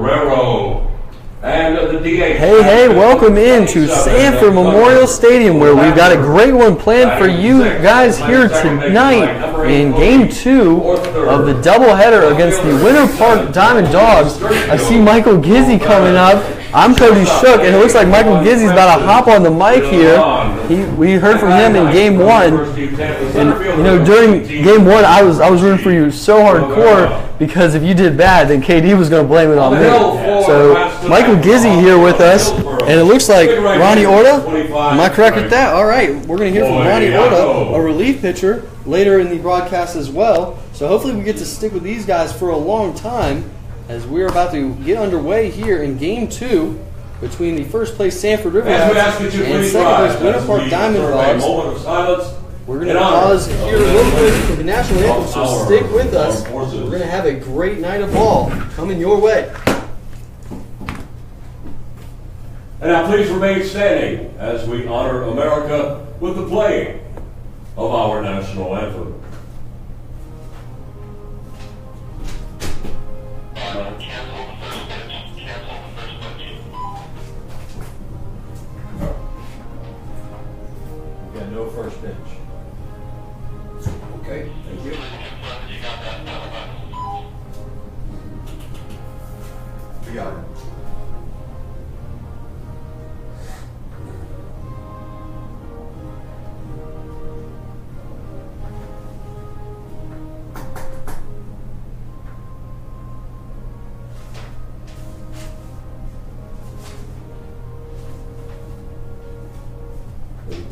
Rivera. And the DH. Hey, welcome in to Sanford Memorial Stadium, where we've got a great one planned for you guys here tonight in Game 2 of the doubleheader against the Winter Park Diamond Dogs. I see Michael Gizzy coming up. I'm Cody Shook, and it looks like Michael Gizzy's about to hop on the mic here. We heard from him in Game 1, and during Game 1, I was rooting for you so hardcore because if you did bad, then KD was going to blame it on me. So Michael Gizzy here with us, and it looks like Ronnie Orta. Am I correct with that? All right, we're going to hear from Ronnie Orta, a relief pitcher, later in the broadcast as well. So hopefully we get to stick with these guys for a long time, as we're about to get underway here in Game 2 between the first place Sanford Riverheads and second place Winter Park Diamond Dogs. We're going to pause here a little bit for the national anthem, so stick with us. We're going to have a great night of ball coming your way. And now please remain standing as we honor America with the playing of our national anthem. No first pitch. Okay, thank you. We got it.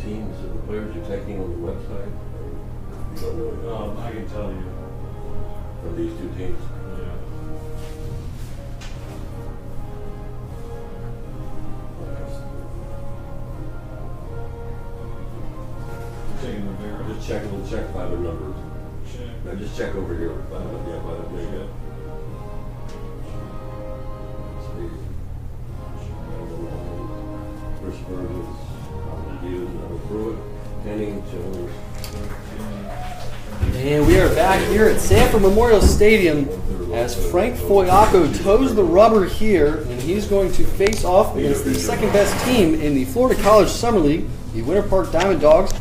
Teams of the players you're taking on the website? You don't know. I can tell you. From these two teams? Yeah. Taking Rivera. Just check. We'll check by the numbers. Check. No, just check over here. By the there you go. First version. And we are back here at Sanford Memorial Stadium as Frank Foyaco toes the rubber here, and he's going to face off against the second best team in the Florida College Summer League, the Winter Park Diamond Dogs.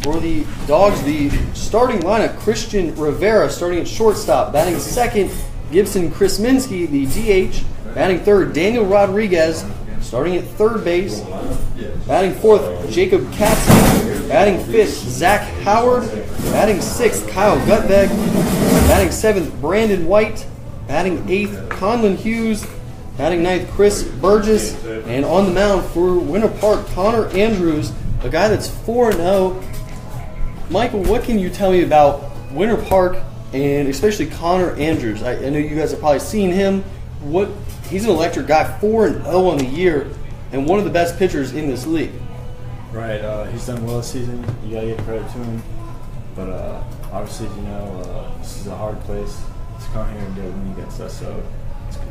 For the Dogs, the starting lineup: Christian Rivera starting at shortstop, batting second Gibson Krisminski, the DH, batting third Daniel Rodriguez, starting at third base, batting fourth Jacob Katz, batting fifth Zack Howard, batting sixth Kyle Gutveg, batting seventh Brandon White, batting eighth Conlon Hughes, batting ninth Chris Burgess, and on the mound for Winter Park Connor Andrews, a guy that's 4-0. Michael, what can you tell me about Winter Park and especially Connor Andrews? I know you guys have probably seen him. He's an electric guy, 4-0 on the year, and one of the best pitchers in this league. Right, he's done well this season. You gotta give credit to him. But obviously, this is a hard place to come here and get a win against us, so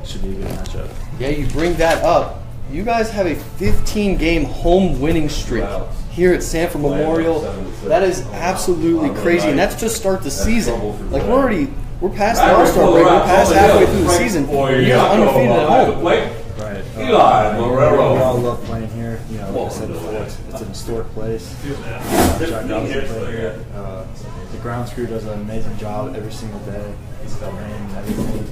it should be a good matchup. Yeah, you bring that up. You guys have a 15-game home winning streak here at Sanford Memorial. That is absolutely crazy, and that's to start the season. Like we're past the All-Star break. We're past halfway through the season. You guys are undefeated at home. Right. We all love playing here. Like I said before, it's an historic place. Jack Dawgs play here. The grounds crew does an amazing job every single day. He's got rain and everything.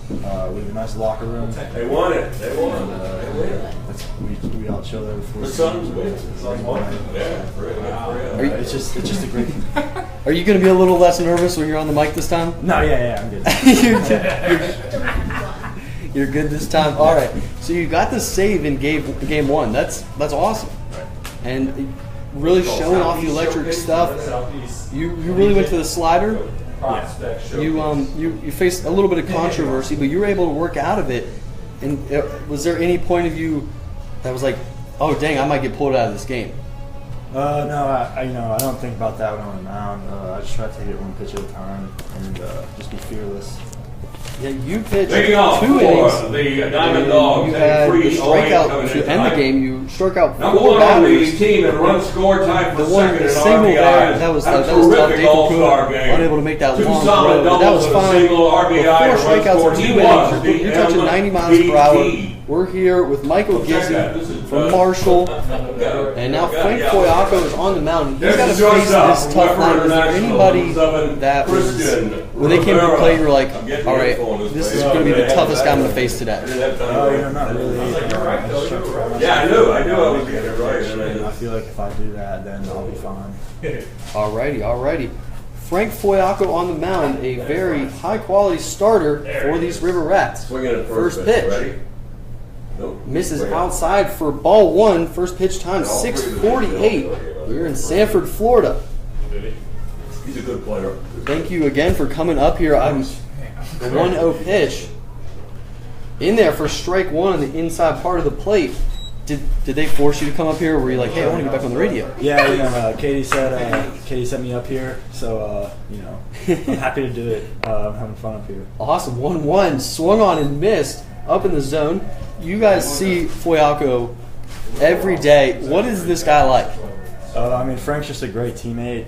We have a nice locker room. They want it. They want it. We all chill there before the sun's good. It's just a great. Are you going to be a little less nervous when you're on the mic this time? No, yeah, I'm good. You're good this time. All right. So you got the save in game one. That's awesome. Right. And really showing off the electric stuff. You really went to the slider. Yeah. You faced a little bit of controversy, but you were able to work out of it. And was there any point of view that was like, oh dang, I might get pulled out of this game? No, I don't think about that when I'm on the mound. I just try to take it one pitch at a time and just be fearless. Yeah, you pitched Taking off 2 for innings. the Diamond Dogs. You had the strikeout to end the game. You struck out 4 batters. The team and run score time for The one second in single there, RBIs. that was That's tough day for all-star Cody. game. Unable to make that 2 long solid throw, but that was doubles and a fine. single RBI 4 strikeouts in 2 innings. You're touching 90 miles per hour. We're here with Michael Gibson from Marshall, and now Frank Foyaco is on the mound. He's got to face this tough line. Is there anybody that was, when they came to the plate, you're like, all right, this is going to be the toughest guy I'm going to face today? Not really. Yeah, I knew I was getting it right. I feel like if I do that, then I'll be fine. Alrighty. Frank Foyaco on the mound, a very high-quality starter for these River Rats. First pitch. Ready? Misses outside for ball 1. First pitch time, 6:48. We're in Sanford, Florida. He's a good player. Thank you again for coming up here. I'm the 1-0 pitch. In there for strike 1 on the inside part of the plate. Did they force you to come up here, or were you like, hey, I want to get back on the radio? Yeah, Katie sent me up here, so I'm happy to do it. I'm having fun up here. Awesome. 1-1, swung on and missed up in the zone. You guys see Foyaco every day. What is this guy like? Frank's just a great teammate.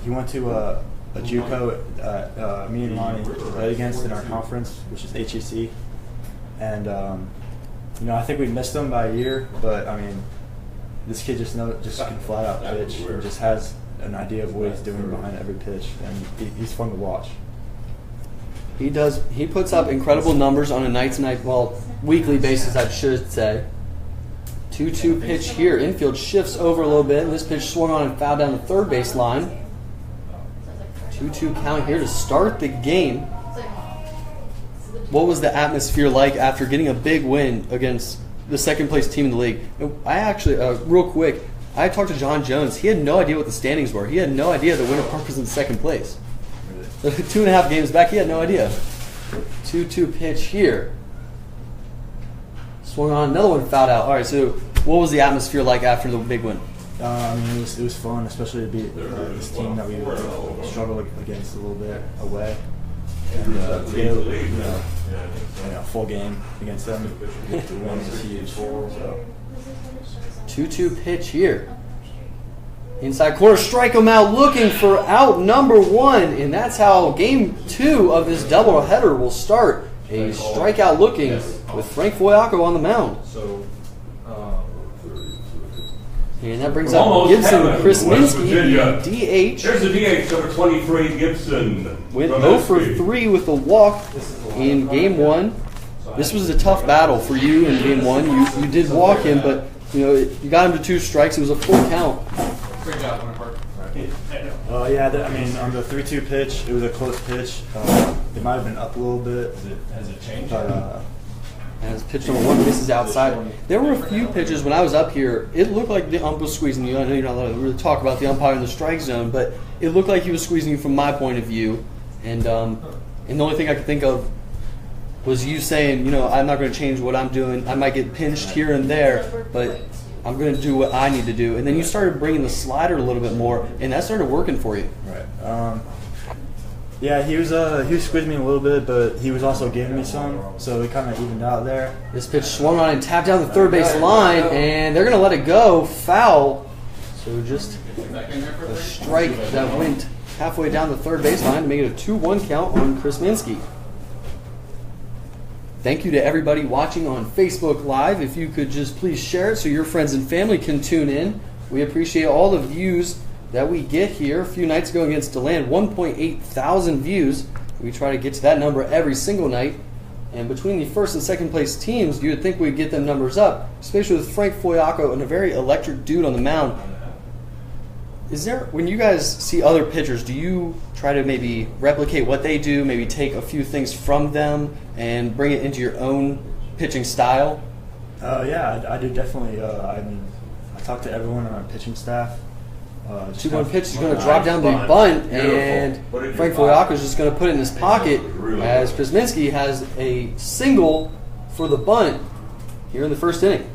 He went to a JUCO me and Lonnie played against in our conference, which is HEC, and I think we missed him by a year, but this kid just can flat out pitch. He just has an idea of what he's doing behind every pitch, and he's fun to watch. He does. He puts up incredible numbers on a night-to-night, weekly basis, I should say. 2-2 pitch here. Infield shifts over a little bit, and this pitch swung on and fouled down the third base line. 2-2 count here to start the game. What was the atmosphere like after getting a big win against the second-place team in the league? I actually, real quick, I talked to John Jones. He had no idea what the standings were. He had no idea that Winter Park was in second place. 2.5 games back, he had no idea. 2-2 pitch here. Swung on, another one fouled out. All right, so what was the atmosphere like after the big win? It was fun, especially to beat this team that we struggled against a little bit away. And to get a full game against them, the win was huge. So. 2-2 pitch here. Inside corner, strike him out, looking for out number 1, and that's how game 2 of this doubleheader will start. A strikeout looking with Frank Foyaco on the mound. And that brings up Gibson Chris Minsky, DH. There's the DH, number 23, Gibson. Went 0 for 3 with a walk in game 1. This was a tough battle for you in game 1. You did walk him, but you got him to 2 strikes. It was a full count. Great job, Winter Park. On the 3-2 pitch, it was a close pitch. It might have been up a little bit. Has it changed? As pitch number 1 misses outside. There were a few pitches when I was up here. It looked like the ump was squeezing you. I know you're not allowed to really talk about the umpire in the strike zone, but it looked like he was squeezing you from my point of view. And the only thing I could think of was you saying, I'm not going to change what I'm doing. I might get pinched here and there, but I'm going to do what I need to do. And then you started bringing the slider a little bit more, and that started working for you. Right. He was squeezing me a little bit, but he was also giving me some, so it kind of evened out there. This pitch swung on and tapped down the third base line, and they're going to let it go. Foul. So just a strike that went halfway down the third base line to make it a 2-1 count on Chris Minsky. Thank you to everybody watching on Facebook Live. If you could just please share it so your friends and family can tune in. We appreciate all the views that we get here. A few nights ago against DeLand, 1.8 thousand views. We try to get to that number every single night. And between the first and second place teams, you would think we'd get them numbers up, especially with Frank Foyaco and a very electric dude on the mound. When you guys see other pitchers, do you try to maybe replicate what they do, maybe take a few things from them and bring it into your own pitching style? Yeah, I do definitely. I talk to everyone on our pitching staff. 2-1 pitch is going to drop down the bunt, and Frank Foyaco is just going to put it in his pocket as Chris Minsky has a single for the bunt here in the first inning.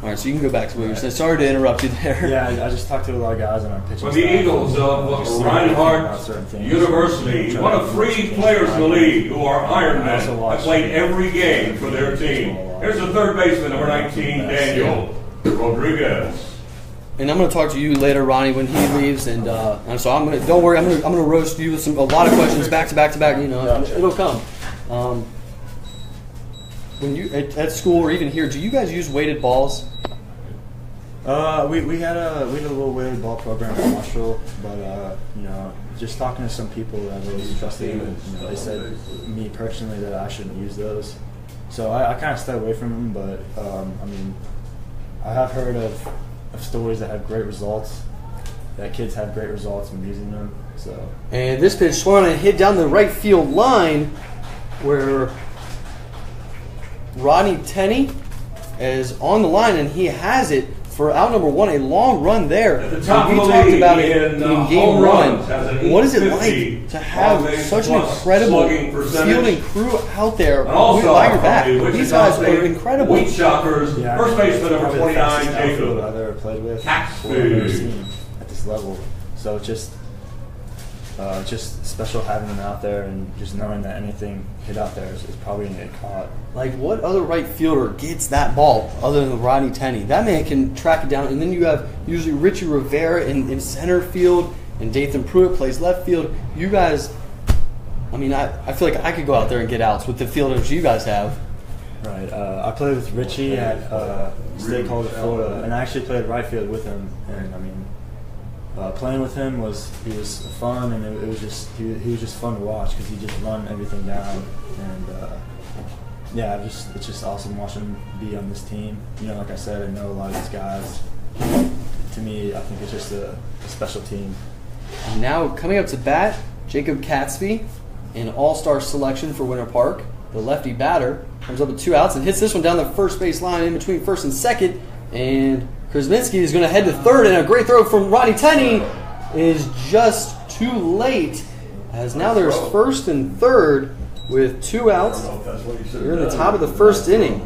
All right, so you can go back to what you were saying. Sorry to interrupt you there. Yeah, I just talked to a lot of guys on our pitching For the Eagles of Reinhardt University, one of 3 players in the league who are Ironmen have played every game for their team. Here's the third baseman, number 19, Daniel Rodriguez. And I'm going to talk to you later, Ronnie, when he leaves. And so I'm going to. Don't worry, I'm going to roast you with a lot of questions back to back to back. You know, it'll come. When you at school or even here, do you guys use weighted balls? We had a little weighted ball program at Marshall, but you know, just talking to some people that I really trusted, you know, they said me personally that I shouldn't use those. So I kind of stayed away from them. But I mean, I have heard of stories that have great results, that kids have great results from using them. So. And this pitch swung and hit down the right field line, where Rodney Tenney is on the line, and he has it for out number 1, a long run there. At the top we of the talked league about it in game 1. What is it 850 like to have such an incredible fielding crew out there also by your back? These guys are incredible. Wheat Shockers, first baseman number 29, Jacob I've ever played with Catsby. at this level. So just special having them out there, and just knowing that anything hit out there is probably going to get caught. Like, what other right fielder gets that ball other than Rodney Tenney? That man can track it down. And then you have usually Richie Rivera in center field, and Dathan Pruitt plays left field. You guys, I mean, I feel like I could go out there and get outs with the fielders you guys have. Right. I played with Richie at State College, Florida, and I actually played right field with him. And I mean, playing with him was fun, and it was just he was just fun to watch because he just run everything down, and yeah, it's just awesome watching him be on this team. You know, like I said, I know a lot of these guys. To me, I think it's just a special team. And now coming up to bat, Jacob Catsby, an all-star selection for Winter Park. The lefty batter comes up with 2 outs and hits this one down the first base line in between first and second, and Krasminski is going to head to third, and a great throw from Rodney Tenney is just too late, as now there's first and third with 2 outs. You're in the top of the first inning.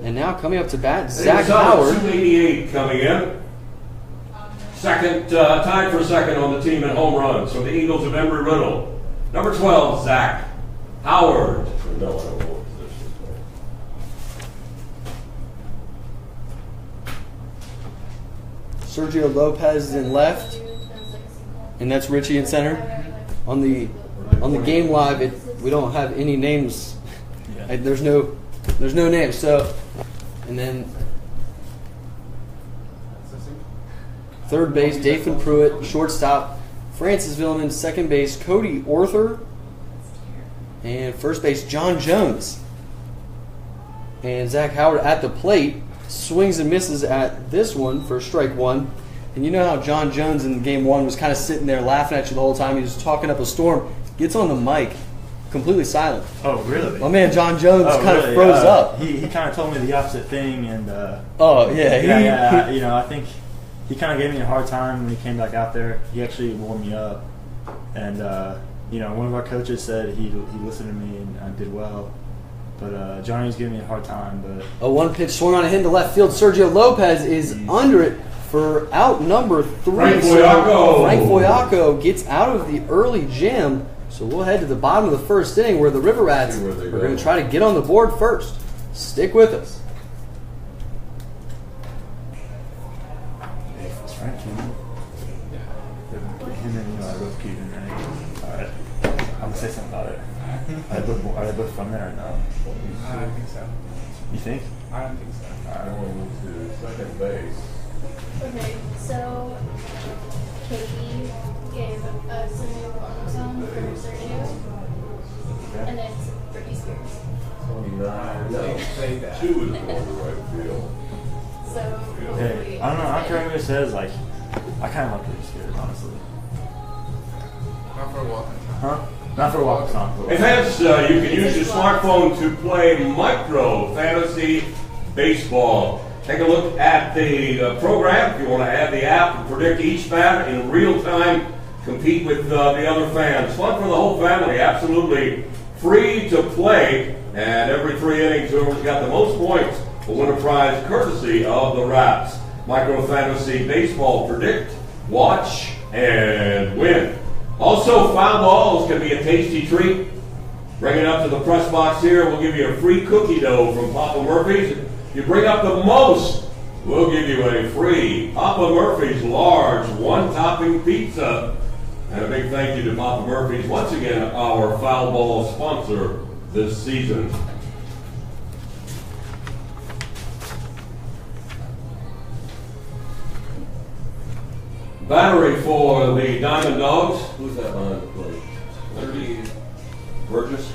And now coming up to bat, Zack Howard. 288 coming in. Second, tied for second on the team in home runs from the Eagles of Embry-Riddle. Number 12, Zack Howard. Sergio Lopez is in left, and that's Richie in center. On the game live, we don't have any names. There's no names. So, and then third base, Dathan Pruitt. Shortstop, Francis Villeman. Second base, Cody Orther. And first base, John Jones. And Zack Howard at the plate. Swings and misses at this one for strike 1. And you know how John Jones in game 1 was kind of sitting there laughing at you the whole time. He was talking up a storm. Gets on the mic, completely silent. Oh, really? My man John Jones kind of froze up. He kind of told me the opposite thing, and yeah. You know, I think he kind of gave me a hard time when he came back out there. He actually warmed me up, and you know, one of our coaches said he listened to me and I did well. But Johnny was giving me a hard time. But a 1-pitch swung on a hit to left field. Sergio Lopez is under it for out number 3. Frank Foyaco. Frank Foyaco gets out of the early jam. So we'll head to the bottom of the first inning where the River Rats are going to try to get on the board first. Stick with us. Is Frank Cuban? Yeah. Him and Eli both Cuban, right? All right. I'm going to say something about it. Are they both from there or no? I don't think so. You think? I don't think so. I went to second base. Okay, so Katie gave us a new song for Sergio, and it's Britney Spears. 29. Don't say that. 2 is going to right field. So Hey, I don't know. I don't care what it says. Like, I kind of like Britney Spears, honestly. Not for a walk. Huh? Not for a walk song. Hey fans, you can use your smartphone to play Micro Fantasy Baseball. Take a look at the program if you want to add the app and predict each bat in real time. Compete with the other fans. Fun for the whole family. Absolutely free to play. And every 3 innings, whoever's got the most points will win a prize courtesy of the Raps. Micro Fantasy Baseball Predict, Watch, and Win. Also, foul balls can be a tasty treat. Bring it up to the press box here. We'll give you a free cookie dough from Papa Murphy's. If you bring up the most, we'll give you a free Papa Murphy's large one-topping pizza. And a big thank you to Papa Murphy's, once again, our foul ball sponsor this season. Battery for the Diamond Dogs. Who's that behind the plate? 30. Burgess.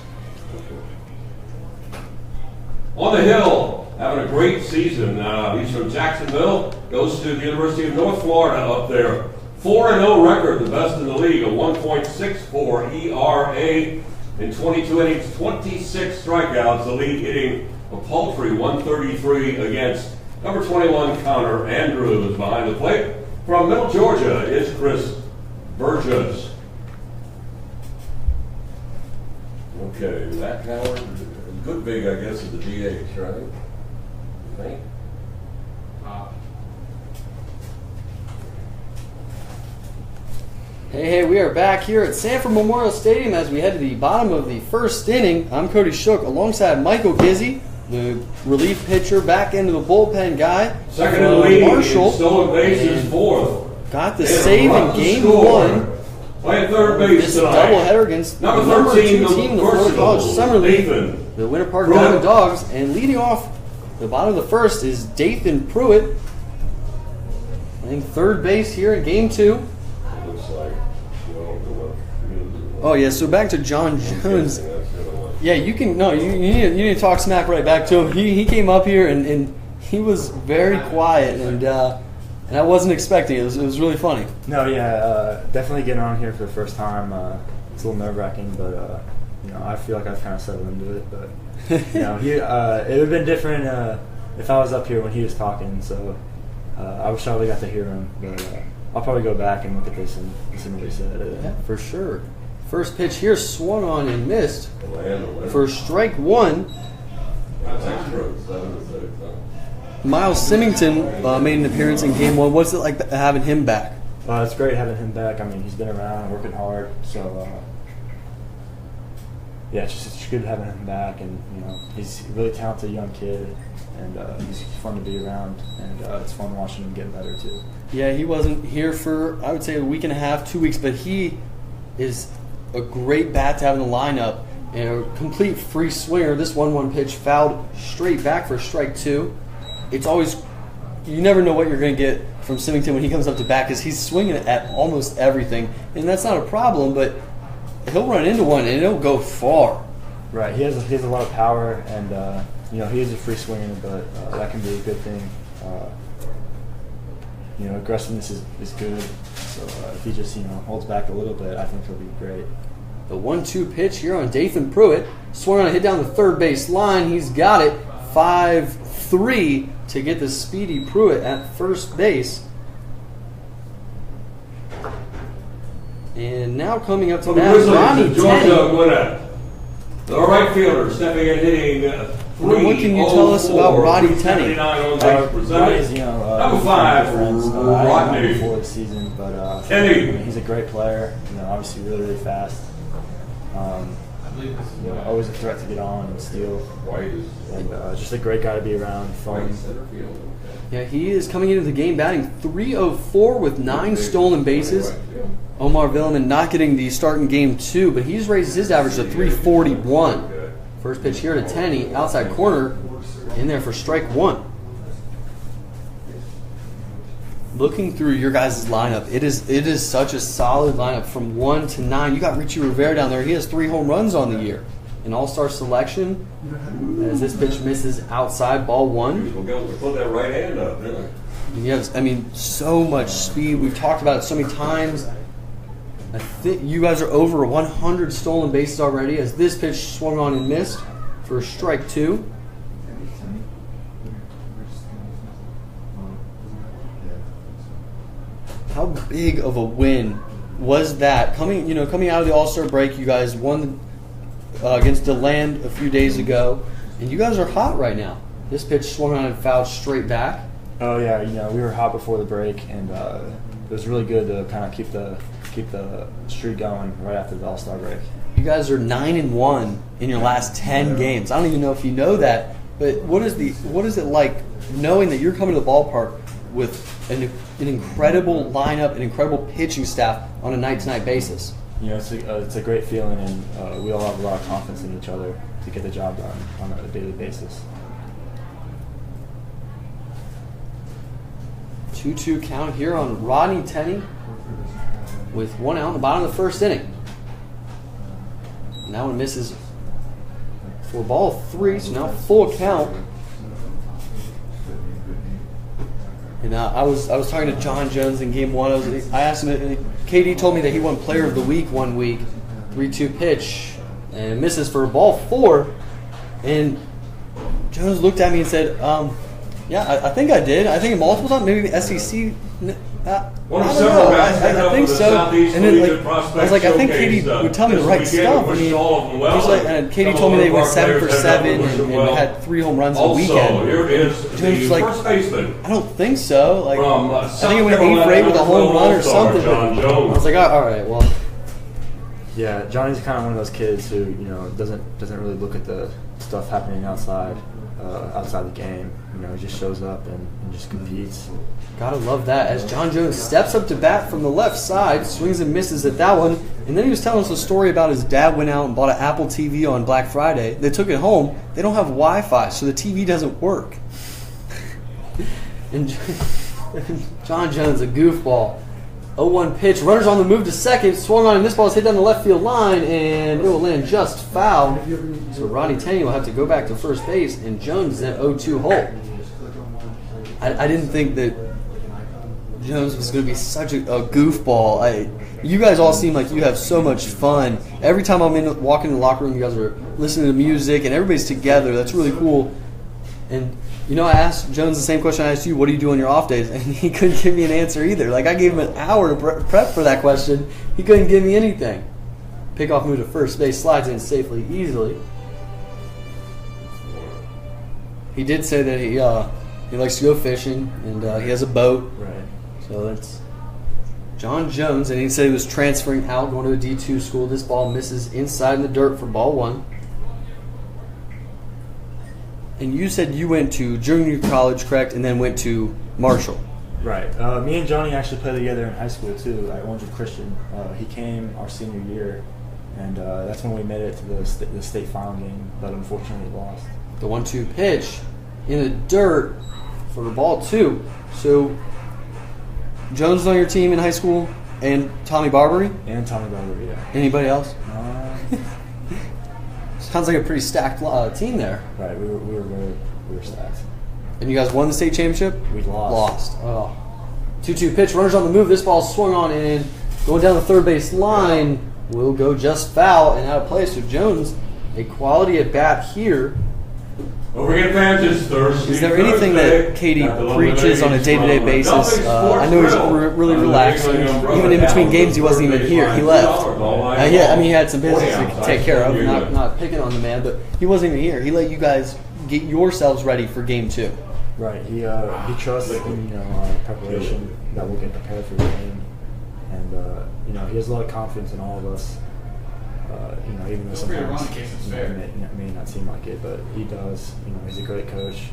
On the hill, having a great season. He's from Jacksonville, goes to the University of North Florida up there. 4-0 record, the best in the league, a 1.64 ERA in 22 innings, 26 strikeouts. The lead hitting a paltry 133 against number 21 Connor Andrews. Behind the plate from Middle Georgia is Chris Burgess. Okay, Zack Howard, good big, I guess, is the DH, right? I think. Hey, we are back here at Sanford Memorial Stadium as we head to the bottom of the first inning. I'm Cody Shook alongside Michael Gizzi, the relief pitcher, back into the bullpen guy. Second in the lead, Marshall. Stolen bases, fourth. Got the save in game one. Playing third base This tonight. doubleheader against number the number 13, 2 team, the Florida College Summer League, Dathan the Winter Park Pruitt. Diamond Dogs. And leading off the bottom of the first is Dathan Pruitt, playing third base here in game two. Looks like, Oh yeah, so back to John Jones. Yeah, you can you need to talk smack right back to him. He came up here and he was very quiet and I wasn't expecting it. It was really funny. No, yeah, definitely getting on here for the first time. It's a little nerve-wracking, but I feel like I've kind of settled into it. But it would have been different if I was up here when he was talking. So I wish I would have got to hear him. But I'll probably go back and look at this and listen to what he said. Yeah, for sure. First pitch here swung on and missed for strike one. Miles Symington made an appearance in game one. What's it like having him back? It's great having him back. I mean, he's been around, working hard. So, it's good having him back. And, he's a really talented young kid. And he's fun to be around. And it's fun watching him get better, too. Yeah, he wasn't here for, I would say, a week and a half, 2 weeks. But he is a great bat to have in the lineup. And a complete free swinger. This 1-1 pitch fouled straight back for strike two. It's always, you never know what you're going to get from Symington when he comes up to bat because he's swinging at almost everything. And that's not a problem, but he'll run into one and it'll go far. Right. He has a lot of power, and, he is a free swinger, but that can be a good thing. Aggressiveness is good. So if he just, holds back a little bit, I think he'll be great. The 1-2 pitch here on Dathan Pruitt. Swung on a hit down the third base line. He's got it. 5-3 to get the speedy Pruitt at first base. And now coming up to bat, Ronnie Tenney. The right fielder stepping in, hitting What can you tell us about Rodney Tenney? Rodney's, number 5, Rodney. Before the season, but Tenney. He's a great player. Obviously really, really fast. Always a threat to get on and steal. And just a great guy to be around. Fun. Yeah, he is coming into the game batting .304 with 9 stolen bases. Omar Villeman not getting the start in game 2, but he's raised his average to .341. First pitch here to Tenney, outside corner, in there for strike one. Looking through your guys' lineup, it is such a solid lineup from 1 to 9. You got Richie Rivera down there. He has 3 home runs on the year. An all-star selection. As this pitch misses outside, ball one. We'll put that right hand up, really. You have, so much speed. We've talked about it so many times. I think you guys are over 100 stolen bases already as this pitch swung on and missed for strike two. How big of a win was that? Coming out of the All-Star break, you guys won against DeLand a few days ago, and you guys are hot right now. This pitch swung on and fouled straight back. Oh yeah, we were hot before the break, and it was really good to kind of keep the streak going right after the All-Star break. You guys are 9-1 in your last 10 games. I don't even know if you know that, but what is it like knowing that you're coming to the ballpark with an incredible lineup, an incredible pitching staff on a night-to-night basis? It's a great feeling, and we all have a lot of confidence in each other to get the job done on a daily basis. 2-2 count here on Rodney Tenney with one out in the bottom of the first inning. Now one misses for ball 3, so now full count. And I was talking to John Jones in game 1. I asked him, KD told me that he won Player of the Week 1 week, 3-2 pitch, and misses for ball 4. And Jones looked at me and said, yeah, I think I did. I think multiple times, maybe the SEC. I think so. And then I was like, I think Katie would tell me the right stuff. I mean, and Katie told me they went 7 for 7 and had 3 home runs a weekend. Jones was like, I don't think so. Like, I think it went 8 for 8 with a home run or something. I was like, all right, well. Yeah, Johnny's kind of one of those kids who doesn't really look at the stuff happening outside the game. He just shows up and just competes. Gotta love that. As John Jones steps up to bat from the left side, swings and misses at that one, and then he was telling us a story about his dad went out and bought an Apple TV on Black Friday. They took it home. They don't have Wi-Fi, so the TV doesn't work. And John Jones, a goofball. 0-1 pitch, runners on the move to second, swung on, and this ball is hit down the left field line, and it will land just foul. So Rodney Tenney will have to go back to first base, and Jones is at 0-2 hole. I didn't think that Jones was going to be such a goofball. You guys all seem like you have so much fun. Every time I'm walking in the locker room, you guys are listening to music, and everybody's together. That's really cool. And I asked Jones the same question I asked you, what do you do on your off days? And he couldn't give me an answer either. Like, I gave him an hour to prep for that question. He couldn't give me anything. Pickoff move to first base, slides in safely, easily. He did say that he likes to go fishing, and he has a boat. Right. So that's John Jones, and he said he was transferring out, going to a D2 school. This ball misses inside in the dirt for ball 1. And you said you went to junior college, correct, and then went to Marshall. Right. Me and Johnny actually played together in high school, too, at Orange Christian. He came our senior year, and that's when we made it to the state final game, but unfortunately lost. The 1-2 pitch in the dirt for the ball 2. So Jones was on your team in high school, and Tommy Barbary? And Tommy Barbary, yeah. Anybody else? Sounds like a pretty stacked team there. Right, we were stacked. And you guys won the state championship? We lost. Oh. 2-2 pitch, runners on the move. This ball swung on and going down the third base line will go just foul and out of play. So Jones, a quality at bat here. Overhead advantage Thursday. Is there anything that Katie preaches on a day-to-day basis? I know he's really relaxed. Even in between games, he wasn't even here. He left. He had some business to take care of. Not picking on the man, but he wasn't even here. He let you guys get yourselves ready for game 2. Right. He trusts in our preparation that we'll get prepared for the game, and he has a lot of confidence in all of us. Even though sometimes it may not seem like it, but he does. He's a great coach.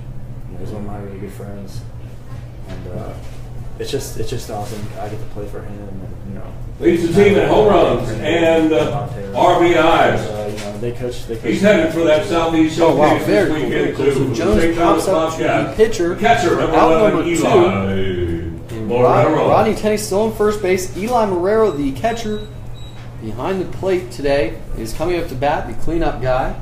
He's one of my really good friends, and it's just awesome. I get to play for him, and leads the team in home runs and RBIs. They coach. He's headed for that Southeast Showcase this weekend too. So Jones pops up to the pitcher, out number 2. Rodney Tenney still on first base. Eli Marrero, the catcher, behind the plate today, is coming up to bat, the cleanup guy.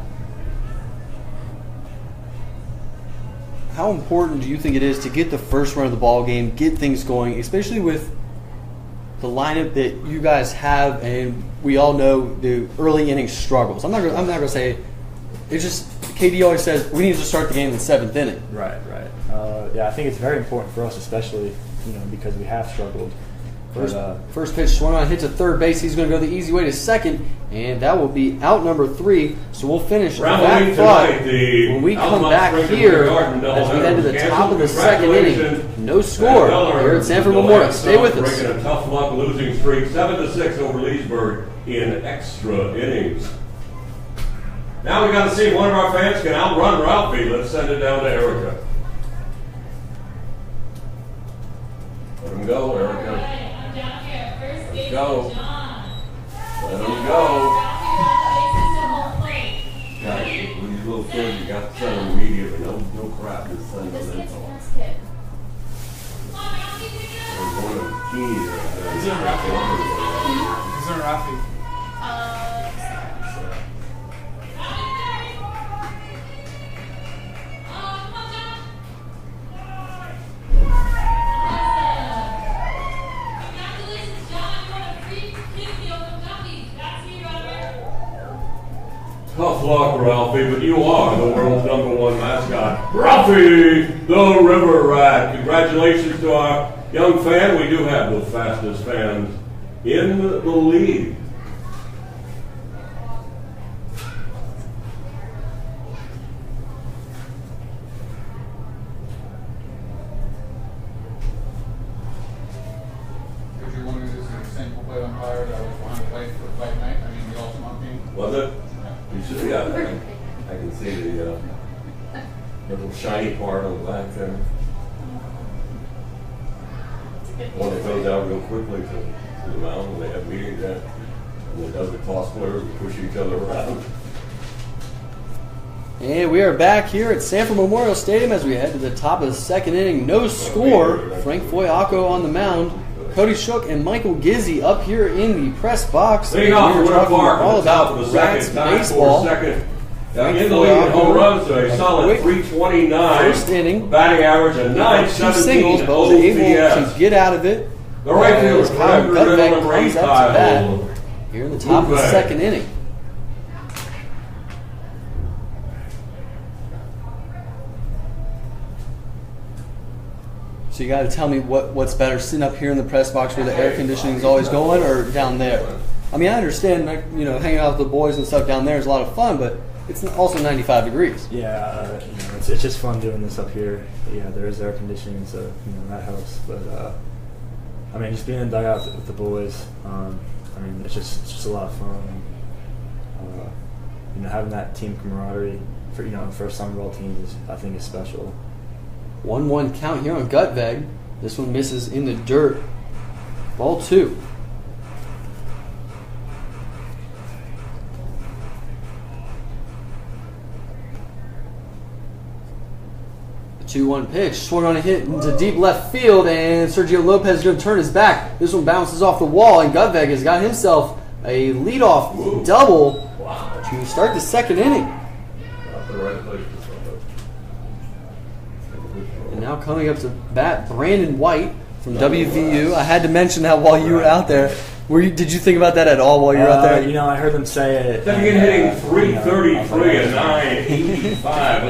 How important do you think it is to get the first run of the ball game, get things going, especially with the lineup that you guys have, and we all know the early inning struggles? I'm not going to say it's just KD always says we need to start the game in the 7th inning. Right. I think it's very important for us, especially because we have struggled. First pitch swung on, hit to third base. He's going to go the easy way to second, and that will be out number 3. So we'll finish that fight when we come back here as we head to the top of the second inning. No score here at Sanford Memorial. Stay with us. Breaking a tough luck losing streak, 7-6 over Leesburg in extra innings. Now we got to see if one of our fans can outrun Ralphie. Let's send it down to Erica. Let him go, Erica. Let's go. Let him go. Guys, with these little kids, you got to send them immediately. No crap, just send them in. There's one of the keys right there. Is there Rafi? Tough luck, Ralphie, but you are the world's #1 mascot, Ralphie the River Rat. Congratulations to our young fan. We do have the fastest fans in the league. If you wanted to do some single play umpire that was on play for fight night, I mean the ultimate team. Was it? You should, yeah. I can see the little shiny part on the back there. One that goes out real quickly to the mound when they have meetings there. And it does the toss players and push each other around. And we are back here at Sanford Memorial Stadium as we head to the top of the second inning. No score. Frank Foyaco on the mound. Cody Shook and Michael Gizzi up here in the press box. Leading off We're Winter talking Park all at the top of about the Rats second, time baseball. for second. In the lead in home runs, so a solid 329. First inning. Batting average of 917. Two singles, but was able to get out of it. The right fielder, Kyle Gutbeck comes up to bat Kyle. here in the top of the second inning. So you got to tell me what's better, sitting up here in the press box where the air conditioning is always going, or down there? I mean, I understand, like, you know, hanging out with the boys and stuff down there is a lot of fun, but it's also 95 degrees. Yeah, it's just fun doing this up here. Yeah, there is air conditioning, so that helps. But I mean, just being in the dugout with the boys, I mean, it's just a lot of fun. Having that team camaraderie for first summer ball teams, I think is special. 1-1 count here on Gutveg. This one misses in the dirt. Ball 2. The 2-1 pitch. Swung on a hit into deep left field, and Sergio Lopez is going to turn his back. This one bounces off the wall, and Gutveg has got himself a leadoff double to start the second inning. And now coming up to bat, Brandon White from WVU. I had to mention that while you were out there. Did you think about that at all while you were out there? I heard them say it. Then again, hitting 333 and 985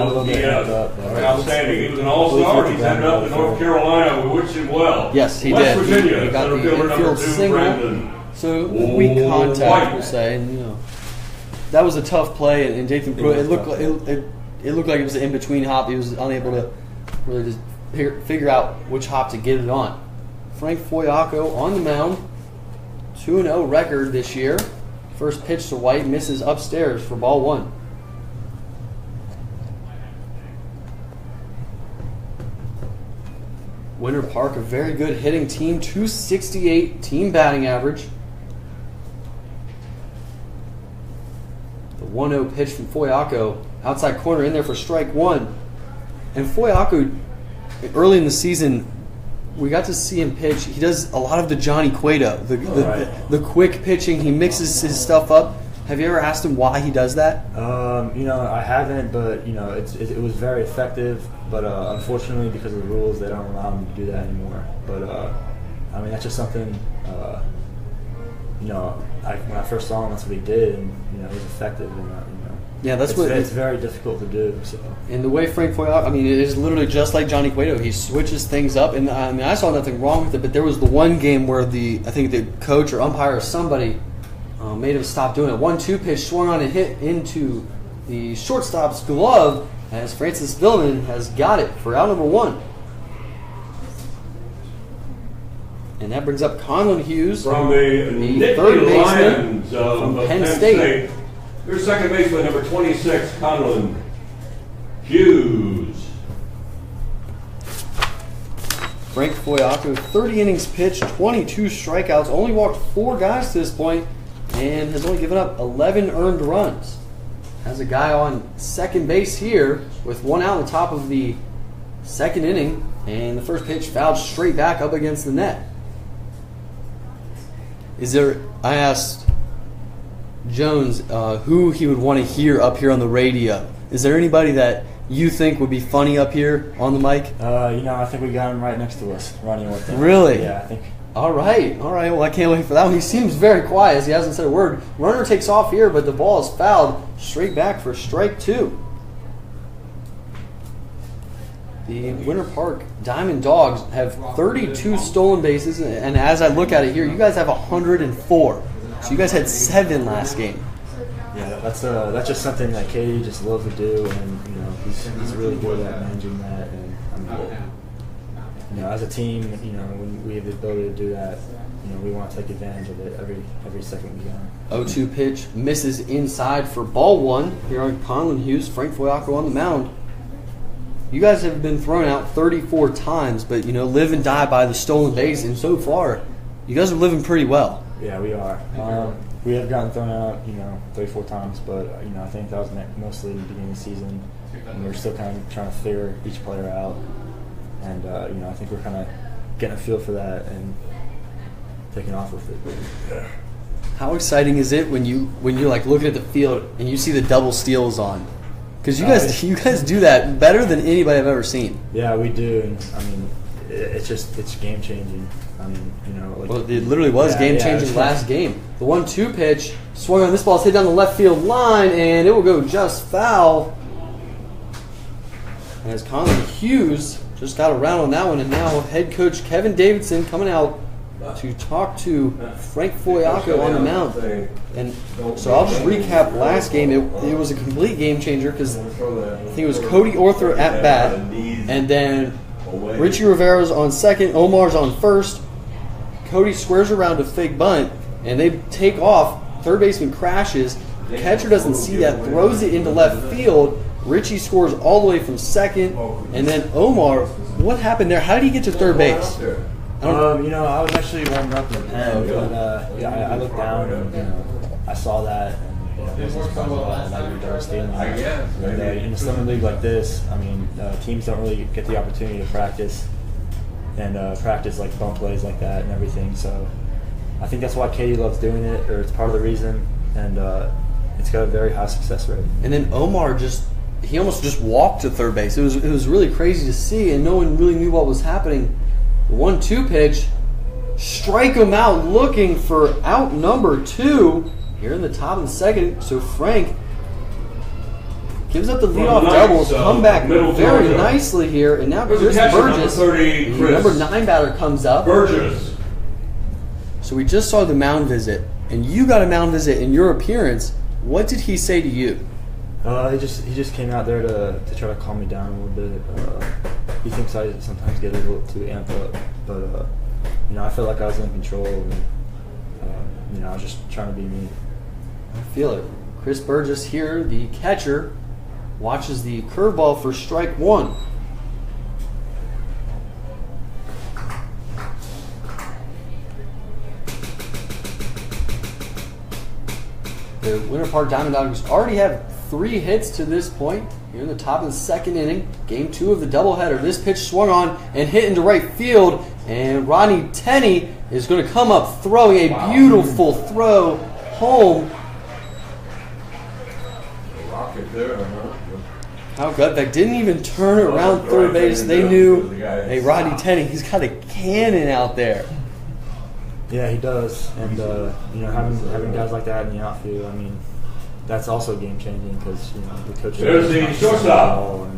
outstanding. He was an all-star. He's headed up to North Carolina. We wish him well. Yes, he West did. Virginia, He got the center fielder infield number 2, single. Brandon. So weak contact, White. we'll say. And, that was a tough play, and Dathan Pruitt, it looked like it was an in-between hop. He was unable to really just figure out which hop to get it on. Frank Foyaco on the mound, 2-0 record this year. First pitch to White, misses upstairs for ball 1. Winter Park, a very good hitting team, 268 team batting average. The 1-0 pitch from Foyaco, outside corner in there for strike 1. And Foyaco, early in the season, we got to see him pitch. He does a lot of the Johnny Cueto, the quick pitching. He mixes his stuff up. Have you ever asked him why he does that? I haven't, but it was very effective. But unfortunately, because of the rules, they don't allow him to do that anymore. But I mean, that's just something. When I first saw him, that's what he did, and it was effective. And Yeah, it's very difficult to do. So. And the way Frank Foyot, I mean, it is literally just like Johnny Cueto. He switches things up, and I mean, I saw nothing wrong with it. But there was the one game where I think the coach or umpire or somebody made him stop doing it. 1-2 pitch swung on and hit into the shortstop's glove as Francis Villman has got it for out number 1. And that brings up Conlon Hughes from the third baseman Lions from of Penn State. Your second baseman, number 26, Conlon Hughes. Frank Foyot, 30 innings pitched, 22 strikeouts, only walked 4 guys to this point, and has only given up 11 earned runs. Has a guy on second base here with 1 out on the top of the second inning, and the first pitch fouled straight back up against the net. I asked Jones who he would want to hear up here on the radio. Is there anybody that you think would be funny up here on the mic? I think we got him right next to us, running with him. Really? Yeah, I think. All right. Well, I can't wait for that one. He seems very quiet as he hasn't said a word. Runner takes off here, but the ball is fouled straight back for strike 2. The Winter Park Diamond Dogs have 32 stolen bases, and as I look at it here, you guys have 104. So you guys had 7 last game. Yeah, that's just something that Cody just loves to do, and he's really good at managing that. And as a team, when we have the ability to do that, we want to take advantage of it every second we can. 0-2 pitch misses inside for ball 1 here on Conlon Hughes. Frank Foyot on the mound. You guys have been thrown out 34 times, but live and die by the stolen base, and so far, you guys are living pretty well. Yeah, we are. We have gotten thrown out, 34 times, but I think that was mostly in the beginning of the season, and we're still kind of trying to figure each player out, and I think we're kind of getting a feel for that and taking off with it. How exciting is it when you're like looking at the field and you see the double steals on? Because you guys do that better than anybody I've ever seen. Yeah, we do, and I mean, it's game changing. I mean, well, it literally was game changing last game. The 1-2 pitch swung on. This ball's hit down the left field line, and it will go just foul. As Conlon Hughes just got around on that one, and now head coach Kevin Davidson coming out to talk to Frank Foyot on the mound. And so I'll just recap last game. It was a complete game changer because I think it was Cody Orther at bat, and then Richie Rivera's on second, Omar's on first. Cody squares around a fake bunt, and they take off. Third baseman crashes. The catcher doesn't see that, throws it into left field. Richie scores all the way from second, and then Omar, what happened there? How did he get to third base? I was actually warming up in the pen, but I looked down and I saw that, and it was devastating. And in a summer league like this, I mean, teams don't really get the opportunity to practice like bump plays like that and everything. So I think that's why Katie loves doing it, or it's part of the reason, and it's got a very high success rate. And then Omar he almost just walked to third base. It was really crazy to see, and no one really knew what was happening. The 1-2 pitch, strike him out, looking for out number 2 here in the top of the second. So Frank gives up the leadoff double, come back very nicely here, and now Chris Burgess, the number 9 batter, comes up. Burgess. So we just saw the mound visit, and you got a mound visit in your appearance. What did he say to you? He just came out there to try to calm me down a little bit. He thinks I sometimes get a little too amped up, but I felt like I was in control, and I was just trying to be me. I feel it. Chris Burgess here, the catcher, watches the curveball for strike 1. The Winter Park Diamond Dogs already have 3 hits to this point. Here in the top of the second inning, game 2 of the doubleheader. This pitch swung on and hit into right field, and Ronnie Tenney is going to come up throwing a beautiful throw home. Rocket there, How Gutbeck didn't even turn around third base. They knew, hey, Ronnie Tenney, he's got a cannon out there. Yeah, he does, and having guys like that in the outfield, I mean, that's also game changing because the coach. There's the shortstop.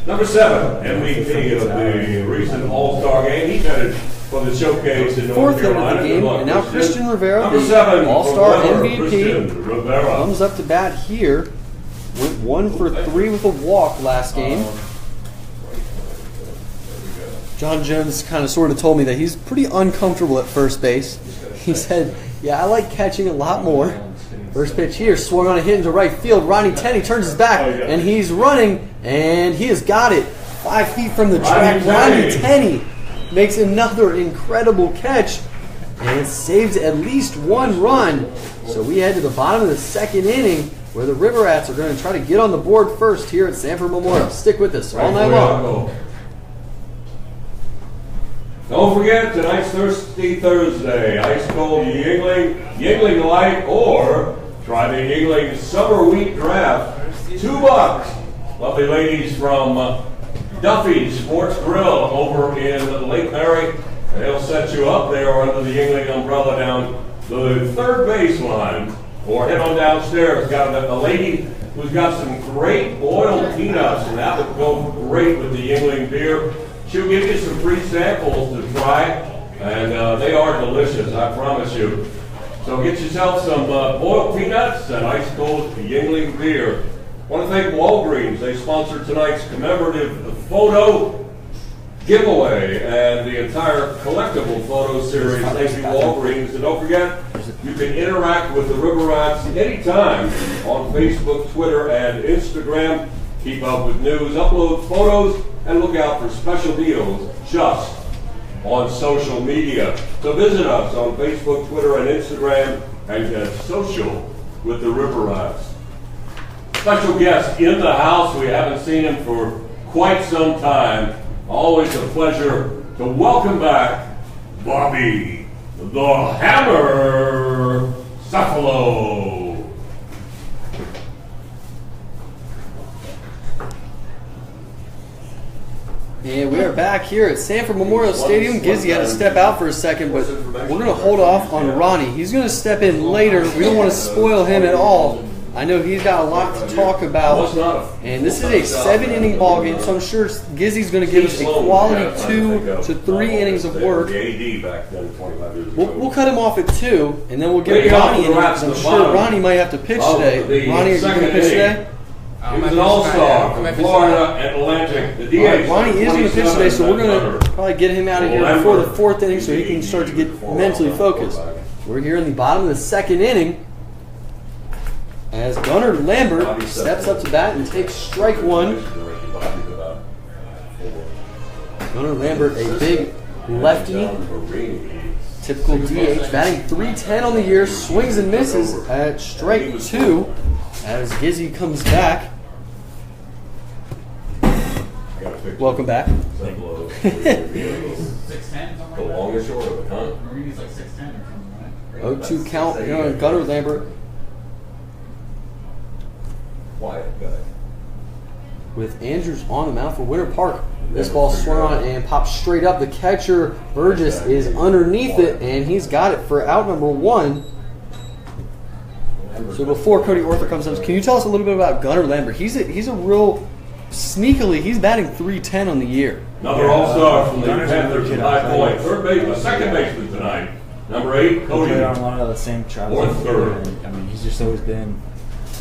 Number 7, MVP of the recent All-Star game. He headed for the showcase in North Fourth hit of Carolina. the game, and now Christian Rivera, Number the 7, All-Star Christian MVP, Rivera. comes up to bat here. Went 1 for 3 with a walk last game. John Jones kind of sort of told me that he's pretty uncomfortable at first base. He said, yeah, I like catching a lot more. First pitch here, swung on a hit into right field. Ronnie Tenney turns his back, and he's running, and he has got it. 5 feet from the track, Ronnie Tenney makes another incredible catch, and saves at least 1 run. So we head to the bottom of the 2nd inning, where the River Rats are going to try to get on the board first here at Sanford Memorial. Stick with us all night long. Don't forget, tonight's Thirsty Thursday. Ice cold Yingling Light, or try the Yingling Summer Wheat Draft. $2. Lovely ladies from Duffy's Sports Grill over in Lake Mary. They'll set you up there under the Yingling umbrella down the 3rd baseline. Or head on downstairs. Got a lady who's got some great boiled peanuts, and that would go great with the Yingling beer. She'll give you some free samples to try, and they are delicious, I promise you. So get yourself some boiled peanuts and ice cold Yingling beer. I want to thank Walgreens. They sponsored tonight's commemorative photo giveaway and the entire collectible photo series. Thank you, Walgreens. And don't forget, you can interact with the River Rats anytime on Facebook, Twitter, and Instagram. Keep up with news, upload photos, and look out for special deals just on social media. So visit us on Facebook, Twitter, and Instagram, and get social with the River Rats. Special guest in the house. We haven't seen him for quite some time. Always a pleasure to welcome back Bobby the Hammer Cephalo. And we are back here at Sanford Memorial Stadium. Gizzy had to step out for a second, but we're going to hold off on Ronnie. He's going to step in later. We don't want to spoil him at all. I know he's got a lot to talk about. And this is a 7-inning ball game, so I'm sure Gizzy's going to give us a quality 2 to 3 innings of work. We'll cut him off at 2, and then we'll get Ronnie in because I'm sure Ronnie might have to pitch today. Ronnie, are you going to pitch today? He was an all-star from Florida Atlantic. The DH. Ronnie is going to pitch today, so we're going to probably get him out of here before the 4th inning so he can start to get mentally focused. We're here in the bottom of the 2nd inning as Gunnar Lambert steps up to bat and takes strike 1. Gunnar Lambert, a big lefty, typical DH, batting .310 on the year, swings and misses at strike 2 as Gizzy comes back. Welcome back. 6'10", The longest short of it, huh? Marini's like 6'10" or something, right? 0-2 count on Gunnar Lambert Quiet guy. with Andrews on the mound for Winter Park. This ball swung on and popped straight up. The catcher, Burgess, is underneath it, and he's got it for out number 1. So before Cody Orther comes in, can you tell us a little bit about Gunnar Lambert? He's a real sneakily. He's batting .310 on the year. Another all-star from the Panthers at High Point. Third baseman, second baseman tonight. Number 8, Cody. Played on one of the same tracks. Fourth, third. I mean, he's just always been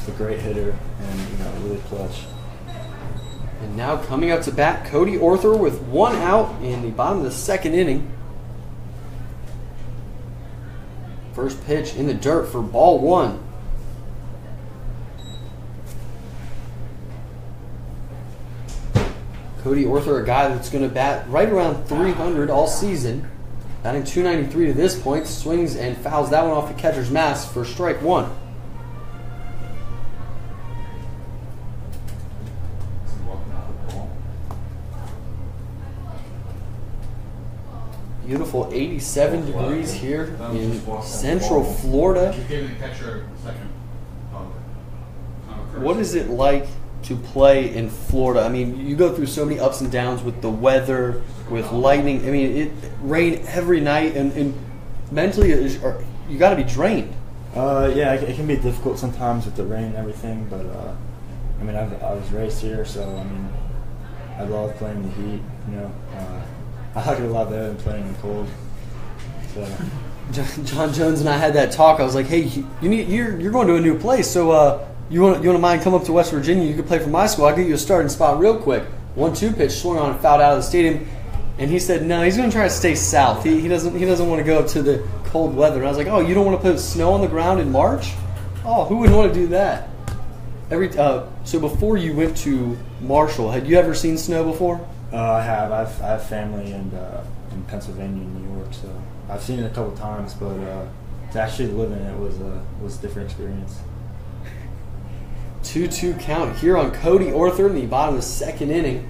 a great hitter and really clutch. And now coming up to bat, Cody Orther with 1 out in the bottom of the 2nd inning. First pitch in the dirt for ball 1. Cody Orther, a guy that's going to bat right around 300 all season. Batting .293 to this point. Swings and fouls that one off the catcher's mask for strike 1. Beautiful 87 degrees here in Central Florida. Just giving the catcher a second. What is it like to play in Florida? I mean, you go through so many ups and downs with the weather, with lightning. I mean, it rain every night, and mentally you got to be drained. Yeah, it can be difficult sometimes with the rain and everything, but I mean, I was raised here, so I mean, I love playing in the heat. You know, I like it a lot better than playing in the cold. So. John Jones and I had that talk. I was like, "Hey, you're going to a new place, so you want to mind come up to West Virginia? You can play for my school. I'll get you a starting spot real quick." 1-2 pitch swung on and fouled out of the stadium, and he said, "No, he's going to try to stay south. He doesn't want to go up to the cold weather." And I was like, "Oh, you don't want to put snow on the ground in March? Oh, who would want to do that?" So before you went to Marshall, had you ever seen snow before? I have. I have family in Pennsylvania and New York, so I've seen it a couple times. But to actually live in it was a different experience. 2-2 count here on Cody Arthur in the bottom of the second inning.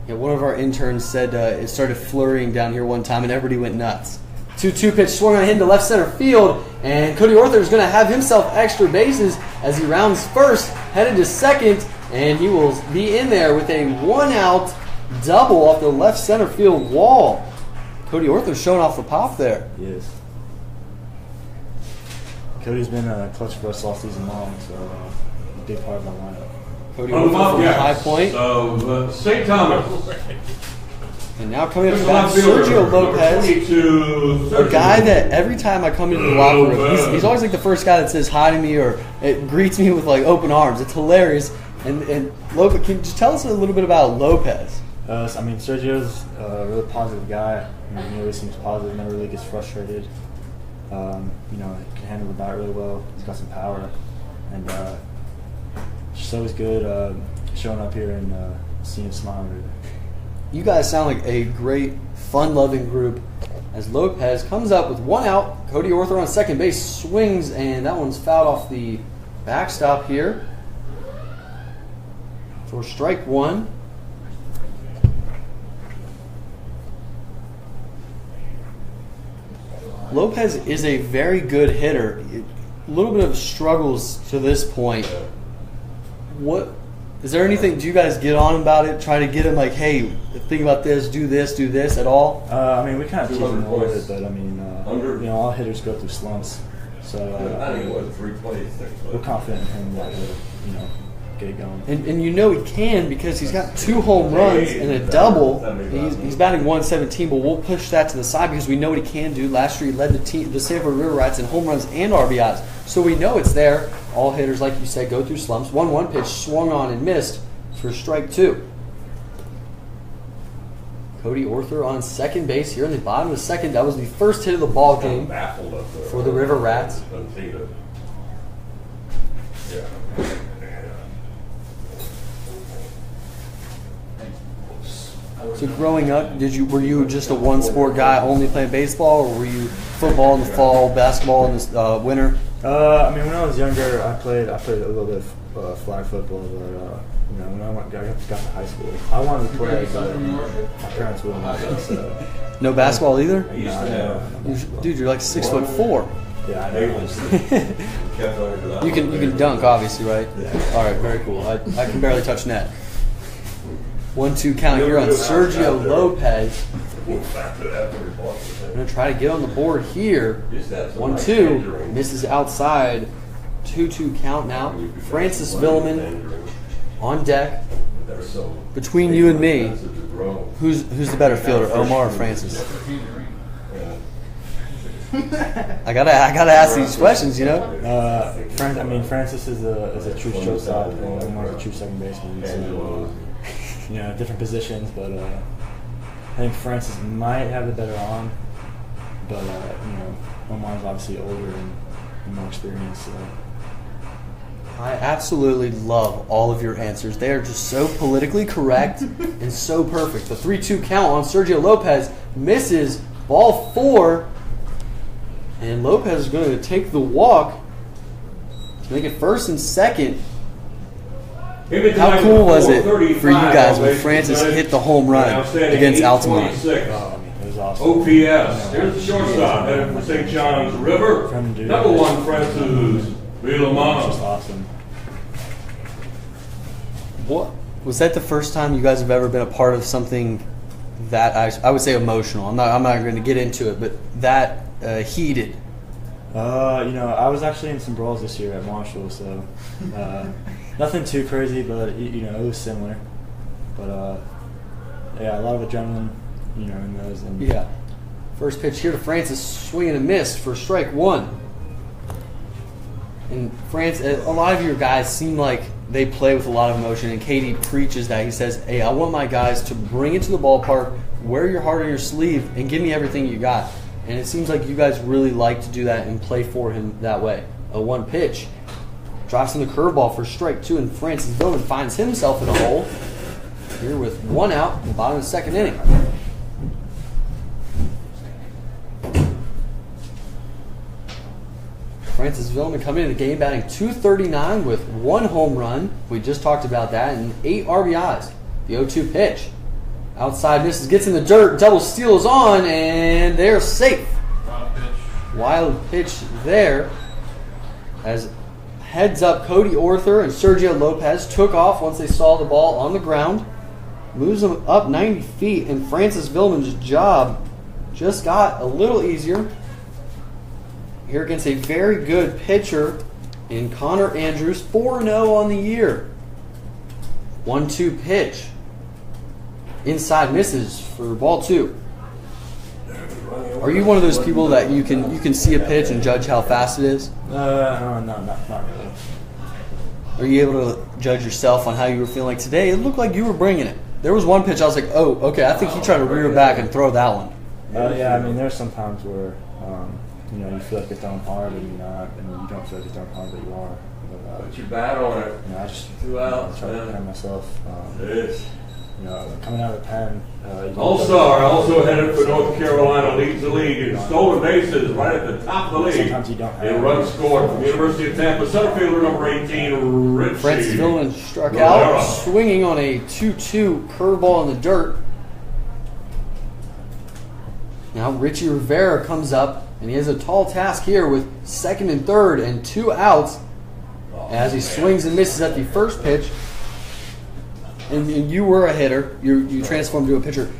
Yeah, one of our interns said it started flurrying down here one time and everybody went nuts. 2-2 pitch swung on into left center field, and Cody Arthur is going to have himself extra bases as he rounds first, headed to second, and he will be in there with a 1-out double off the left center field wall. Cody Arthur showing off the pop there. He is. Cody's been clutch for us all season long, so a big part of our lineup. Cody Arthur from High Point. So, St. Thomas. And now coming up to bat, Sergio Lopez, a guy that every time I come into the locker room, he's always like the first guy that says hi to me or it greets me with like open arms. It's hilarious. And Lopez, can you just tell us a little bit about Lopez? I mean, Sergio's a really positive guy. I mean, he always seems positive, never really gets frustrated. You know, he can handle the bat really well. He's got some power, and just always good showing up here and seeing him smile. You guys sound like a great, fun-loving group. As Lopez comes up with 1 out, Cody Arthur on second base swings, and that one's fouled off the backstop here for strike one. Lopez is a very good hitter. A little bit of struggles to this point. What is there anything? Do you guys get on about it? Try to get him like, hey, think about this, do this at all? I mean, we kind of tease him with it, but I mean, you know, all hitters go through slumps. So we're confident in him that he'll, you know, get it going. And you know he can because he's got 2 home runs and a double. He's batting 117, but we'll push that to the side because we know what he can do. Last year he led the Sanford River Rats in home runs and RBIs. So we know it's there. All hitters, like you said, go through slumps. 1-1 pitch swung on and missed for strike 2. Cody Arthur on second base here in the bottom of the second. That was the first hit of the ball game for the River Rats. So growing up, were you just a one-sport guy, only playing baseball, or were you football in the fall, basketball in the winter? I mean, when I was younger, I played a little bit of flag football, but you know, when I got to high school, I wanted to play, but my parents wouldn't let me. So. No basketball either? No. Dude, you're like 6'4". Yeah, I know. You can dunk, obviously, right? Yeah. All right, very cool. I can barely touch net. 1-2 count here on Sergio Lopez. We're going to try to get on the board here. 1-2. Misses outside. 2-2 count now. Francis Villeman on deck. Between you and me, who's the better fielder, Omar or Francis? I gotta ask these questions, you know. Francis is a true shortstop, and Omar's a true second baseman. So, you know, different positions, but I think Francis might have the better arm, but you know, Omar's obviously older and more experienced. So. I absolutely love all of your answers. They are just so politically correct and so perfect. The 3-2 count on Sergio Lopez misses ball 4, and Lopez is going to take the walk to make it first and second. How cool was it for you guys when Francis hit the home run against Altamont? It was awesome. OPS. Here's the shortstop headed for St. John's River. Number 1, Francis Villeman. Just awesome. What was that? The first time you guys have ever been a part of something that I would say emotional. I'm not going to get into it, but that heated. I was actually in some brawls this year at Marshall, so nothing too crazy, but it was similar. But yeah, a lot of adrenaline, in those. And yeah. First pitch here to Francis, swing and a miss for strike one. And Francis, a lot of your guys seem like they play with a lot of emotion, and Cody preaches that. He says, hey, I want my guys to bring it to the ballpark, wear your heart on your sleeve, and give me everything you got. And it seems like you guys really like to do that and play for him that way. A one pitch. Drops in the curveball for strike two, and Francis Bowman finds himself in a hole here with one out in the bottom of the second inning. Francis Villman coming into the game batting .239 with one home run. We just talked about that, and 8 RBIs. The 0-2 pitch. Outside misses, gets in the dirt, double steals on, and they're safe. Wild pitch there. As heads up, Cody Orther and Sergio Lopez took off once they saw the ball on the ground. Moves them up 90 feet, and Francis Villman's job just got a little easier. Here against a very good pitcher in Connor Andrews, 4-0 on the year. 1-2 pitch. Inside misses for ball two. Are you one of those people that you can see a pitch and judge how fast it is? No, not really. Are you able to judge yourself on how you were feeling? Like today, it looked like you were bringing it. There was one pitch I was like, oh, okay, I think he tried to rear back and throw that one. Yeah, I mean, there's some times where you feel like you're throwing hard and you're not, and you don't feel like you're throwing hard, but you are. But you bat on it. I just 2 outs. try to prepare myself. Yes. Coming out of the pen. All-Star, also headed for North Carolina, leads the league in stolen bases, right at the top of the league. Sometimes you don't have in runs scored from University of Tampa, center fielder number 18, Richie. Francis Villman struck out, swinging on a 2-2 curveball in the dirt. Now Richie Rivera comes up, and he has a tall task here with second and third and 2 outs as he swings and misses at the first pitch. And you were a hitter. You transformed to a pitcher.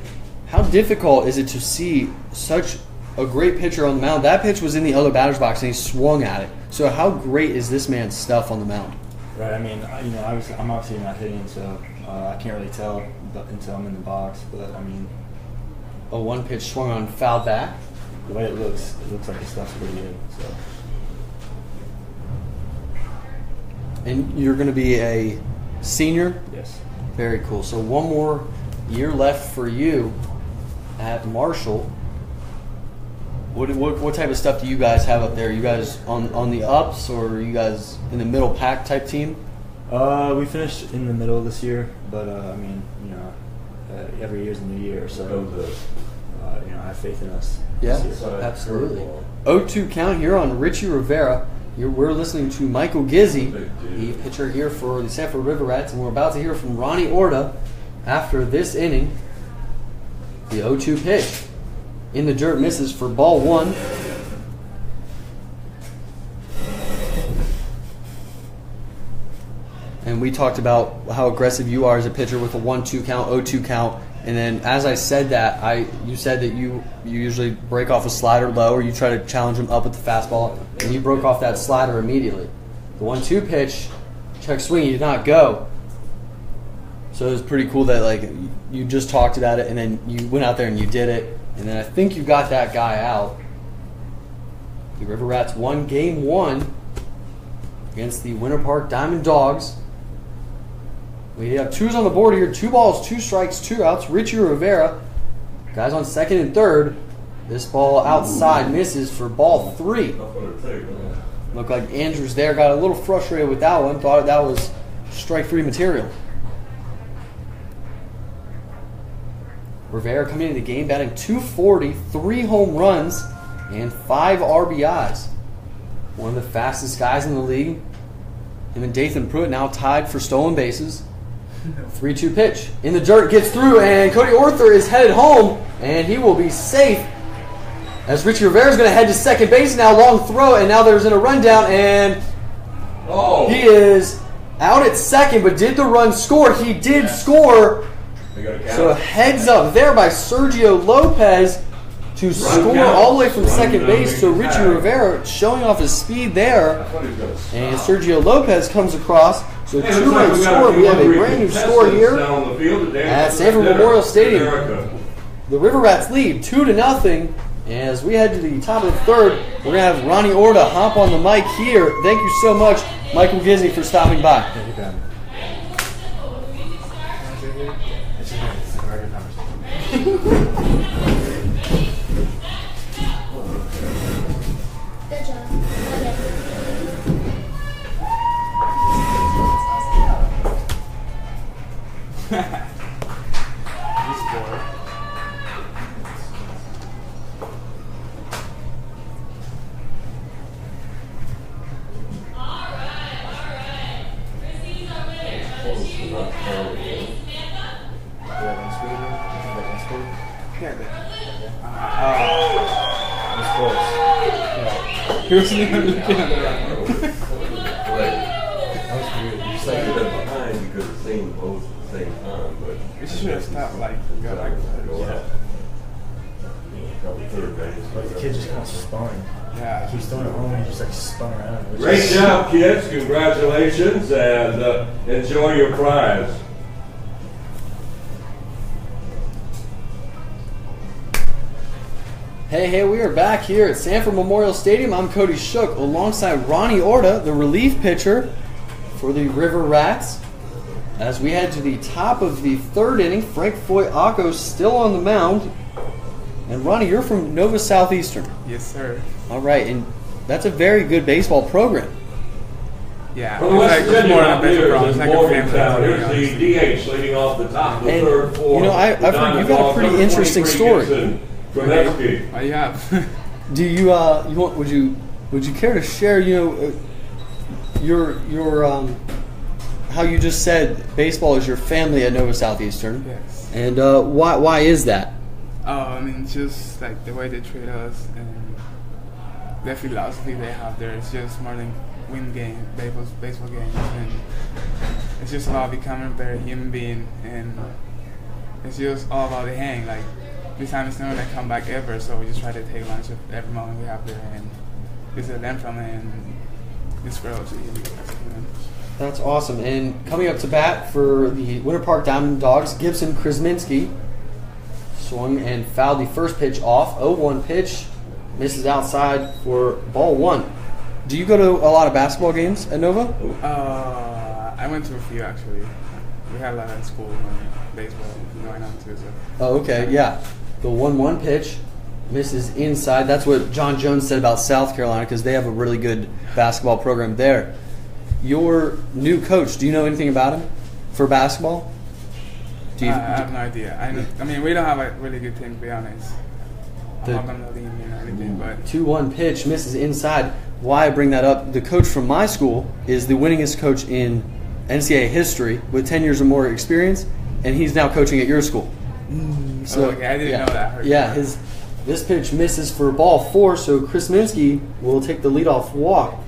How difficult is it to see such a great pitcher on the mound? That pitch was in the other batter's box, and he swung at it. So how great is this man's stuff on the mound? Right. I mean, I'm obviously not hitting, so I can't really tell until I'm in the box. But I mean, a one pitch swung on, foul back. The way it looks like the stuff's pretty good. So. And you're going to be a senior? Yes. Very cool. So one more year left for you at Marshall. What type of stuff do you guys have up there? You guys on the ups, or are you guys in the middle pack type team? We finished in the middle this year, but every year's a new year, so I have faith in us. Yeah, absolutely. 0-2 count here on Richie Rivera. We're listening to Michael Gizzi, the pitcher here for the Sanford River Rats, and we're about to hear from Ronnie Orta after this inning. The 0-2 pitch. In the dirt, misses for ball one. And we talked about how aggressive you are as a pitcher with a 1-2 count, 0-2 count. And then as I said that, you said that you usually break off a slider low, or you try to challenge him up with the fastball, and you broke off that slider immediately. The 1-2 pitch, check swing, he did not go. So it was pretty cool that you just talked about it, and then you went out there and you did it, and then I think you got that guy out. The River Rats won game 1 against the Winter Park Diamond Dawgs. We have 2s on the board here. 2 balls, 2 strikes, 2 outs. Richie Rivera, guys on second and third. This ball outside misses for ball 3. Looked like Andrews there got a little frustrated with that one. Thought that was strike 3 material. Rivera coming into the game batting .240, 3 home runs, and 5 RBIs. One of the fastest guys in the league. Him and Dathan Pruitt now tied for stolen bases. 3-2 pitch. In the dirt, gets through, and Cody Orther is headed home, and he will be safe. As Richie Rivera is going to head to second base now, long throw, and now there's in a rundown, and he is out at second, but did the run score? He did score, So heads up there by Sergio Lopez to score all the way from second base. So Richie Rivera showing off his speed there. And Sergio Lopez comes across. So two-run score. We have a brand new score here at Sanford Memorial Stadium. The River Rats lead 2-0. As we head to the top of the third, we're going to have Ronnie Orta hop on the mic here. Thank you so much, Michael Gisney, for stopping by. Thank you, Ben. Good job. He wasn't even looking at that. We should have stopped like go like that. The kid just kind of spun. Yeah. He's throwing it home and he just like spun around. Great job, kids. Congratulations, and enjoy your prize. Hey, we are back here at Sanford Memorial Stadium. I'm Cody Shook alongside Ronnie Orta, the relief pitcher for the River Rats. As we head to the top of the third inning, Frank Foy-Acco still on the mound. And Ronnie, you're from Nova Southeastern. Yes, sir. All right, and that's a very good baseball program. Yeah. Well, It's West Virginia more than a baseball Buccaneers program. It's is like a Morgantown. family. Here's the DH leading off the top of the And, third floor. you know, I've heard you've got a pretty interesting story. From Esky. What do you have? Do you would you care to share your how you just said baseball is your family at Nova Southeastern? Yes. And why is that? I mean, just like the way they treat us and the philosophy they have there. It's just more than win game, baseball games, and it's just about becoming a better human being. And it's just all about the hang. Like this time it's never gonna come back ever, so we just try to take advantage of every moment we have there and just learn from it and just grow as a human. That's awesome. And coming up to bat for the Winter Park Diamond Dogs, Gibson Krasminski swung and fouled the first pitch off. 0-1 pitch, misses outside for ball one. Do you go to a lot of basketball games at Nova? I went to a few actually. We had a lot at school and baseball going on too. So. Oh, okay, yeah. The 1-1 pitch misses inside. That's what John Jones said about South Carolina because they have a really good basketball program there. Your new coach, do you know anything about him for basketball? I have no idea. I mean, we don't have a really good team, to be honest. I'm not going to leave me or anything, but 2-1 pitch misses inside. Why I bring that up, the coach from my school is the winningest coach in NCAA history with 10 years or more experience, and he's now coaching at your school. So, okay, I didn't know that. This pitch misses for ball four, so Krasminski will take the leadoff walk.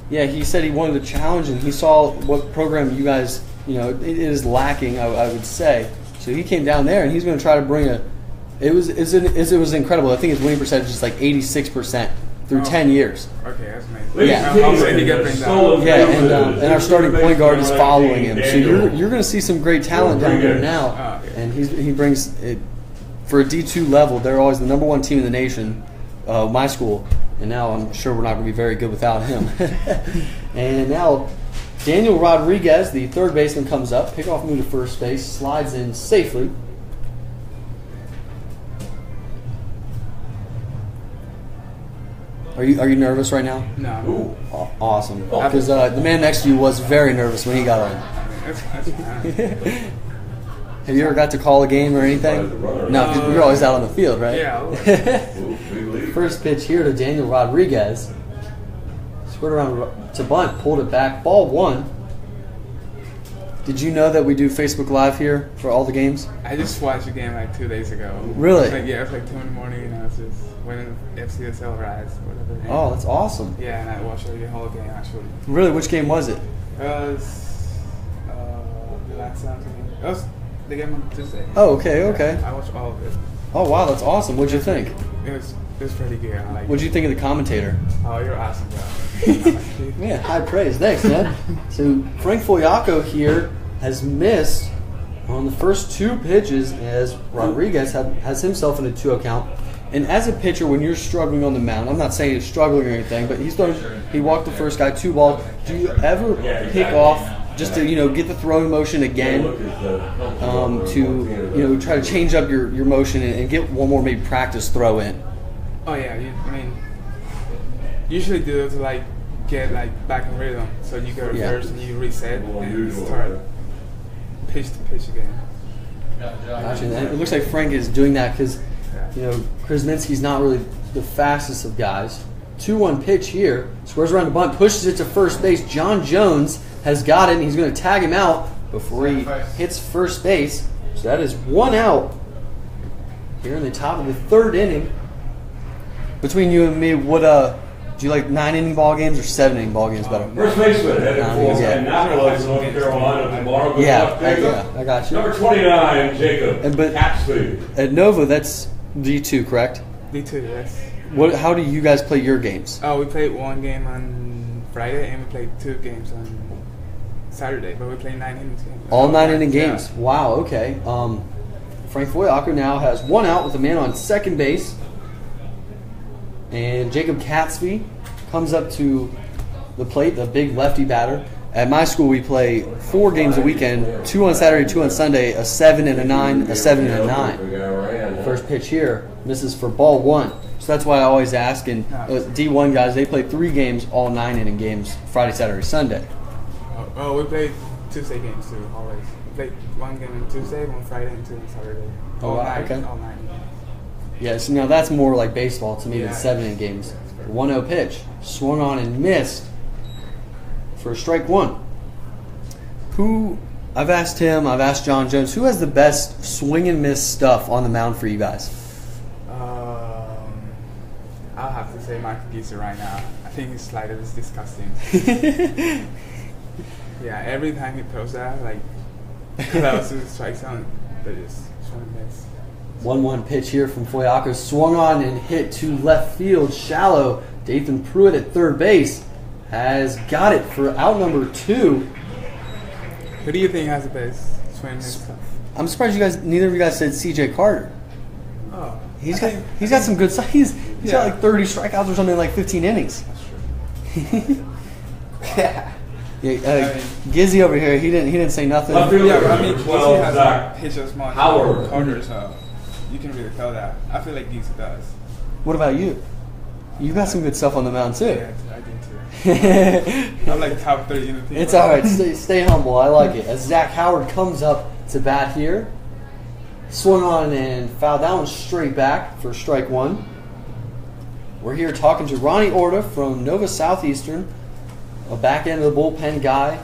Yeah, he said he wanted to challenge, and he saw what program you guys, it is lacking, I would say. So he came down there, and he's going to try to bring it was incredible. I think his winning percentage is like 86% through 10 years. Okay, that's amazing. Yeah. And our starting point guard is following him. So you're going to see some great talent down there now. Oh, okay. And he brings it for a D2 level. They're always the number one team in the nation, my school. And now I'm sure we're not going to be very good without him. And now Daniel Rodriguez, the third baseman, comes up. Pickoff move to first base, slides in safely. Are you nervous right now? No. Awesome. Because the man next to you was very nervous when he got on. That's fine. Have you ever got to call a game or anything? No, because you're always out on the field, right? Yeah. First pitch here to Daniel Rodriguez. Squared around to bunt, pulled it back. Ball one. Did you know that we do Facebook Live here for all the games? I just watched a game like 2 days ago. Really? It was like 2 in the morning, and I was just winning FCSL rides, whatever. Oh, that's awesome. Yeah, and I watched the whole game actually. Really? Which game was it? It was the last time. It was the game on Tuesday. Oh, okay. I watched all of it. Oh, wow, that's awesome. What'd you think? It was pretty good. I like What'd you think of the commentator? Oh, you're awesome, bro. Man, high praise. Thanks, man. So Frank Fogliacco here has missed on the first 2 pitches as Rodriguez has himself in a 2-0 count. And as a pitcher, when you're struggling on the mound, I'm not saying he's struggling or anything, but he walked the first guy 2 balls. Do you ever pick off just to get the throwing motion again to try to change up your motion and get one more maybe practice throw in? Oh yeah, usually do it to get back in rhythm, so you go reverse and you reset and start pitch to pitch again. Gotcha. And it looks like Frank is doing that because Krasminski's not really the fastest of guys. 2-1 pitch here, squares around the bunt, pushes it to first base. John Jones has got it, and he's going to tag him out before he hits first base. So that is 1 out here in the top of the 3rd inning. Between you and me, what do you like 9-inning ball games or 7-inning ball games better? First baseman headed for Annapolis, North Carolina tomorrow. Good luck, Jacob. I got you. Number 29, Jacob Catsby. At Nova, that's D2, correct? D2, yes. How do you guys play your games? Oh, we played 1 game on Friday and we played 2 games on Saturday, but we played 9 innings games. All 9-inning games. Yeah. Wow. Okay. Frank Fogliacco now has 1 out with a man on second base. And Jacob Catsby comes up to the plate, the big lefty batter. At my school, we play 4 games a weekend, 2 on Saturday, 2 on Sunday, a 7 and a 9, a 7 and a 9. First pitch here, misses for ball 1. So that's why I always ask. And D1 guys, they play 3 games, all 9-inning games, Friday, Saturday, Sunday. Oh, we played Tuesday games too, always. We played 1 game on Tuesday, 1 Friday, and 2 on Saturday. All 9. Okay. All 9. Yeah, so now that's more like baseball to me than 7-inning games. 1-0 pitch, swung on and missed for strike 1. I've asked him, I've asked John Jones, who has the best swing and miss stuff on the mound for you guys? I'll have to say Mike Gieser right now. I think his slider is disgusting. Yeah, every time he throws that, close to the strike zone, they just swing and miss. 1-1 pitch here from Fogliacco, swung on and hit to left field, shallow. Dathan Pruitt at third base has got it for out number 2. Who do you think has the best swing and miss stuff? I'm surprised neither of you guys said C.J. Carter. Oh, he's got some good stuff. He's got 30 strikeouts or something in 15 innings. That's true. Yeah. Gizzy over here, he didn't say nothing. Gizzy 12, has Zack pitch as much Howard. Carter, so you can really tell that. I feel like Gizzy does. What about you? You got some good stuff on the mound too. Yeah, I do too. I'm top 30 in the team. It's all right. Stay humble. I like it. As Zack Howard comes up to bat here, swung on and fouled that one straight back for strike 1. We're here talking to Ronnie Orta from Nova Southeastern, a back end of the bullpen guy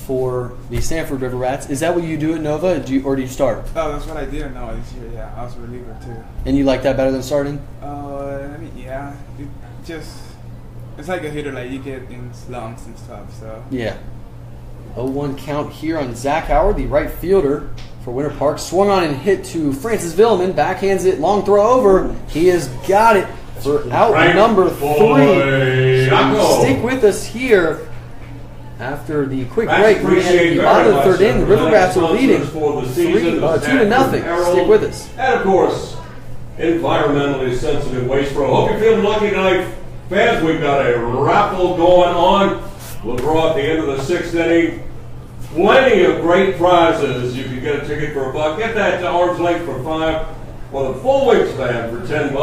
for the Sanford River Rats. Is that what you do at Nova, or do you start? Oh, that's what I did at Nova this year. Yeah, I was a reliever too. And you like that better than starting? Yeah. It's like a hitter, you get in slumps and stuff. So yeah. 0-1 count here on Zack Howard, the right fielder for Winter Park. Swung on and hit to Francis Villeman. Backhands it, long throw over. He has got it for out number 3. Stick with us here after the quick break. We're heading to the bottom of the 3rd inning. The River Rats are leading 2-0. Stick with us. And of course, environmentally sensitive Waste Pro. Hope you're feeling lucky tonight. Fans, we've got a raffle going on. We'll draw at the end of the 6th inning. Plenty of great prizes. You can get a ticket for $1. Get that to arm's length for $5. Or the full wingspan for $10.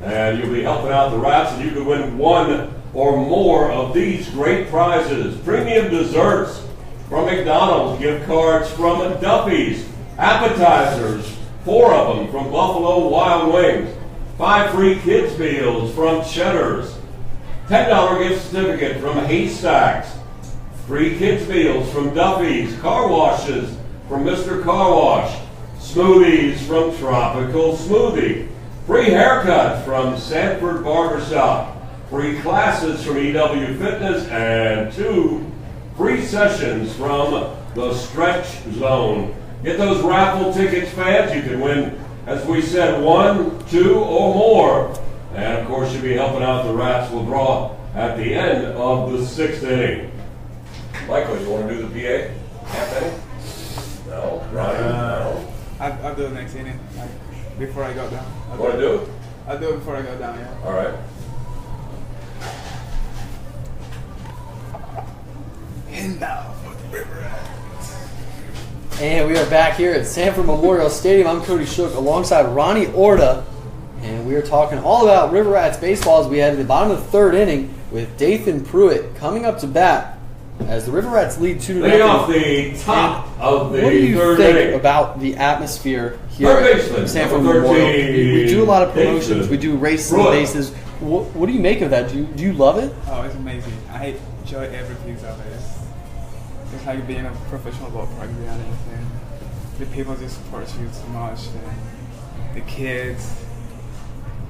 And you'll be helping out the Rats, and you could win 1 or more of these great prizes. Premium desserts from McDonald's, gift cards from Duffy's, appetizers, 4 of them from Buffalo Wild Wings, 5 free kids meals from Cheddar's, $10 gift certificate from Haystacks, free kids meals from Duffy's, car washes from Mr. Car Wash, smoothies from Tropical Smoothie, free haircut from Sanford Barbershop, free classes from EW Fitness, and 2 free sessions from the Stretch Zone. Get those raffle tickets, fans. You can win, as we said, 1, 2, or more. And of course, you'll be helping out the Rats. Will draw at the end of the 6th inning. Michael, you want to do the PA? Half inning? No. Ryan? No. I'll do it next inning, like before I go down. You want to do it? I'll do it before I go down, yeah. All right. And now for the River Rats. And we are back here at Sanford Memorial Stadium. I'm Cody Shook alongside Ronnie Orta. And we are talking all about River Rats baseball as we head to the bottom of the 3rd inning with Dathan Pruitt coming up to bat as the River Rats lead 2-0. Leading off the top of the 3rd inning. What do you think about the atmosphere here at Sanford Memorial? We do a lot of promotions. We do races and bases. What do you make of that? Do you love it? Oh, it's amazing. I enjoy every piece of it. It's like being a professional ballpark, to be honest. And the people just support you so much. And the kids.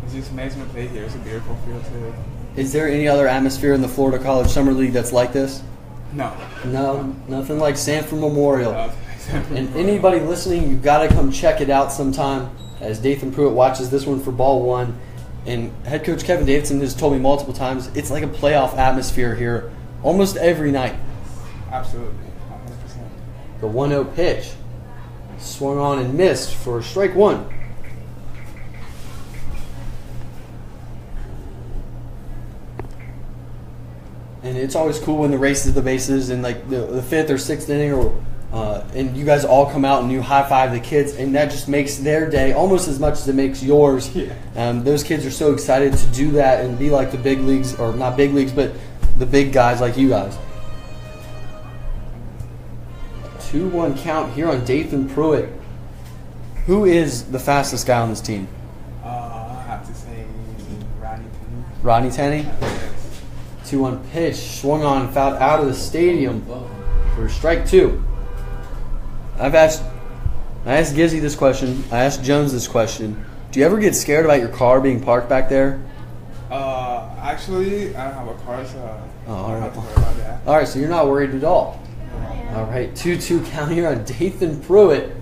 It's just amazing to play here. It's a beautiful field too. Is there any other atmosphere in the Florida College Summer League that's like this? No. No, nothing like Sanford Memorial. And anybody listening, you've got to come check it out sometime as Dathan Pruitt watches this one for ball 1. And head coach Kevin Davidson has told me multiple times, it's like a playoff atmosphere here almost every night. Absolutely, 100%. The 1-0 pitch swung on and missed for strike 1. And it's always cool when the races the bases and like the 5th or 6th inning, or and you guys all come out and you high five the kids, and that just makes their day almost as much as it makes yours. Yeah. Those kids are so excited to do that and be like the big leagues, or not big leagues, but the big guys like you guys. 2-1 count here on Dathan Pruitt. Who is the fastest guy on this team? I have to say Rodney Tenney. Rodney Tenney? 2-1 pitch, swung on, fouled out of the stadium for strike 2. I asked Gizzy this question. I asked Jones this question. Do you ever get scared about your car being parked back there? Actually, I don't have a car, so I don't have to worry about that. All right, so you're not worried at all. All right, 2-2 count here on Dathan Pruitt.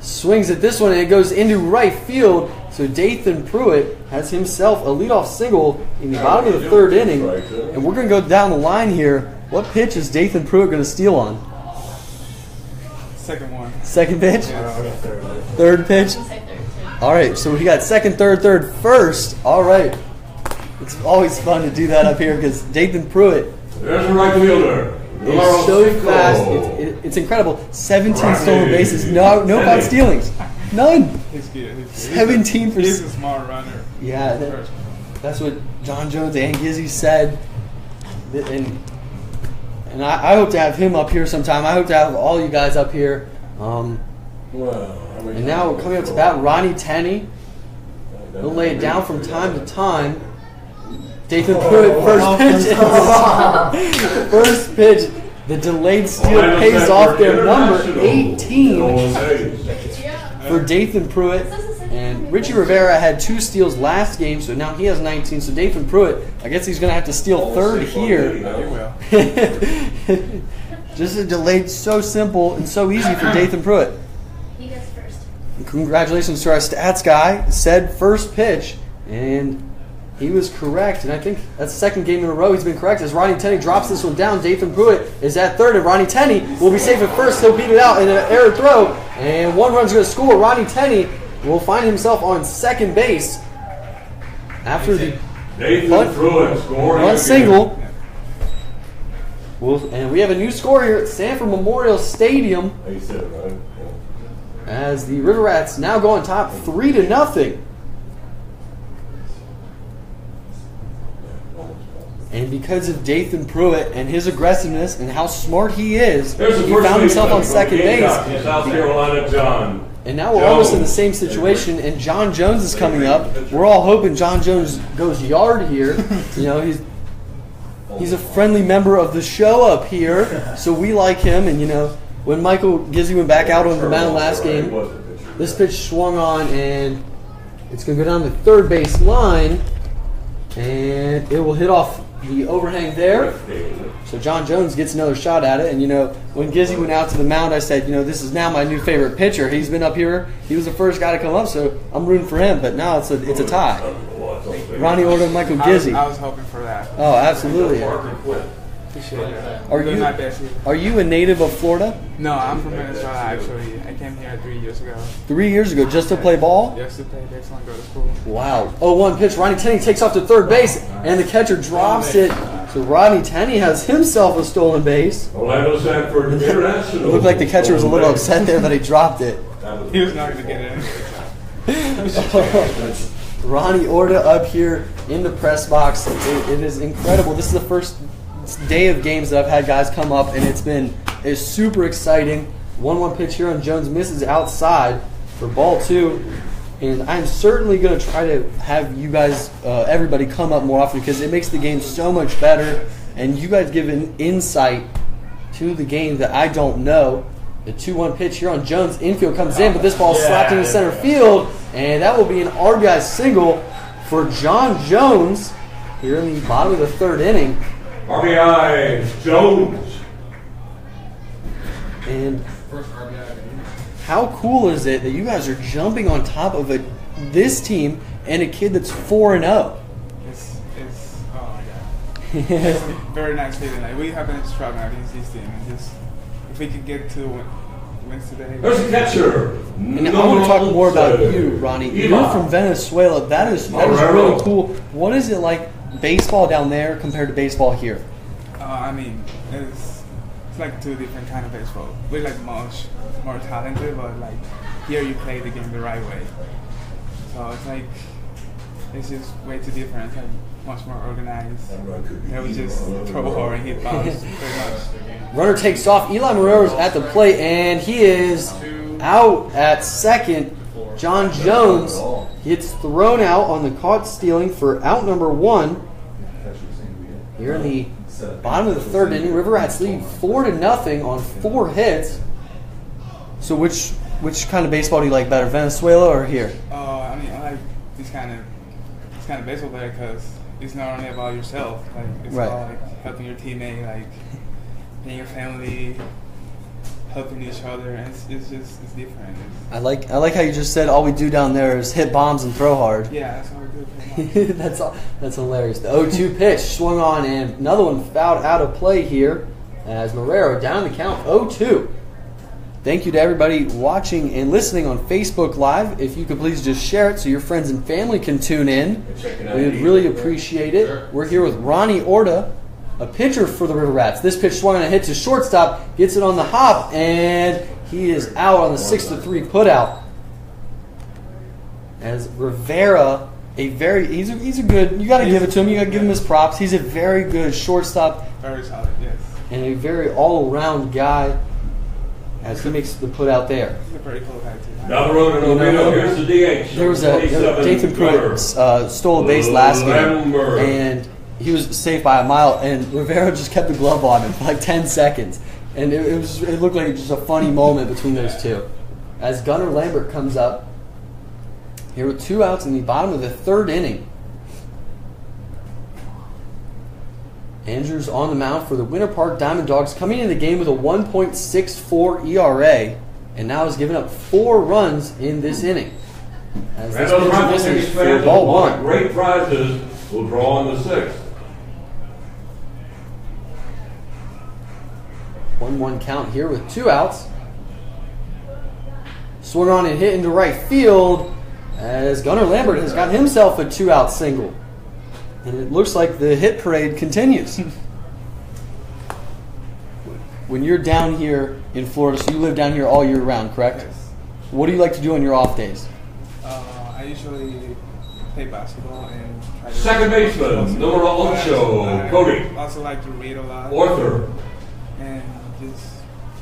Swings at this one, and it goes into right field. So Dathan Pruitt has himself a leadoff single in the bottom of the 3rd inning. And we're going to go down the line here. What pitch is Dathan Pruitt going to steal on? Second one. Second pitch? Yeah. 3rd pitch? All right, so we got 2nd, 3rd, 3rd, 1st. All right. It's always fun to do that up here because Dathan Pruitt There's a right fielder. is so fast. It's incredible. 17 stolen bases. No caught stealings. None. He's good. 17%. He's a smart runner. Yeah, that's what John Jones and Gizzy said. And I hope to have him up here sometime. I hope to have all you guys up here. And now coming up to bat, Ronnie Tenney. He'll lay it down from time to time. Dathan Pruitt, first pitch. First pitch. The delayed steal pays off there. Number 18 for Dathan Pruitt. And Richie Rivera had 2 steals last game, so now he has 19. So Dathan Pruitt, I guess he's going to have to steal 3rd here. Just a delayed, so simple and so easy for Dathan Pruitt. He goes first. Congratulations to our stats guy. Said first pitch, and he was correct. And I think that's the 2nd game in a row he's been correct. As Ronnie Tenney drops this one down, Dathan Pruitt is at 3rd, and Ronnie Tenney will be safe at 1st. He'll beat it out in an error throw, and 1 run's going to score. Ronnie Tenney will find himself on 2nd base after the Dathan Pruitt scoring one single. And we have a new score here at Sanford Memorial Stadium as the River Rats now go on top 3-0. And because of Dathan Pruitt and his aggressiveness and how smart he is, he found himself on 2nd base. South Carolina, John. And now we're almost in the same situation, and John Jones is coming up. We're all hoping John Jones goes yard here. You know, he's a friendly member of the show up here, so we like him. And, you know, when Michael Gizzy went back out on the mound last game, this pitch swung on, and it's going to go down the 3rd base line, and it will hit off the overhang there. So John Jones gets another shot at it. And, when Gizzy went out to the mound, I said, this is now my new favorite pitcher. He's been up here. He was the first guy to come up, so I'm rooting for him. But now it's a tie. Ronnie Orta and Michael Gizzy. I was hoping for that. Oh, absolutely. Appreciate it. Are you a native of Florida? No, I'm from Venezuela, actually. I came here 3 years ago. 3 years ago, just to play ball? Just to play baseball and go to school. Wow. 0-1 pitch. Ronnie Tenney takes off to third base, and the catcher drops it. So Ronnie Tenney has himself a stolen base. Orlando Sanford International. It looked like the catcher was a little upset there that he dropped it. He was not going to get it. Ronnie Orta up here in the press box. It is incredible. This is the first day of games that I've had guys come up, and it's super exciting. 1-1 pitch here on Jones, misses outside for ball 2. And I'm certainly going to try to have you guys, everybody come up more often because it makes the game so much better. And you guys give an insight to the game that I don't know. The 2-1 pitch here on Jones. Infield comes in, but this ball is slapped into center field. And that will be an RBI single for John Jones here in the bottom of the third inning. RBI Jones. And how cool is it that you guys are jumping on top of this team and a kid that's 4-0? It's oh my god. It's a very nice feeling. Like, we have been struggling against this team, and just if we could get to wins today. There's a catcher. And I want to talk more about you, Ronnie. You're from Venezuela. That is really cool. What is it like baseball down there compared to baseball here? I mean, it's like two different kind of baseball. We're like much more talented, but like here you play the game the right way. So it's just way too different. It's like much more organized. We just throw hard and hit bombs pretty much. Runner takes off. Eli Moreira's at the plate, and he is out at second. John Jones gets thrown out on the caught stealing for out number 1. Here in the bottom of the third inning, River Rats lead 4-0 on 4 hits. So which kind of baseball do you like better, Venezuela or here? I mean, I like this kind of baseball better because it's not only about yourself. Like it's about like helping your teammate, like being your family, helping each other, and it's different. I like how you just said all we do down there is hit bombs and throw hard. Yeah, that's all we do. That's hilarious. The 0-2 pitch swung on, and another one fouled out of play here as Moreira down the count 0-2. Thank you to everybody watching and listening on Facebook Live. If you could please just share it so your friends and family can tune in. We would really appreciate it. We're here with Ronnie Orta, a pitcher for the River Rats. This pitch swung on a hit to shortstop, gets it on the hop, and he is out on the 6-3 putout. As Rivera, he's a good, you got to give it to him, you got to give him his props. He's a very good shortstop. Very solid, yes. And a very all-around guy as he makes the putout there. He's a very cool guy, too. Down the road in Oviedo, here's the DH. There was Dathan Pruitt stole a base last game, and he was safe by a mile, and Rivera just kept the glove on him for like 10 seconds. And it looked like just a funny moment between those two. As Gunnar Lambert comes up, here with 2 outs in the bottom of the third inning. Andrews on the mound for the Winter Park Diamond Dogs, coming into the game with a 1.64 ERA, and now has given up 4 runs in this inning. As this pitcher misses for ball 1. Great prizes will draw in the 6th. 1-1 count here with 2 outs. Swung on and hit into right field as Gunnar Lambert has got himself a 2-out single. And it looks like the hit parade continues. When you're down here in Florida, so you live down here all year round, correct? Yes. What do you like to do on your off days? I usually play basketball and try to Second baseman, numero 8, Cody. I also like to read a lot. Arthur. And just...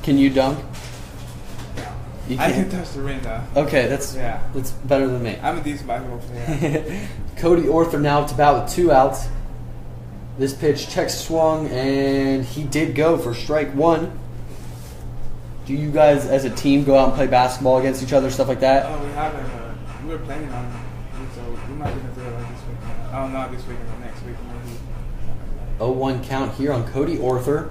Can you dunk? Yeah. I can touch the ring though. Okay, that's better than me. I'm a decent basketball player. Cody Arthur now to bat with 2 outs. This pitch check swung, and he did go for strike 1. Do you guys as a team go out and play basketball against each other, stuff like that? Oh, we haven't. We were planning on it, so we might even do it like this weekend. I don't know, this weekend or next week maybe. 0-1 count here on Cody Orther.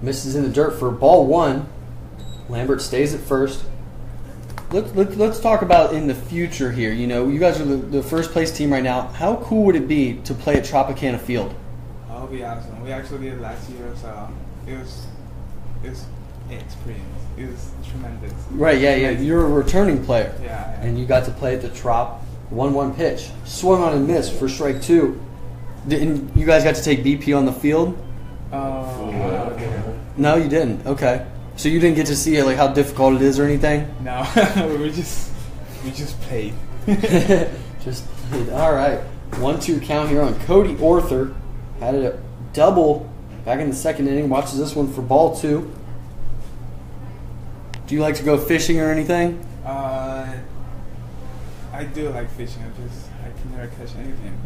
Misses in the dirt for ball 1. Lambert stays at first. Let's talk about in the future here. You know, you guys are the first place team right now. How cool would it be to play at Tropicana Field? That'll be awesome. We actually did it last year, so it's experience. It was tremendous. Right, yeah. You're a returning player. Yeah. And you got to play at the Trop. 1-1 pitch. Swung on and missed for strike 2. Didn't you guys got to take BP on the field? No, you didn't. Okay. So you didn't get to see like how difficult it is or anything? No, we just played. Just played. All right. 1-2 count here on Cody Orther. Had a double back in the second inning. Watches this one for ball 2. Do you like to go fishing or anything? I do like fishing. I can never catch anything.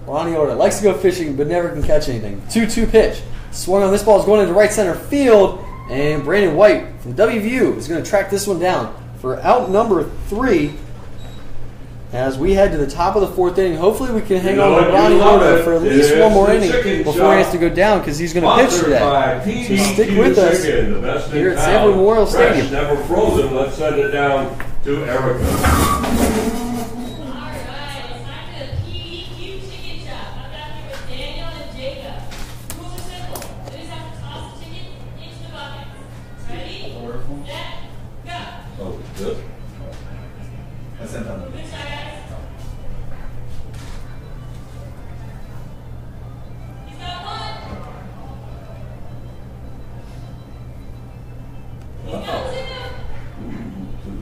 Ronnie Orta likes to go fishing but never can catch anything. 2-2 pitch. Swung on. This ball is going into right center field. And Brandon White from WVU is going to track this one down for out number 3 as we head to the top of the 4th inning. Hopefully we can hang on to Ronnie Orta for at least one more inning before he has to go down because he's going to pitch today. So stick with us here at Sanford Memorial Stadium. Never frozen. Let's send it down to Erica.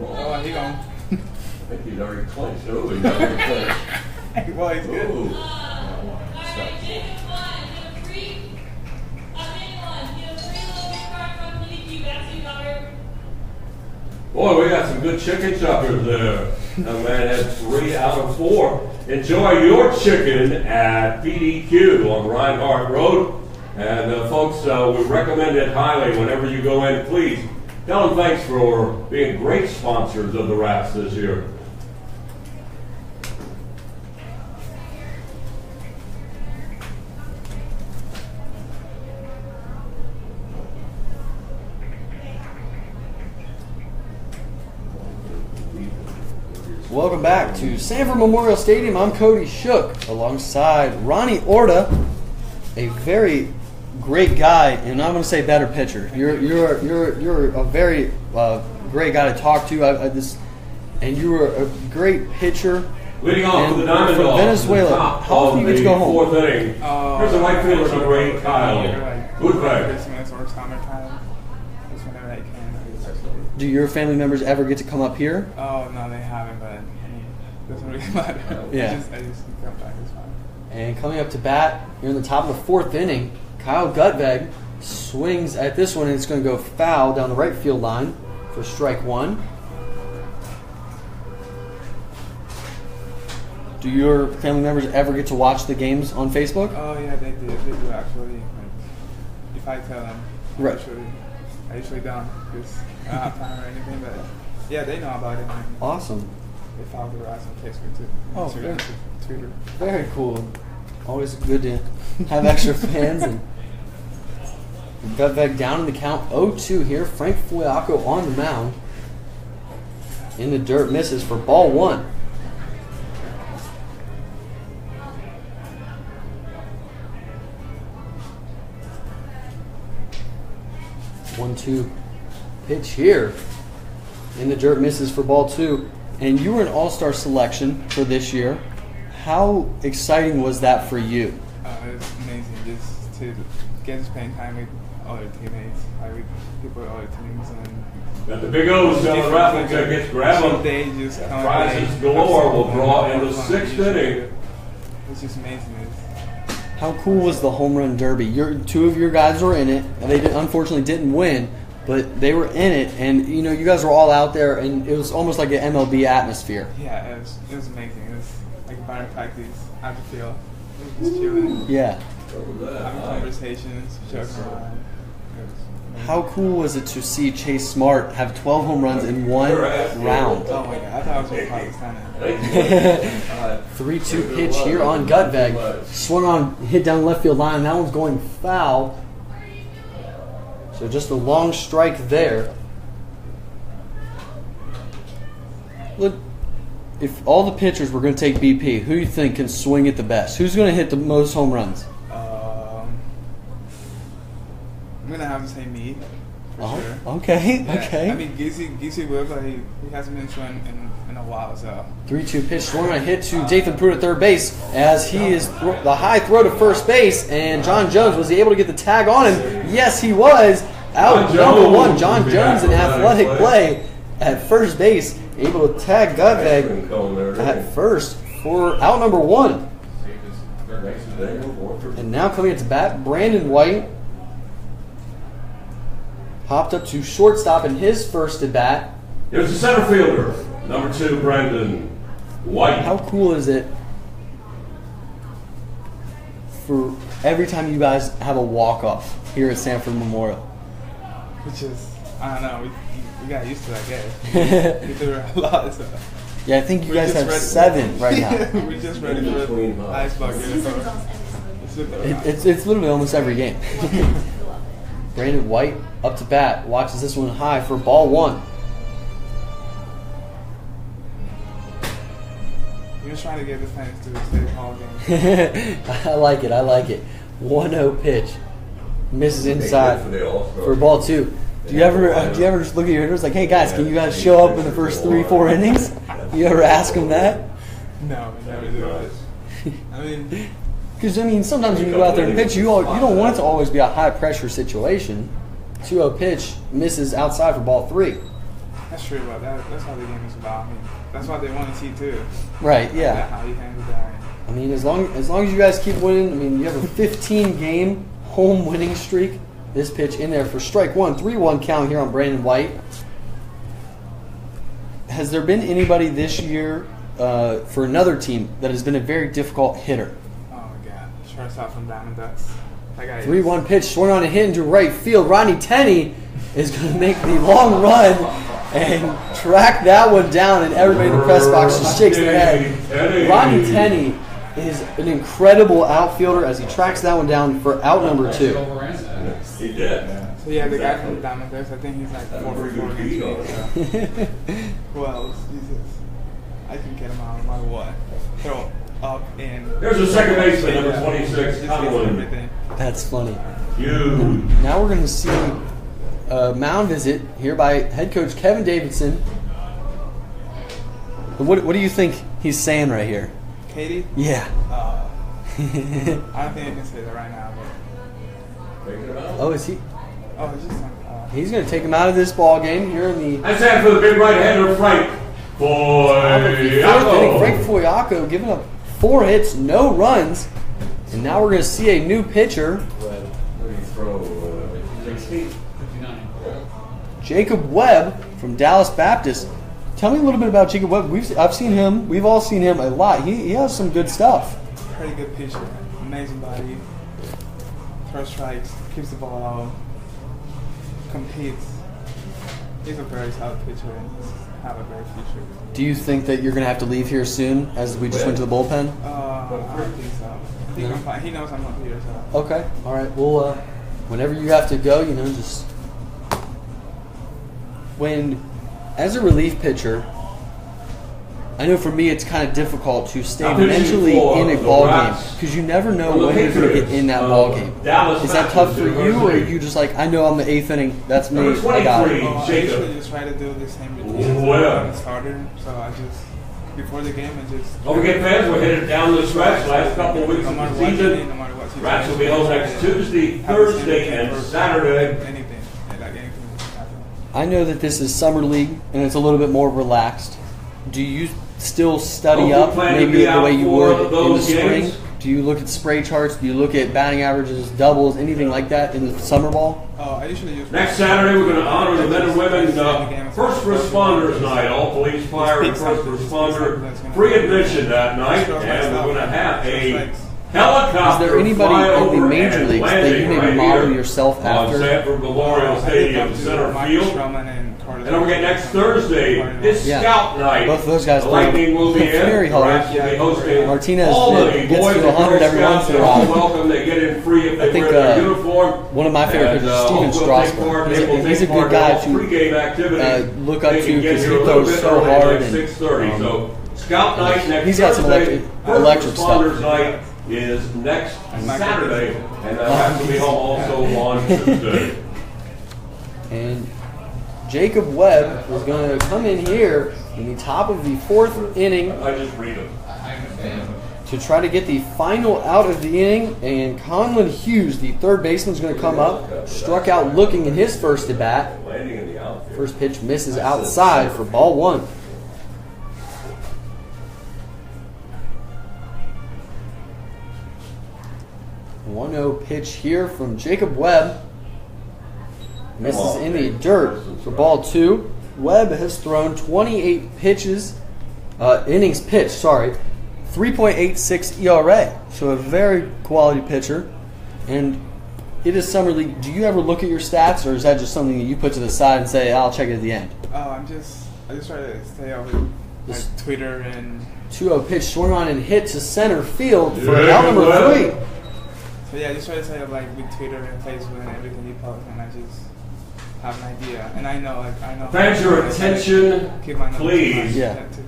Oh, he gone. I think he's already clenched. Oh, he's already clenched. Well, he's good. Ooh. Boy, we got some good chicken choppers there. That man had 3 out of 4. Enjoy your chicken at PDQ on Reinhardt Road. And folks, we recommend it highly whenever you go in. Please tell them thanks for being great sponsors of the Rats this year. Welcome back to Sanford Memorial Stadium. I'm Cody Shook alongside Ronnie Orta, a very great guy, and I'm going to say better pitcher. You're a very great guy to talk to. And you were a great pitcher. Leading off for the Diamond from Dogs, Venezuela. How often do you get to go home? 4th inning. Here's a right fielder from Ray Kyle. Good back. Christmas or summertime. Just whenever I can. Do your family members ever get to come up here? Oh, no, they haven't, but I mean, it doesn't really matter. Yeah. I just come back, it's fine. And coming up to bat, you're in the top of the 4th inning. Kyle Gutveg swings at this one, and it's going to go foul down the right field line for strike 1. Do your family members ever get to watch the games on Facebook? Oh, yeah, they do. They do, actually. Like, if I tell them, Right. I usually don't because I don't have time or anything, but yeah, they know about it. And Awesome. they follow the Rats on Facebook too. Oh, Instagram, good. Twitter. Very cool. Always good to have extra fans. And Gutveg down in the count 0-2 here. Frank Fuiaco on the mound. In the dirt, misses for ball 1. One-two pitch here. In the dirt, misses for ball 2. And you were an all-star selection for this year. How exciting was that for you? It was amazing just to get to spend time with other teammates, with people with other teams. And Got the big O's on the raffle tickets. Grab them. They just come Prizes galore will draw in the 6th inning. It's just amazing. How cool was the home run derby? Two of your guys were in it. They unfortunately didn't win, but they were in it, and you know you guys were all out there, and it was almost like an MLB atmosphere. Yeah, it was amazing. It was like batting practice at the field. Just chilling. Yeah. Having conversations, joking around. It was How cool was it to see Chase Smart have 12 home runs in one round? Oh my god, I thought it was Pakistan. 3-2 pitch here on Gutveg. Swung on, hit down left field line. That one's going foul. So just a long strike there. Look, if all the pitchers were going to take BP, who do you think can swing it the best? Who's going to hit the most home runs? I'm gonna have to say me, for sure. Okay, Yeah, okay. I mean, Giesy will, but he hasn't been swinging in a while, so. 3-2 pitch, swung on a hit to Dathan Pruitt at third base as he is the high throw to first base, and John Jones, was he able to get the tag on him? Yes, he was. Out number one, John Jones, an athletic play at first base, able to tag Gutveg at first for out number one. And now coming at bat, Brandon White. Hopped up to shortstop in his first at bat. Here's the center fielder, number 2, Brandon White. How cool is it for every time you guys have a walk-off here at Sanford Memorial? Which is, I don't know, we got used to that game. We do it a lot, so. Yeah, I think you guys have 7 right now. We're just ready for the ice bucket. It's literally almost every game. Brandon White up to bat, watches this one high for ball 1. You're just trying to get the fans to stay ball game. I like it. 1-0 pitch. Misses inside for ball 2. Do you ever just look at your hitters like, hey guys, can you guys show up in the first 3-4 innings? You ever ask them that? No, I never do that. I mean, because sometimes when you go out there and pitch, you don't want it to always be a high pressure situation. 2-0 pitch, misses outside for ball 3. That's true, but that's how the game is about. I mean, that's what they want to see too. Right? Yeah. How you handle that. I mean, as long as you guys keep winning, I mean, you have a 15-game home winning streak. This pitch in there for strike 1, 3-1 count here on Brandon White. Has there been anybody this year for another team that has been a very difficult hitter? Oh my God, shortstop from Diamond Ducks. 3-1 pitch, swung on a hit into right field. Rodney Tenney is going to make the long run and track that one down, and everybody in the press box just shakes their head. Rodney Tenney is an incredible outfielder as he tracks that one down for out number 2. He did. So yeah, the guy from Diamond Ducks, I think he's like 4 for 4 next week. So. Who else? Jesus. I can get him out no matter what. Throw up and. There's a second baseman, number 26, Hollywood. That's funny. Huge. Now we're going to see a mound visit here by head coach Kevin Davidson. What do you think he's saying right here? Katie? Yeah. I don't think I can say that right now. But. Oh, is he? Oh, it's just he's going to take him out of this ball game here in the. That's that for the big right-hander, Frank Foyako. Frank Foyako giving up 4 hits, no runs, and now we're going to see a new pitcher. Jacob Webb from Dallas Baptist. Tell me a little bit about Jacob Webb. I've seen him. We've all seen him a lot. He has some good stuff. Pretty good pitcher. Amazing body. Throws strikes. Keeps the ball out. Competes. He's a very solid pitcher and he's have a great future. Do you think that you're going to have to leave here soon as we just went to the bullpen? I don't think so. I think I'm fine. He knows I'm up here, so. Okay. All right. Well, whenever you have to go, just as a relief pitcher, I know for me it's kind of difficult to stay mentally in a ball game because you never know when you're going to get in that ball game. Is that tough for you, or are you just like, I know I'm the 8th inning, that's me, I got it? I usually just try to do the same routine as a starter, so I just, before the game, I just... Don't forget, fans, we're headed down the stretch last couple of weeks of the season. Rats will be held next Tuesday, Thursday, and Saturday. Anything I know that this is summer league and it's a little bit more relaxed. Do you still study up maybe the way you would in the spring? Do you look at spray charts? Do you look at batting averages, doubles, anything like that in the summer ball? I usually use... Next Saturday, we're going to honor the men and women First Responders Night. All police, fire, and first responder free admission that night, and we're going to have a Helicopter Is there anybody in the major and leagues that you landing maybe right model here yourself on after? Sanford Memorial Stadium center field. And don't forget, next Thursday is Scout Night. Both of those guys The Lightning will be in. very hard. Rats will be hosting. Martinez All the gets boys to and 100 Girl every once Scouts in a are all while. welcome. They get in free if I they think, wear their uniform. One of my favorite pitchers is Steven We'll take Strasburg. part. He's They will a take good part guy in all to pregame activities. look up They to can get because he here a little throws bit so early, hard. like And 6:30. So Scout Night next he's got some Thursday. electric First stuff. Responders Night is next Saturday, and I have to be home also on Tuesday. And Jacob Webb is going to come in here in the top of the 4th inning I just read them. to try to get the final out of the inning. And Conlon Hughes, the third baseman, is going to come up. Struck out looking in his first at bat. Landing in the outfield. First pitch misses outside for ball 1. 1-0 pitch here from Jacob Webb. Misses in the dirt for ball 2. Webb has thrown 28 innings pitched, 3.86 ERA. So a very quality pitcher. And it is summer league. Do you ever look at your stats, or is that just something that you put to the side and say, I'll check it at the end? Oh, I just try to stay up with like Twitter and 2-0 pitch, swung on and hit to center field for Yeah, out number well. 3. so yeah, I just try to stay up like with Twitter and Facebook and everything you post, and I just have an idea. And I know. Thanks your attention, Keep my numbers please. Yeah. that too.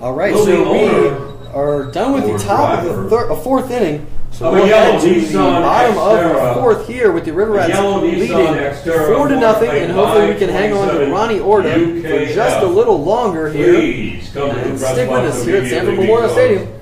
All right, Moving so we on. are done with the Or top of the driver. 4th inning. So Of we'll a head yellow to the Nissan bottom of Xterra. the 4th here with the River The Rats yellow Nissan leading Xterra 4-0, and hopefully we can hang on to 527 Ronnie Orta for just a little longer here. Please come to the And press stick with box us here at Sanford immediately Memorial because Stadium.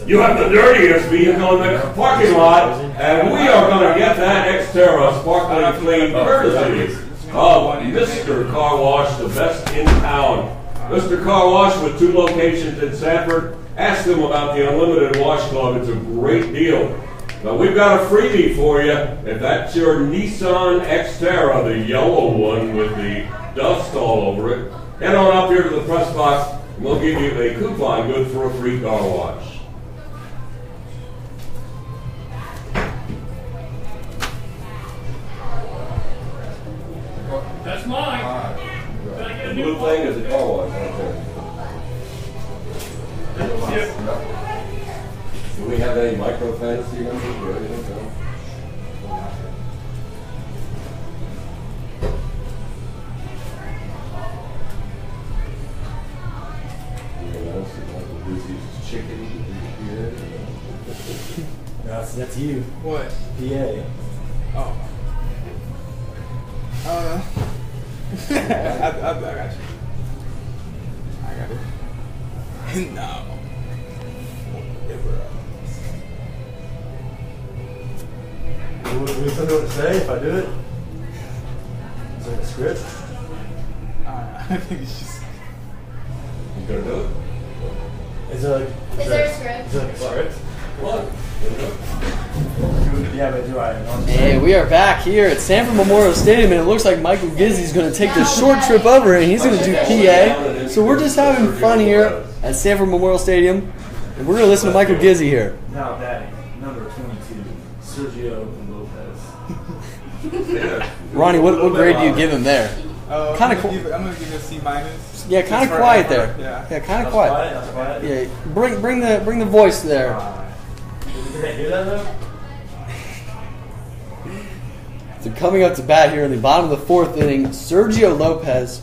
You have the dirtiest vehicle in the parking lot, and we are going to get that Xterra sparkling clean courtesy of Mr. Car Wash, the best in town. Mr. Car Wash with 2 locations in Sanford. Ask them about the Unlimited Wash Club. It's a great deal. But we've got a freebie for you. If that's your Nissan Xterra, the yellow one with the dust all over it, head on up here to the press box, and we'll give you a coupon good for a free car wash. That's mine. The blue thing is a car wash right there. Do we have any micro fantasy numbers or anything? No? Chicken here. That's you. What? PA. Oh. I got you. I got it. No. What do you know what to say if I do it? Is there a script? I think it's just. You gonna do it? Is there like Is there a script? Is there like a script? What? Yeah, but do I? And we are back here at Sanford Memorial Stadium, and it looks like Michael Gizzi's going to take this short trip over, and he's going to do PA. So we're just having fun here at Sanford Memorial Stadium, and we're going to listen to Michael Gizzi here. Now batting, number 22, Sergio Lopez. Ronnie, what grade do you give him there? Kinda I'm gonna give it a C minus. Yeah, kind of quiet there. Yeah. Kind of quiet. That's quiet. Yeah, bring the voice there. Did they hear that though? So coming up to bat here in the bottom of the 4th inning, Sergio Lopez.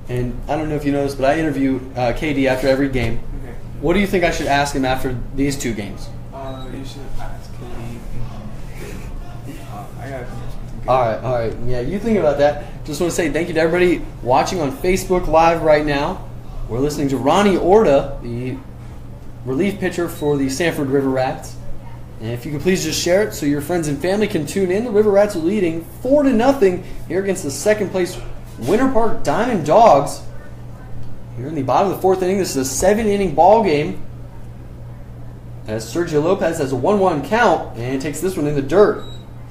And I don't know if you noticed, but I interview KD after every game. Okay. What do you think I should ask him after these 2 games? You should ask Cody. I got something. All right. Yeah, you think about that. Just want to say thank you to everybody watching on Facebook Live right now. We're listening to Ronnie Orta, the relief pitcher for the Sanford River Rats. And if you could please just share it so your friends and family can tune in. The River Rats are leading 4-0 here against the 2nd place Winter Park Diamond Dawgs. Here in the bottom of the 4th inning, this is a 7-inning ball game. As Sergio Lopez has a 1-1 count and takes this one in the dirt.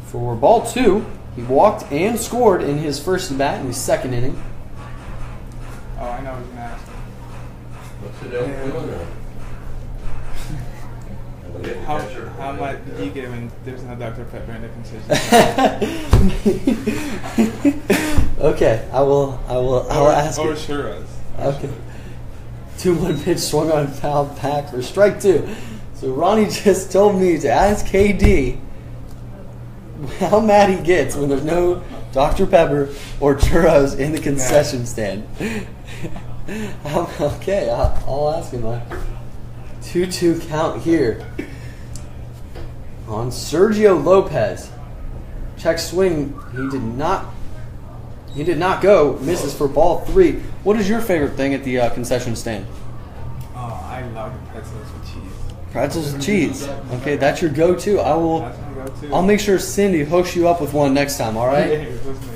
For ball 2, he walked and scored in his first at bat in the 2nd inning. Oh, I know what you're gonna ask. What's it doing? How much did you get when there's no Dr. Pepper in the concession? Okay, I'll ask Or it. churros. Okay. 2-1 pitch swung on foul back for strike 2. So Ronnie just told me to ask KD how mad he gets when there's no Dr. Pepper or churros in the concession stand. Okay, I'll ask him. 2-2 count here on Sergio Lopez. Check swing. He did not go. Misses for ball 3. What is your favorite thing at the concession stand? Oh, I love the pretzels with cheese. Pretzels and cheese. Okay, that's your go-to. That's my go-to. I'll make sure Cindy hooks you up with one next time. All right.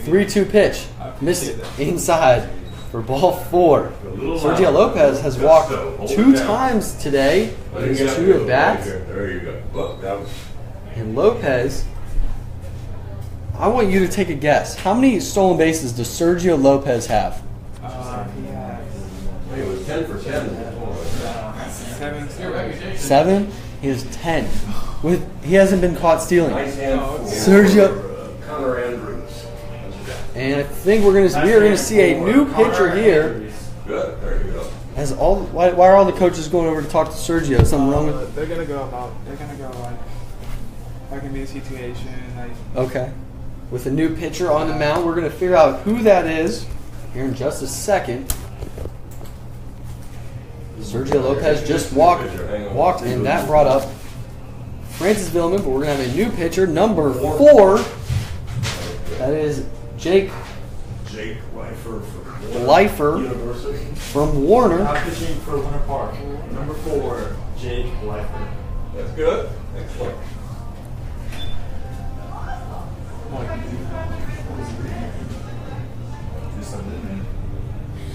3-2 pitch. Missed it inside for ball 4. Sergio Lopez has walked 2 times today. His 2 at bats. There you go. Look, that was. And Lopez, I want you to take a guess. How many stolen bases does Sergio Lopez have? He has It was 10 for 10. 7. 7? He has 10. He hasn't been caught stealing. Nice hand. Sergio. Connor Andrews. And I think we are gonna see a new pitcher here. Good. There you go. Why are all the coaches going over to talk to Sergio? Something wrong with? They're gonna go like in this situation, like. Okay. With a new pitcher on the mound, we're gonna figure out who that is here in just a second. Sergio Lopez just walked, and that brought up Francis Villman, but we're gonna have a new pitcher, number 4. That is Jake Lifer from Warner. Now pitching for Winter Park. Number 4, Jake Lifer. That's good. Excellent.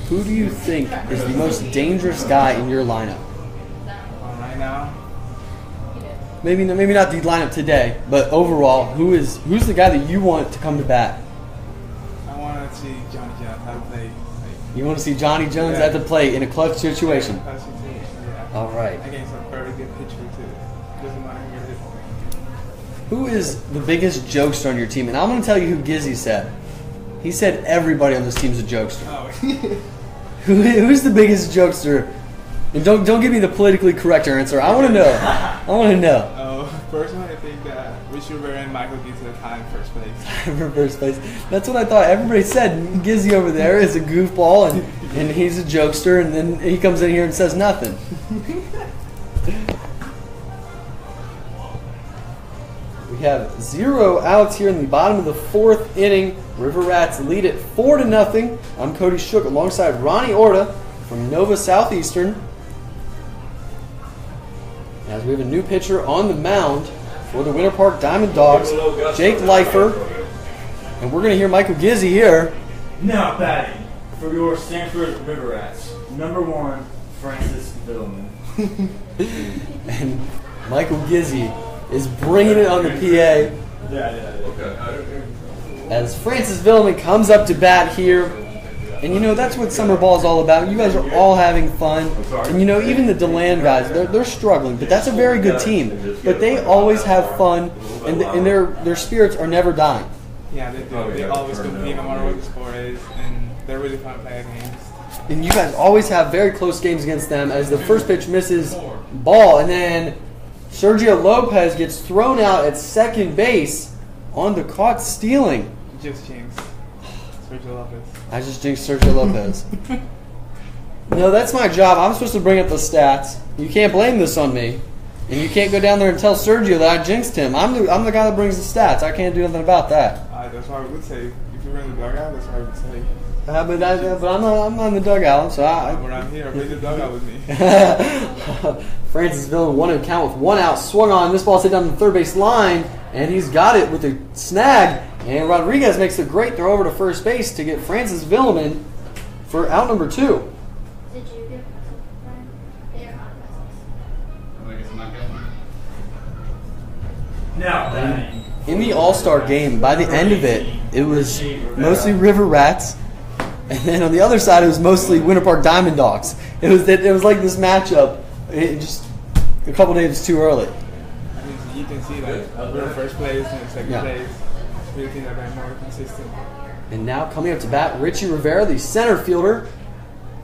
Who do you think is the most dangerous guy in your lineup? Right now, Maybe not the lineup today, but overall, who's the guy that you want to come to bat? I want to see Johnny Jones how to play. You want to see Johnny Jones at the plate in a clutch situation. Yeah. All right. Against a very good pitcher too. Doesn't matter who it is. Who is the biggest jokester on your team? And I'm going to tell you who Gizzy said. He said everybody on this team's a jokester. Oh. Who's the biggest jokester? And don't give me the politically correct answer. I want to know. Personally, I think that Richie Rivera and Michael gets the time first place. For first place. That's what I thought. Everybody said Gizzy over there is a goofball and he's a jokester, and then he comes in here and says nothing. We have 0 outs here in the bottom of the 4th inning. River Rats lead it 4-0. I'm Cody Shook alongside Ronnie Orta from Nova Southeastern. As we have a new pitcher on the mound for the Winter Park Diamond Dogs, Jake Lifer. And we're going to hear Michael Gizzy here. Now batting for your Sanford River Rats. Number 1, Francis Villman. And Michael Gizzy is bringing it on the PA. As Francis Villman comes up to bat here. And that's what summer ball is all about. You guys are all having fun. And even the DeLand guys, they're struggling. But that's a very good team. But they always have fun, and their spirits are never dying. Yeah, they do. They always compete no matter what the score is, and they're really fun to play against. And you guys always have very close games against them, as the first pitch misses ball, and then Sergio Lopez gets thrown out at second base on the caught stealing. Just jinx. Sergio Lopez. I just jinxed Sergio Lopez. No, that's my job. I'm supposed to bring up the stats. You can't blame this on me. And you can't go down there and tell Sergio that I jinxed him. I'm the guy that brings the stats. I can't do nothing about that. That's what I would say. If you were in the dugout, that's what I would say. But I'm not in the dugout, so When I'm here, bring the dugout with me. Francis Villman won a count with 1 out. Swung on. This ball's hit down the third base line, and he's got it with a snag. And Rodriguez makes a great throw over to first base to get Francis Villman for out number 2. Did you give Brian? They are not I guess I'm not getting it. Now batting. In the All-Star game, by the end of it, it was mostly River Rats, and then on the other side, it was mostly Winter Park Diamond Dogs. It was like this matchup, just a couple days too early. you can see like we're first place and second place. We think that I'm more consistent. And now coming up to bat, Richie Rivera, the center fielder,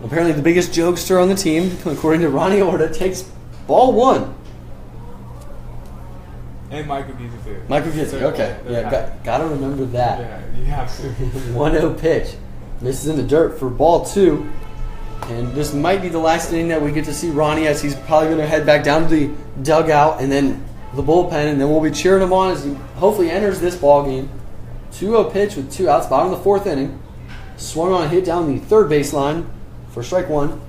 apparently the biggest jokester on the team, according to Ronnie Orta, takes ball 1. And Michael gets it too. Michael gets it, okay. Yeah, gotta remember that. Yeah, you have to. 1-0 pitch. Misses in the dirt for ball 2. And this might be the last inning that we get to see Ronnie, as he's probably going to head back down to the dugout and then the bullpen, and then we'll be cheering him on as he hopefully enters this ball game. 2-0 pitch with 2 outs, bottom of the 4th inning. Swung on a hit down the third baseline for strike 1.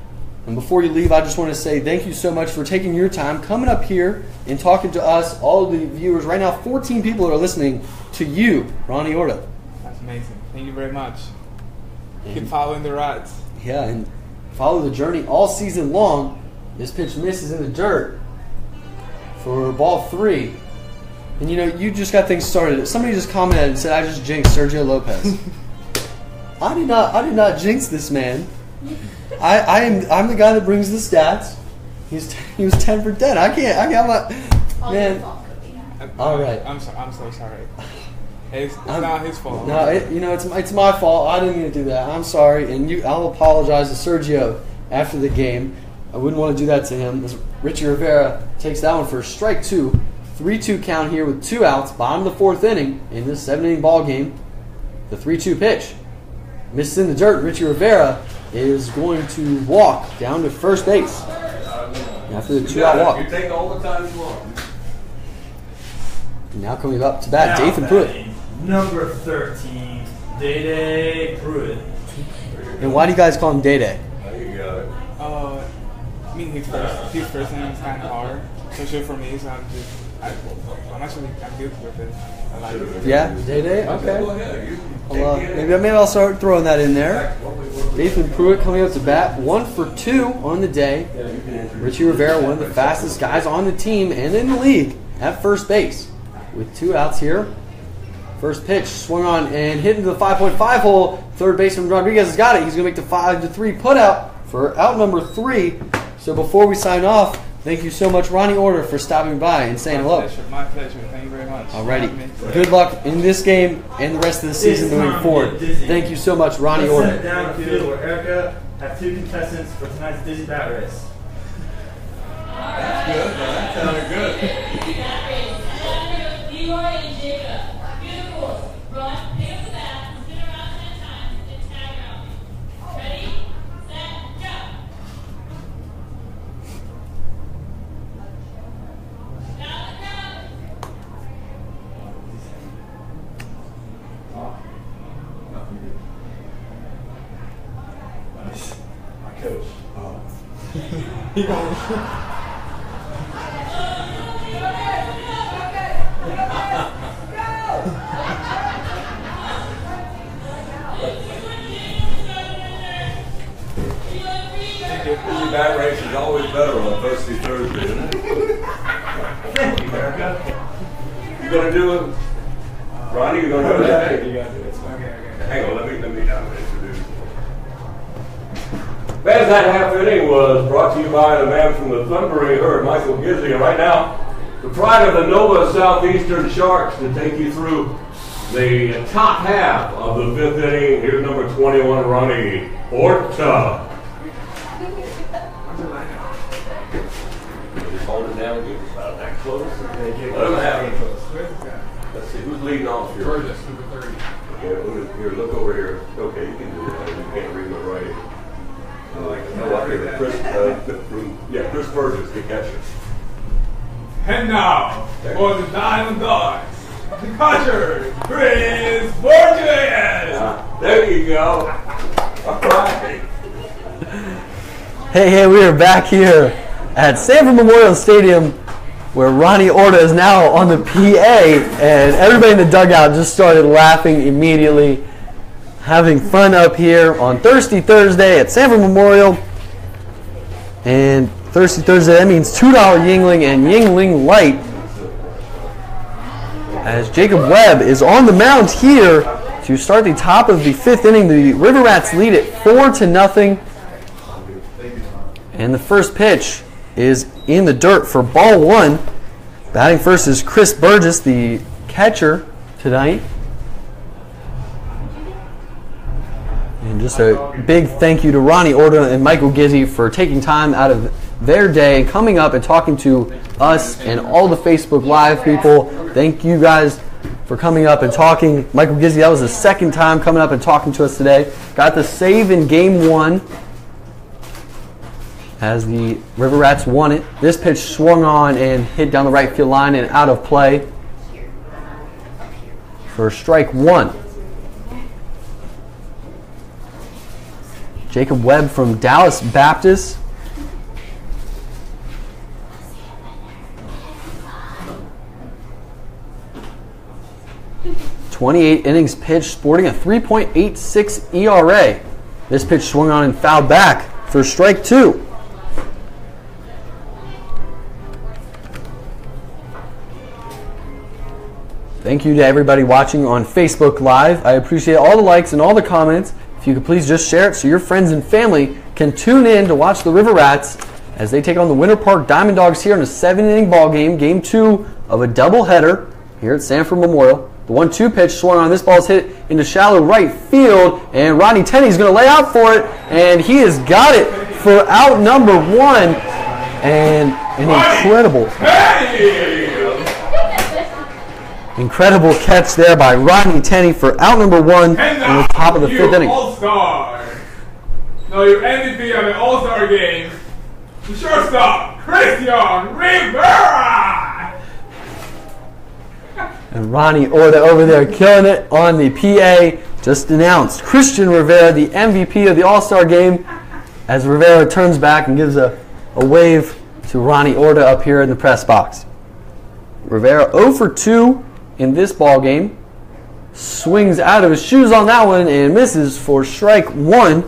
And before you leave, I just want to say thank you so much for taking your time, coming up here and talking to us, all of the viewers. Right now, 14 people are listening to you, Ronnie Orta. That's amazing. Thank you very much. Keep following the rods. Yeah, and follow the journey all season long. This pitch misses in the dirt for ball 3. And you know, you just got things started. Somebody just commented and said, I just jinxed Sergio Lopez. I did not jinx this man. I'm the guy that brings the stats. He was 10 for 10. I got my man. All right. I'm so sorry. It's not his fault. No, it's my fault. I didn't mean to do that. I'm sorry, and I'll apologize to Sergio after the game. I wouldn't want to do that to him. As Richie Rivera takes that one for strike 2. 3-2 count here with 2 outs. Bottom of the 4th inning in this 7-inning ball game. The 3-2 pitch. Misses in the dirt. Richie Rivera is going to walk down to first base after the 2-out walk. You take all the time you want. Now coming up to bat, Dathan Pruitt. Number 13, Day Pruitt. And why do you guys call him Day? You got it. I mean, his first name is kind of hard, especially for me. So I'm good with it. I like it. Yeah, Day. Okay. Go ahead. Maybe I'll start throwing that in there. Dathan Pruitt coming up to bat, 1 for 2 on the day. Richie Rivera, one of the fastest guys on the team and in the league at first base, with 2 outs here. First pitch swung on and hit into the 5.5 hole. Third baseman Rodriguez has got it. He's going to make the 5-3 putout for out number 3. So before we sign off, thank you so much, Ronnie Orta, for stopping by and saying hello. My pleasure. Thank you very much. Alrighty. Good luck in this game and the rest of the season moving forward. Thank you so much, Ronnie Orta. Let's send it down the field where Erica have 2 contestants for tonight's Dizzy Bat Race. That's good. That sounded good. Coach. That race is always better on Thursday, isn't it? Thank you, Erica. You gonna do it, Ronnie? You gonna do it? You gotta do it. Okay. Hang on, let me introduce. As that half inning was brought to you by the man from the thundering herd, Michael Gizzi. And right now, the pride of the Nova Southeastern Sharks to take you through the top half of the 5th inning. Here's number 21, Ronnie Orta. Just hold it down, get about that close. Let him have it. Let's see, who's leading off here? Burgess, number 30. Yeah, here, look over here. Okay, you can do that. You can't read my writing. Chris Burgess, the catcher. And now, for the Diamond Dogs, the catcher, Chris Burgess! There you go. All right. Hey, we are back here at Sanford Memorial Stadium, where Ronnie Orta is now on the PA, and everybody in the dugout just started laughing immediately, having fun up here on Thirsty Thursday at Sanford Memorial. And Thirsty Thursday, that means $2 Yingling and Yingling Light, as Jacob Webb is on the mound here to start the top of the 5th inning. The River Rats lead it 4-0. And the first pitch is in the dirt for ball 1. Batting first is Chris Burgess, the catcher tonight. And just a big thank you to Ronnie Orta and Michael Gizzi for taking time out of their day, coming up and talking to us and all the Facebook Live people. Thank you guys for coming up and talking. Michael Gizzi, that was the second time coming up and talking to us today. Got the save in Game 1 as the River Rats won it. This pitch swung on and hit down the right field line and out of play for strike 1. Jacob Webb from Dallas Baptist. .28 innings pitched, sporting a 3.86 ERA. This pitch swung on and fouled back for strike 2. Thank you to everybody watching on Facebook Live. I appreciate all the likes and all the comments. If you could please just share it so your friends and family can tune in to watch the River Rats as they take on the Winter Park Diamond Dogs here in a 7-inning ball game, Game 2 of a doubleheader here at Sanford Memorial. The 1-2 pitch swung on. This ball's hit into shallow right field, and Ronnie Tenney's going to lay out for it, and he has got it for out number 1, and an incredible catch there by Ronnie Tenney for out number 1 in the top of the 5th inning. All-Star. No, your MVP of the All-Star game, the shortstop, Richie Rivera. And Ronnie Orta over there killing it on the PA. Just announced Christian Rivera the MVP of the All-Star game as Rivera turns back and gives a wave to Ronnie Orta up here in the press box. Rivera 0 for 2 in this ball game. Swings out of his shoes on that one and misses for strike 1. Do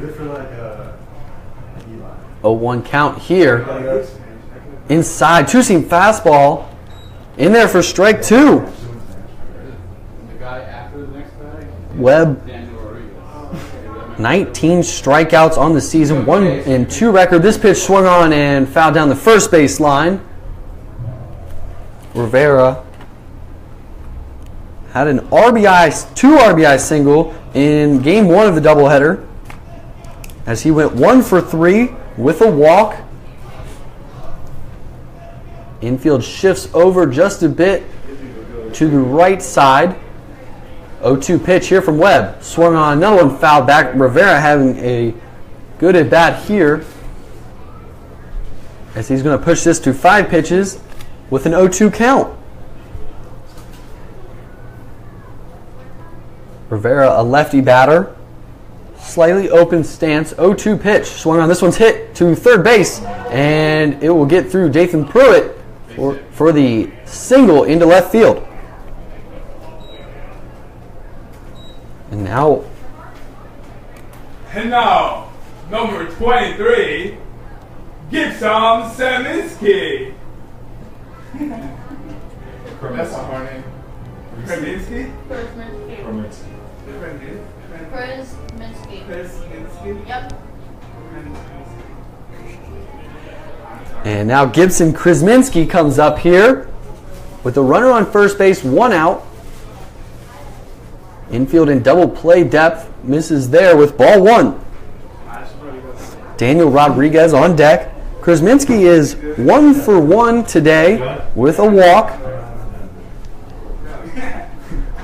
it for like a 0-1 count here. Inside, two-seam fastball in there for strike 2. The guy after the next guy? Webb, 19 strikeouts on the season, 1-2 record. This pitch swung on and fouled down the first base line. Rivera had an two RBI single in Game 1 of the doubleheader as he went 1 for 3 with a walk. Infield shifts over just a bit to the right side. 0-2 pitch here from Webb. Swung on, another one fouled back. Rivera having a good at bat here as he's going to push this to 5 pitches with an 0-2 count. Rivera, a lefty batter. Slightly open stance, 0-2 pitch. Swung on, this one's hit to third base, and it will get through Dathan Pruitt for the single into left field. And now, number 23, Gibson Seminski. That's a hard name. Krasinski? Krasminski. Yep. and now Gibson Krasminski comes up here with a runner on first base, 1 out. Infield in double play depth, misses there with ball 1. Daniel Rodriguez on deck. Krasminski is 1 for 1 today with a walk.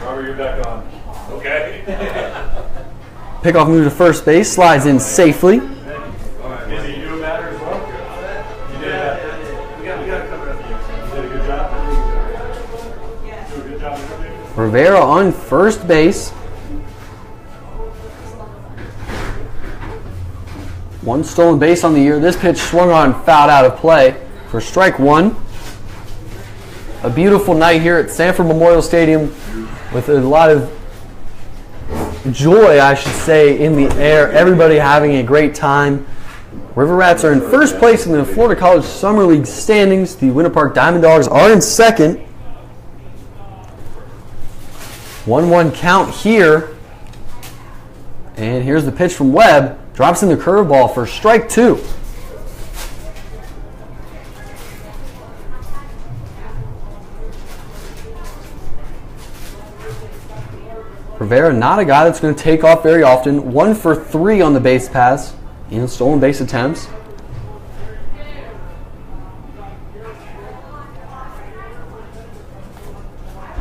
Robert, you're back on. Okay. Pickoff move to first base, slides in safely. Is he doing better as well? You did that. We got to cover up. You did a good job. Do a good job. Rivera on first base. 1 stolen base on the year. This pitch swung on, fouled out of play for strike 1. A beautiful night here at Sanford Memorial Stadium with a lot of joy, I should say, in the air. Everybody having a great time. River Rats are in first place in the Florida College Summer League standings. The Winter Park Diamond Dogs are in second. 1-1 count here. And here's the pitch from Webb. Drops in the curveball for strike 2. Rivera, not a guy that's going to take off very often. 1 for 3 on the base paths in stolen base attempts.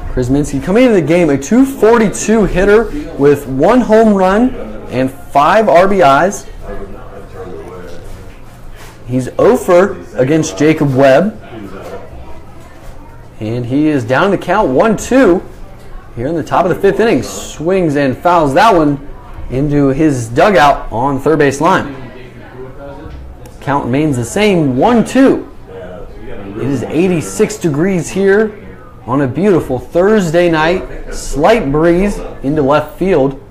Krasminski coming into the game, a .242 hitter with 1 home run and 5 RBIs. He's 0 for against Jacob Webb. And he is down the count 1-2 here in the top of the 5th inning. Swings and fouls that one into his dugout on third base line. Count remains the same, 1-2. It is 86 degrees here on a beautiful Thursday night. Slight breeze into left field.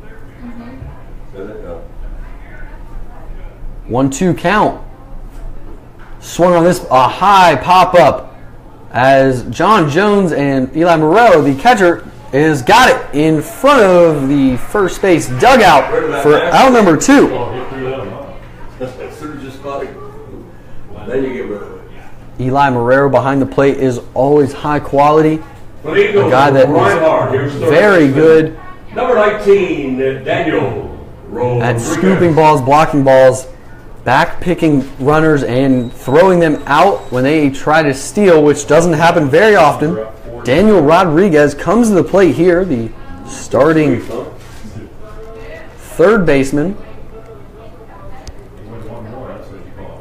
1-2 count. Swung on this, a high pop-up as John Jones and Eli Morello, the catcher, has got it in front of the first base dugout for out number 2. Then you get rid of it. Eli Morello behind the plate is always high quality. A guy that is very good Number 19, Daniel. at scooping balls, blocking balls, back picking runners, and throwing them out when they try to steal, which doesn't happen very often. Daniel Rodriguez comes to the plate here, the starting third baseman.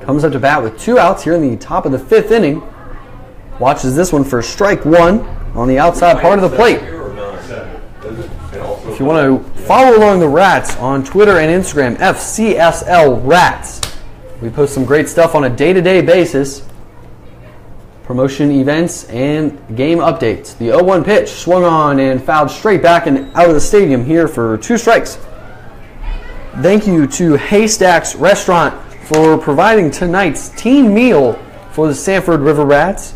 Comes up to bat with 2 outs here in the top of the 5th inning. Watches this one for strike 1 on the outside part of the plate. If you want to follow along the Rats on Twitter and Instagram, FCSL Rats. We post some great stuff on a day-to-day basis. Promotion events and game updates. The 0-1 pitch swung on and fouled straight back and out of the stadium here for 2 strikes. Thank you to Haystacks Restaurant for providing tonight's team meal for the Sanford River Rats.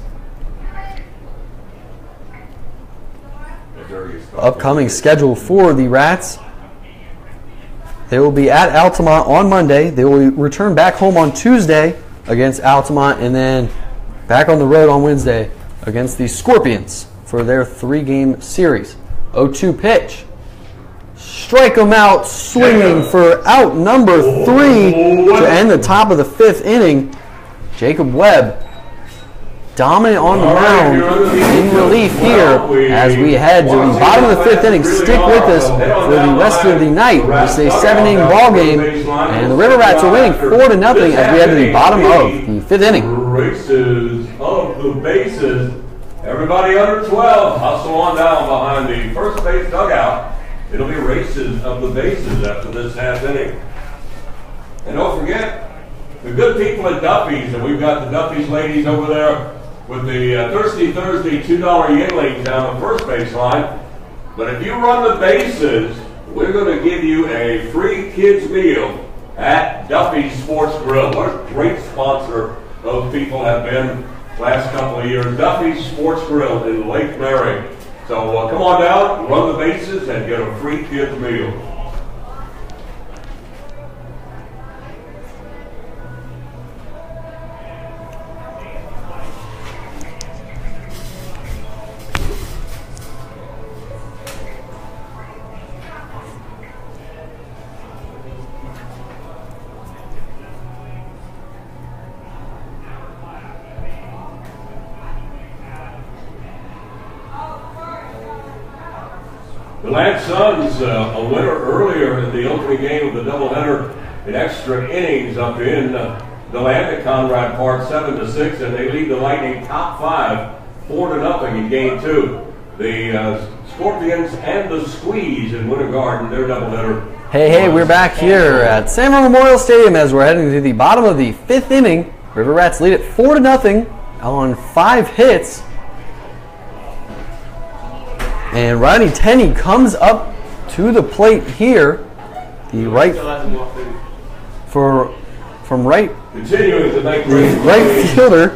Upcoming schedule for the Rats. They will be at Altamont on Monday. They will return back home on Tuesday against Altamont, and then back on the road on Wednesday against the Scorpions for their 3-game series. 0-2 pitch. Strike them out, swinging for out number 3 to end the top of the 5th inning. Jacob Webb, dominant on the mound in relief here as we head to the bottom of the 5th inning. Stick with us for the rest of the night. It's a 7-inning ball game, and the River Rats are winning 4-0 as we head to the bottom of the 5th inning. Races of the bases. Everybody under 12, hustle on down behind the first base dugout. It'll be races of the bases after this half inning. And don't forget, the good people at Duffy's, and we've got the Duffy's ladies over there with the Thirsty Thursday $2 Yingling down the first base line. But if you run the bases, we're going to give you a free kids meal at Duffy's Sports Grill. What a great sponsor those people have been last couple of years. Duffy's Sports Grill in Lake Mary. So come on down, run the bases, and get a free kids meal. The Lance Suns, a winner earlier in the opening game of the doubleheader in extra innings up in DeLand at Conrad Park, 7-6, and they lead the Lightning top 5, 4-0 in game 2. The Scorpions and the Squeeze in Winter Garden, their doubleheader. Hey, we're back here at Sanford Memorial Stadium as we're heading to the bottom of the 5th inning. River Rats lead it 4-0 on 5 hits. And Ronnie Tenney comes up to the plate here. The right fielder.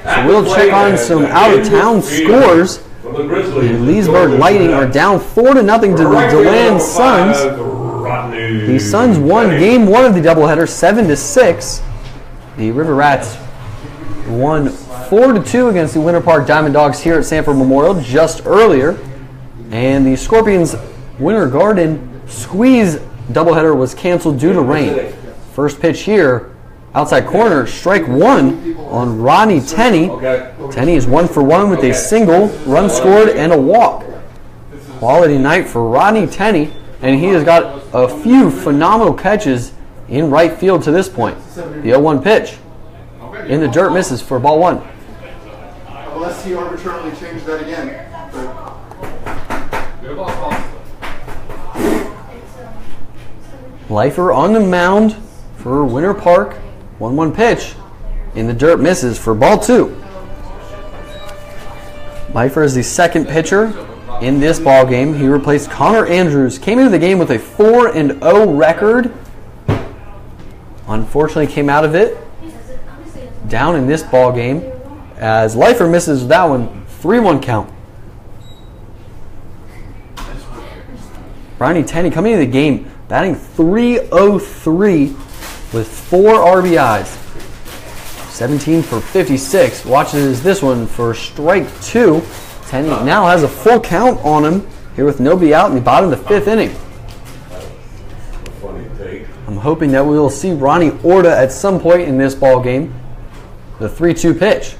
So we'll check on some out-of-town scores. The Leesburg Lightning are down 4-0 to the DeLand Suns. The Suns won game 1 of the doubleheader 7-6. The River Rats won 4-2 against the Winter Park Diamond Dogs here at Sanford Memorial just earlier. And the Scorpions Winter Garden squeeze doubleheader was canceled due to rain. First pitch here, outside corner, strike 1 on Ronnie Tenney. Tenney is 1 for 1 with a single, run scored, and a walk. Quality night for Ronnie Tenney, and he has got a few phenomenal catches in right field to this point. The 0-1 pitch in the dirt misses for ball 1. Unless he arbitrarily changed that again. Lifer on the mound for Winter Park. 1-1 pitch in the dirt misses for ball 2. Lifer is the second pitcher in this ball game. He replaced Connor Andrews. Came into the game with a 4-0 record. Unfortunately came out of it down in this ball game as Lifer misses that one. 3-1 count. Ronnie Tenney coming into the game batting .303 with 4 RBIs. 17 for 56. Watches this one for strike 2. Tenney now has a full count on him here with nobody out in the bottom of the 5th inning. I'm hoping that we will see Ronnie Orta at some point in this ball game. The 3-2 pitch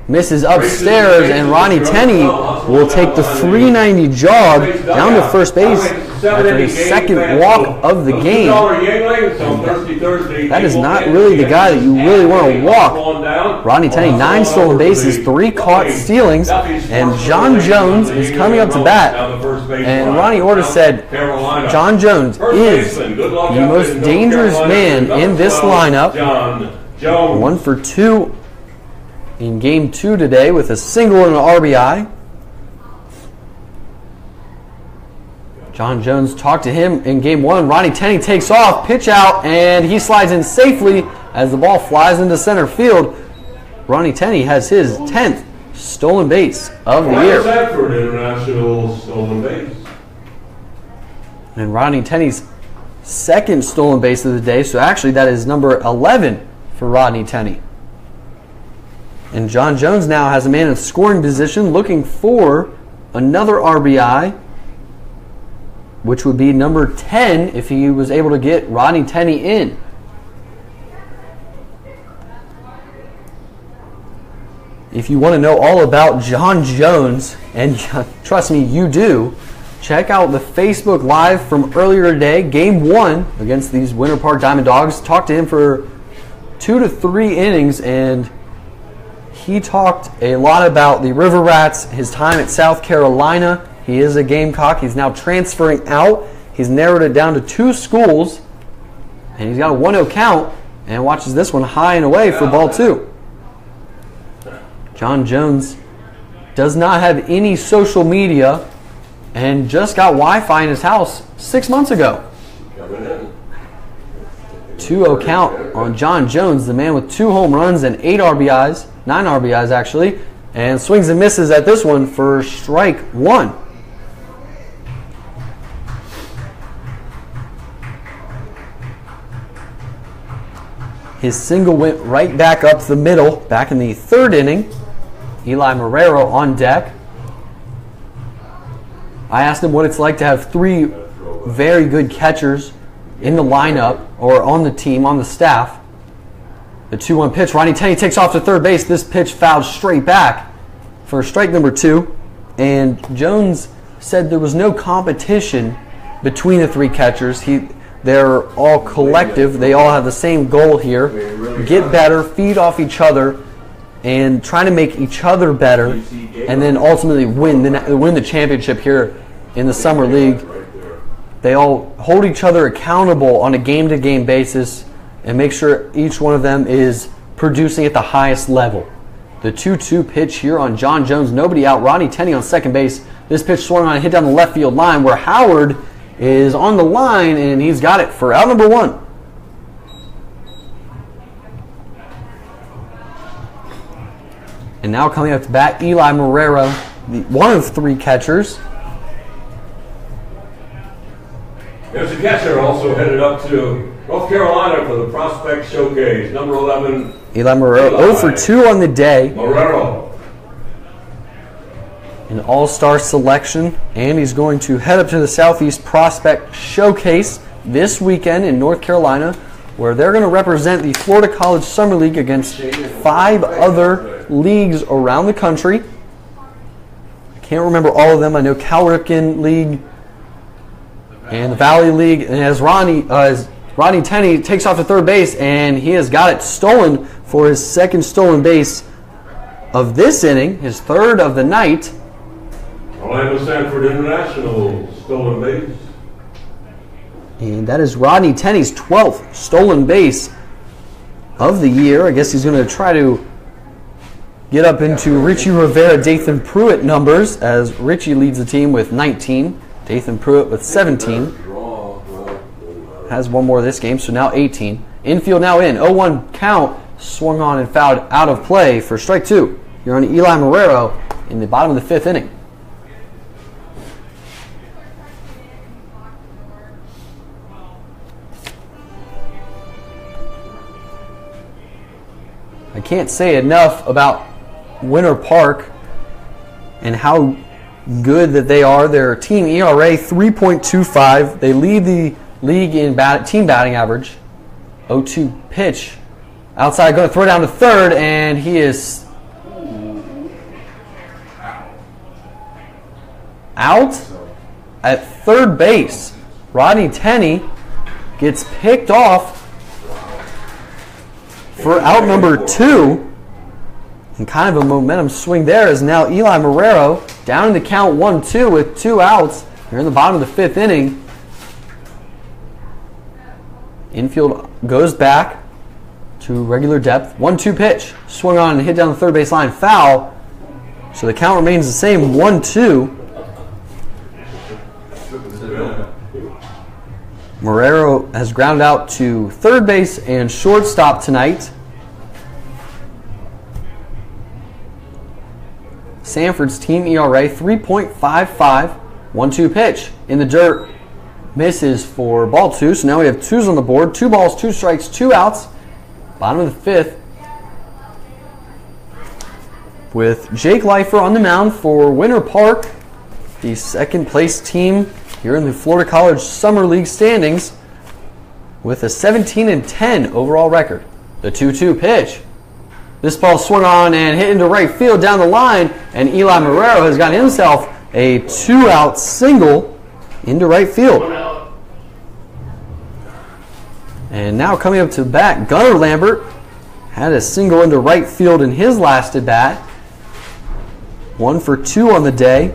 misses upstairs, and Ronnie Tenney will take the 390 jog down to first base after his second walk of the game. That is not really the guy that you really want to walk. Ronnie Tenney, 9 stolen bases, 3 caught stealings, and John Jones is coming up to bat. And Ronnie Orta said John Jones is the most dangerous man in this lineup. 1 for 2 in game 2 today with a single and an RBI. John Jones talked to him in game 1. Ronnie Tenney takes off, pitch out, and he slides in safely as the ball flies into center field. Ronnie Tenney has his 10th stolen base of the year. Sanford International stolen base. And Ronnie Tenney's 2nd stolen base of the day, so actually that is number 11 for Rodney Tenney. And John Jones now has a man in scoring position looking for another RBI, which would be number 10 if he was able to get Rodney Tenney in. If you want to know all about John Jones, and trust me, you do, check out the Facebook Live from earlier today, Game 1 against these Winter Park Diamond Dogs. Talked to him for 2 to 3 innings, and he talked a lot about the River Rats, his time at South Carolina. He is a Gamecock. He's now transferring out. He's narrowed it down to 2 schools, and he's got a 1-0 count, and watches this one high and away for ball 2. John Jones does not have any social media and just got Wi-Fi in his house 6 months ago. 2-0 count on John Jones, the man with 2 home runs and 8 RBIs, 9 RBIs actually, and swings and misses at this one for strike 1. His single went right back up the middle, back in the 3rd inning. Eli Marrero on deck. I asked him what it's like to have 3 very good catchers in the lineup or on the team, on the staff. The 2-1 pitch, Ronnie Tenney takes off to third base. This pitch fouled straight back for strike number 2. And Jones said there was no competition between the 3 catchers. They're all collective. They all have the same goal here. Get better, feed off each other, and try to make each other better, and then ultimately win the championship here in the Summer League. They all hold each other accountable on a game-to-game basis and make sure each one of them is producing at the highest level. The 2-2 pitch here on John Jones, nobody out. Ronnie Tenney on second base. This pitch swung on and hit down the left field line where Howard is on the line, and he's got it for out number 1. And now coming up to bat, Eli Marrero, one of 3 catchers. There's a catcher also also headed up to North Carolina for the Prospect Showcase. Number 11, Eli Marrero, 0 for 2 on the day. Marrero. An all-star selection, and he's going to head up to the Southeast Prospect Showcase this weekend in North Carolina, where they're going to represent the Florida College Summer League against 5 other leagues around the country. I can't remember all of them. I know Cal Ripken League and the Valley League, and as Rodney Tenney takes off to third base, and he has got it stolen for his second stolen base of this inning, his third of the night. Orlando Sanford International stolen base. And that is Rodney Tenney's 12th stolen base of the year. I guess he's going to try to get up into Richie Rivera, Dathan Pruitt numbers, as Richie leads the team with 19. Dathan Pruitt with 17. Has one more this game, so now 18. Infield now in. 0-1 count. Swung on and fouled out of play for strike 2. You're on Eli Marrero in the bottom of the 5th inning. I can't say enough about Winter Park and how good that they are. Their team ERA 3.25. They lead the league in team batting average. 0-2 pitch. Outside, going to throw down to third, and he is out at third base. Rodney Tenney gets picked off for out number 2. And kind of a momentum swing there is now Eli Marrero down in the count 1-2 with 2 outs. Here in the bottom of the 5th inning. Infield goes back to regular depth. 1-2 pitch. Swung on and hit down the third base line. Foul. So the count remains the same, 1-2. Marrero has grounded out to third base and shortstop tonight. Sanford's team ERA 3.55. 1-2 pitch in the dirt. Misses for ball 2. So now we have 2s on the board. 2 balls, 2 strikes, 2 outs. Bottom of the 5th. With Jake Leifer on the mound for Winter Park, the second place team here in the Florida College Summer League standings, with a 17-10 overall record. The 2-2 pitch. This ball swung on and hit into right field down the line, and Eli Marrero has gotten himself a 2-out single into right field. And now coming up to bat, Gunnar Lambert had a single into right field in his last at bat. 1 for 2 on the day.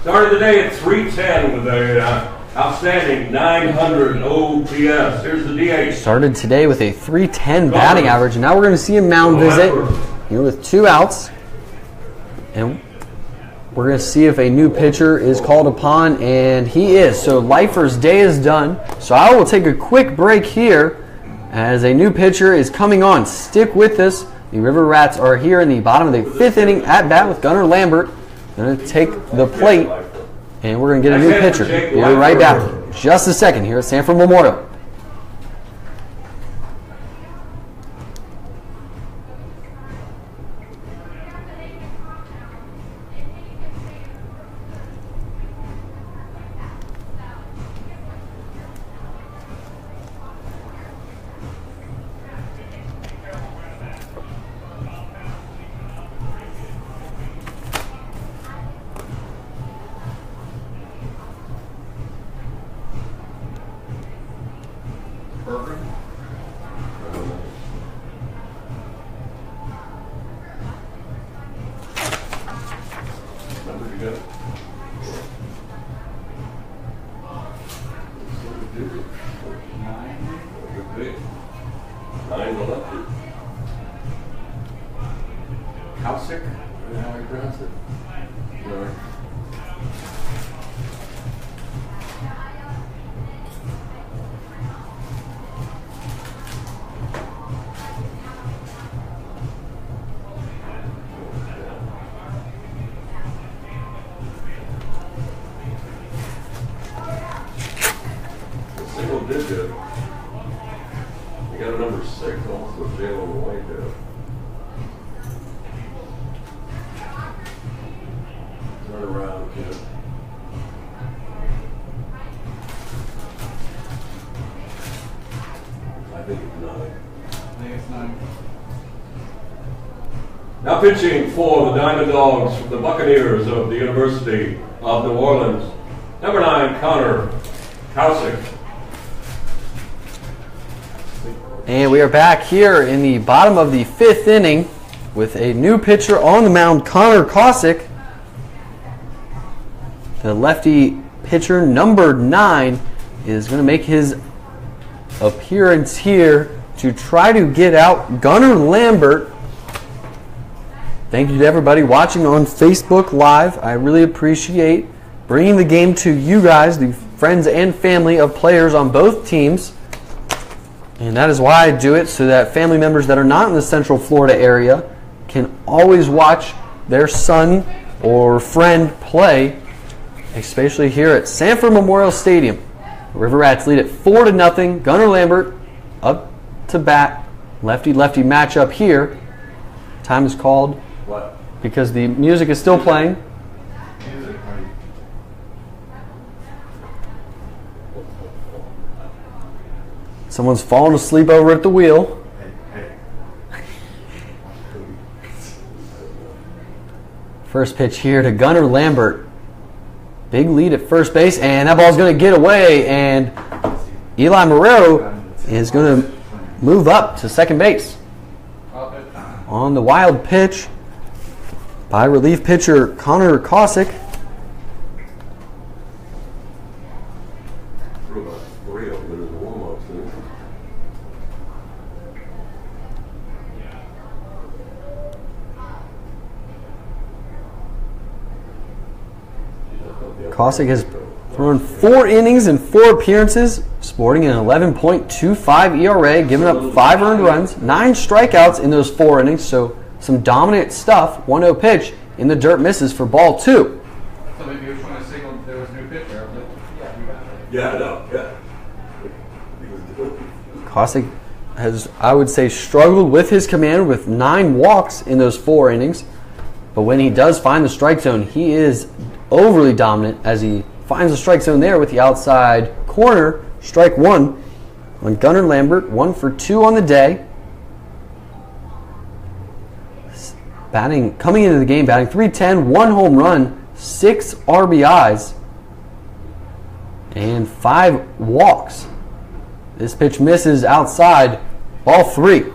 Started the day at 310 with a outstanding 900 OPS. Here's the DH. Started today with a 310 batting average, and now we're going to see a mound visit here with 2 outs. And we're going to see if a new pitcher is called upon, and he is. So Leifer's day is done. So I will take a quick break here as a new pitcher is coming on. Stick with us. The River Rats are here in the bottom of the 5th inning at bat with Gunnar Lambert. Going to take the plate, and we're going to get a new pitcher. We'll be right back. Just a second here at Sanford Memorial. Housick? Is that how you pronounce it? No. Single digit. Turn around, kid. I think it's 9. Now pitching for the Diamond Dogs from the Buccaneers of the University of New Orleans, number 9, Connor Kausick. And we are back here in the bottom of the 5th inning with a new pitcher on the mound, Connor Kausick. The lefty pitcher, number 9, is going to make his appearance here to try to get out Gunnar Lambert. Thank you to everybody watching on Facebook Live. I really appreciate bringing the game to you guys, the friends and family of players on both teams. And that is why I do it, so that family members that are not in the Central Florida area can always watch their son or friend play, especially here at Sanford Memorial Stadium. River Rats lead it 4-0. Gunnar Lambert up to bat. Lefty-lefty matchup here. Time is called because the music is still playing. Someone's falling asleep over at the wheel. First pitch here to Gunnar Lambert. Big lead at first base, and that ball's going to get away, and Eli Marrero is going to move up to second base. On the wild pitch by relief pitcher Connor Kausick. Kausick has thrown 4 innings and 4 appearances, sporting an 11.25 ERA, giving up 5 earned runs, 9 strikeouts in those 4 innings, so some dominant stuff. 1-0 pitch in the dirt, misses for ball 2. So maybe you're trying to signal there was a new pitcher. Yeah, I know. Yeah. Kausick has, I would say, struggled with his command with 9 walks in those 4 innings, but when he does find the strike zone, he is overly dominant as he finds the strike zone there with the outside corner. Strike 1 on Gunnar Lambert, 1 for 2 on the day. Coming into the game, batting .310, 1 home run, 6 RBIs, and 5 walks. This pitch misses outside, ball 3.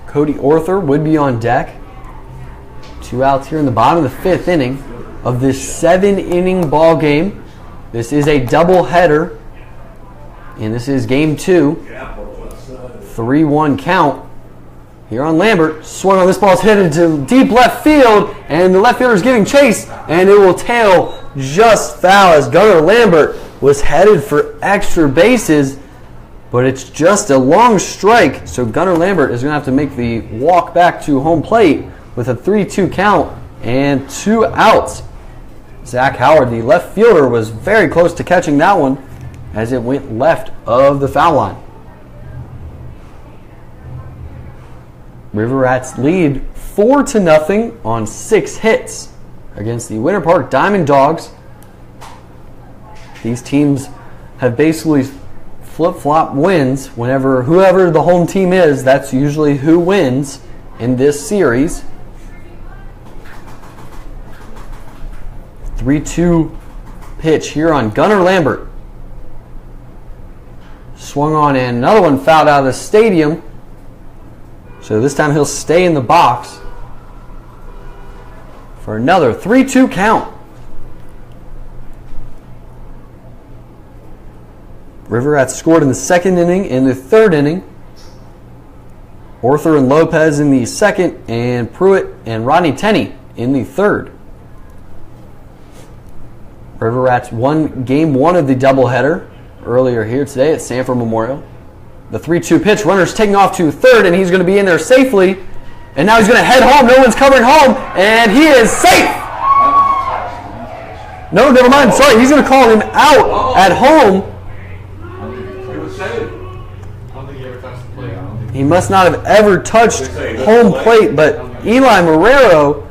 Cody Arthur would be on deck. 2 outs here in the bottom of the 5th inning of this 7-inning ball game. This is a doubleheader, and this is game 2. 3-1 count here on Lambert. Swung on, this ball's hit into deep left field, and the left fielder is giving chase, and it will tail just foul as Gunnar Lambert was headed for extra bases, but it's just a long strike, so Gunnar Lambert is going to have to make the walk back to home plate with a 3-2 count and 2 outs. Zack Howard, the left fielder, was very close to catching that one as it went left of the foul line. River Rats lead 4-0 on 6 hits against the Winter Park Diamond Dogs. These teams have basically flip-flop wins. Whoever the home team is, that's usually who wins in this series. 3-2 pitch here on Gunnar Lambert. Swung on, and another one fouled out of the stadium. So this time he'll stay in the box for another 3-2 count. River Rats scored in the 2nd inning, in the 3rd inning. Arthur and Lopez in the 2nd, and Pruitt and Rodney Tenney in the 3rd. River Rats won game 1 of the doubleheader earlier here today at Sanford Memorial. The 3-2 pitch, runner's taking off to 3rd, and he's going to be in there safely. And now he's going to head home. No one's covering home, and he is safe. No, never mind. Sorry, he's going to call him out at home. think he ever touched the plate. He must not have ever touched home plate, but Eli Marrero,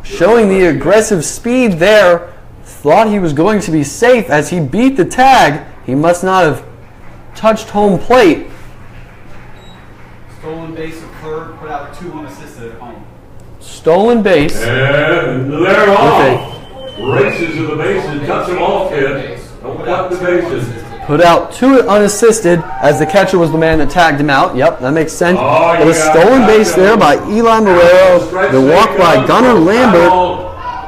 showing the aggressive speed there, thought he was going to be safe as he beat the tag. He must not have touched home plate. Stolen base occurred, put out 2 unassisted at home. Stolen base. And they're off. Races to the bases, cuts them off, kid. Don't cut the bases. Put out 2 unassisted as the catcher was the man that tagged him out. Yep, that makes sense. But a stolen base there by Eli Marrero. The walk by Gunnar Lambert.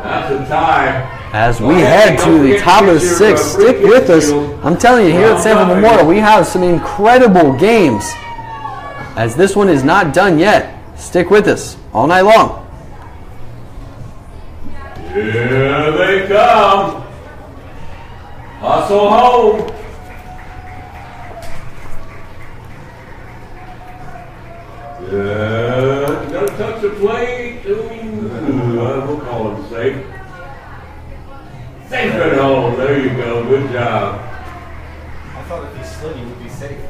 That's a tie. As we head to the top of the 6th, stick with us. I'm telling you, here at Sanford Memorial, we have some incredible games. As this one is not done yet. Stick with us all night long. Here they come. Hustle home. Gotta touch the plate. We'll call him safe. Safe at home. There you go. Good job. I thought if he slid, he would be safe.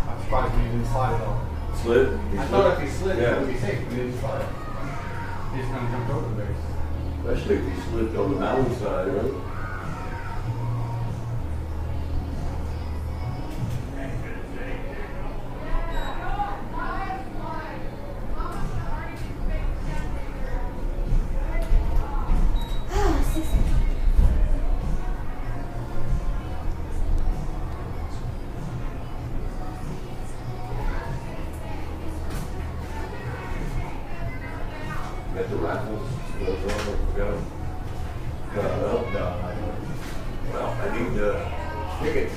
I'm surprised when he didn't slide at all. Slid? I thought if he slid, Yeah. he would be safe, but he didn't slide. He just kind of jumped over the base. Especially if he slipped on the mountain side, right? Got the raffles. Go. Well, I need tickets.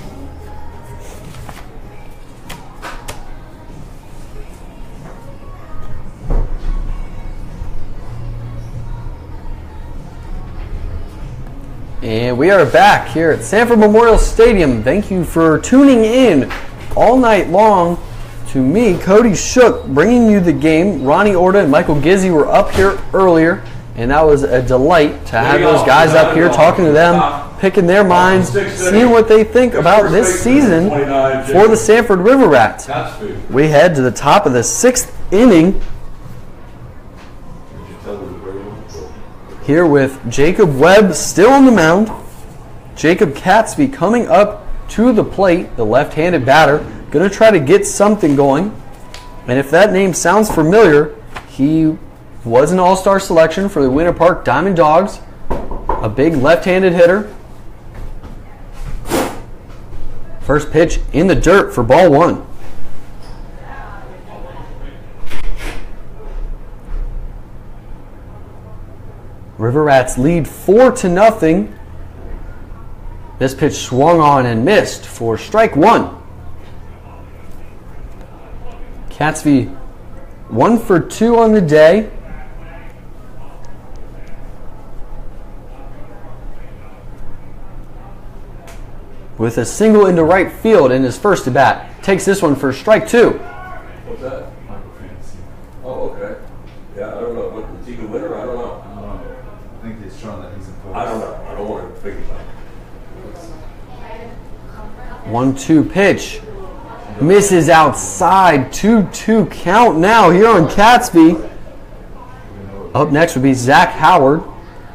And we are back here at Sanford Memorial Stadium. Thank you for tuning in all night long to me, Cody Shook, bringing you the game. Ronnie Orta and Michael Gizzi were up here earlier, and that was a delight to have those guys up here, talking to them, picking their minds, seeing what they think about this season for the Sanford River Rats. We head to the top of the 6th inning here with Jacob Webb still on the mound. Jacob Catsby coming up to the plate, the left-handed batter, going to try to get something going. And if that name sounds familiar, he was an all-star selection for the Winter Park Diamond Dawgs, a big left-handed hitter. First pitch in the dirt for ball 1. River Rats lead 4-0. This pitch swung on and missed for strike 1. Catsby 1 for 2 on the day. With a single into right field in his first at bat. Takes this one for strike 2. What's that? Oh, okay. Yeah, I don't know. What, is he the winner? I don't know. I think he's showing that he's in focus. I don't know. I don't want to think about it. 1-2 pitch. Misses outside. 2-2 count now here on Catsby. Up next would be Zack Howard.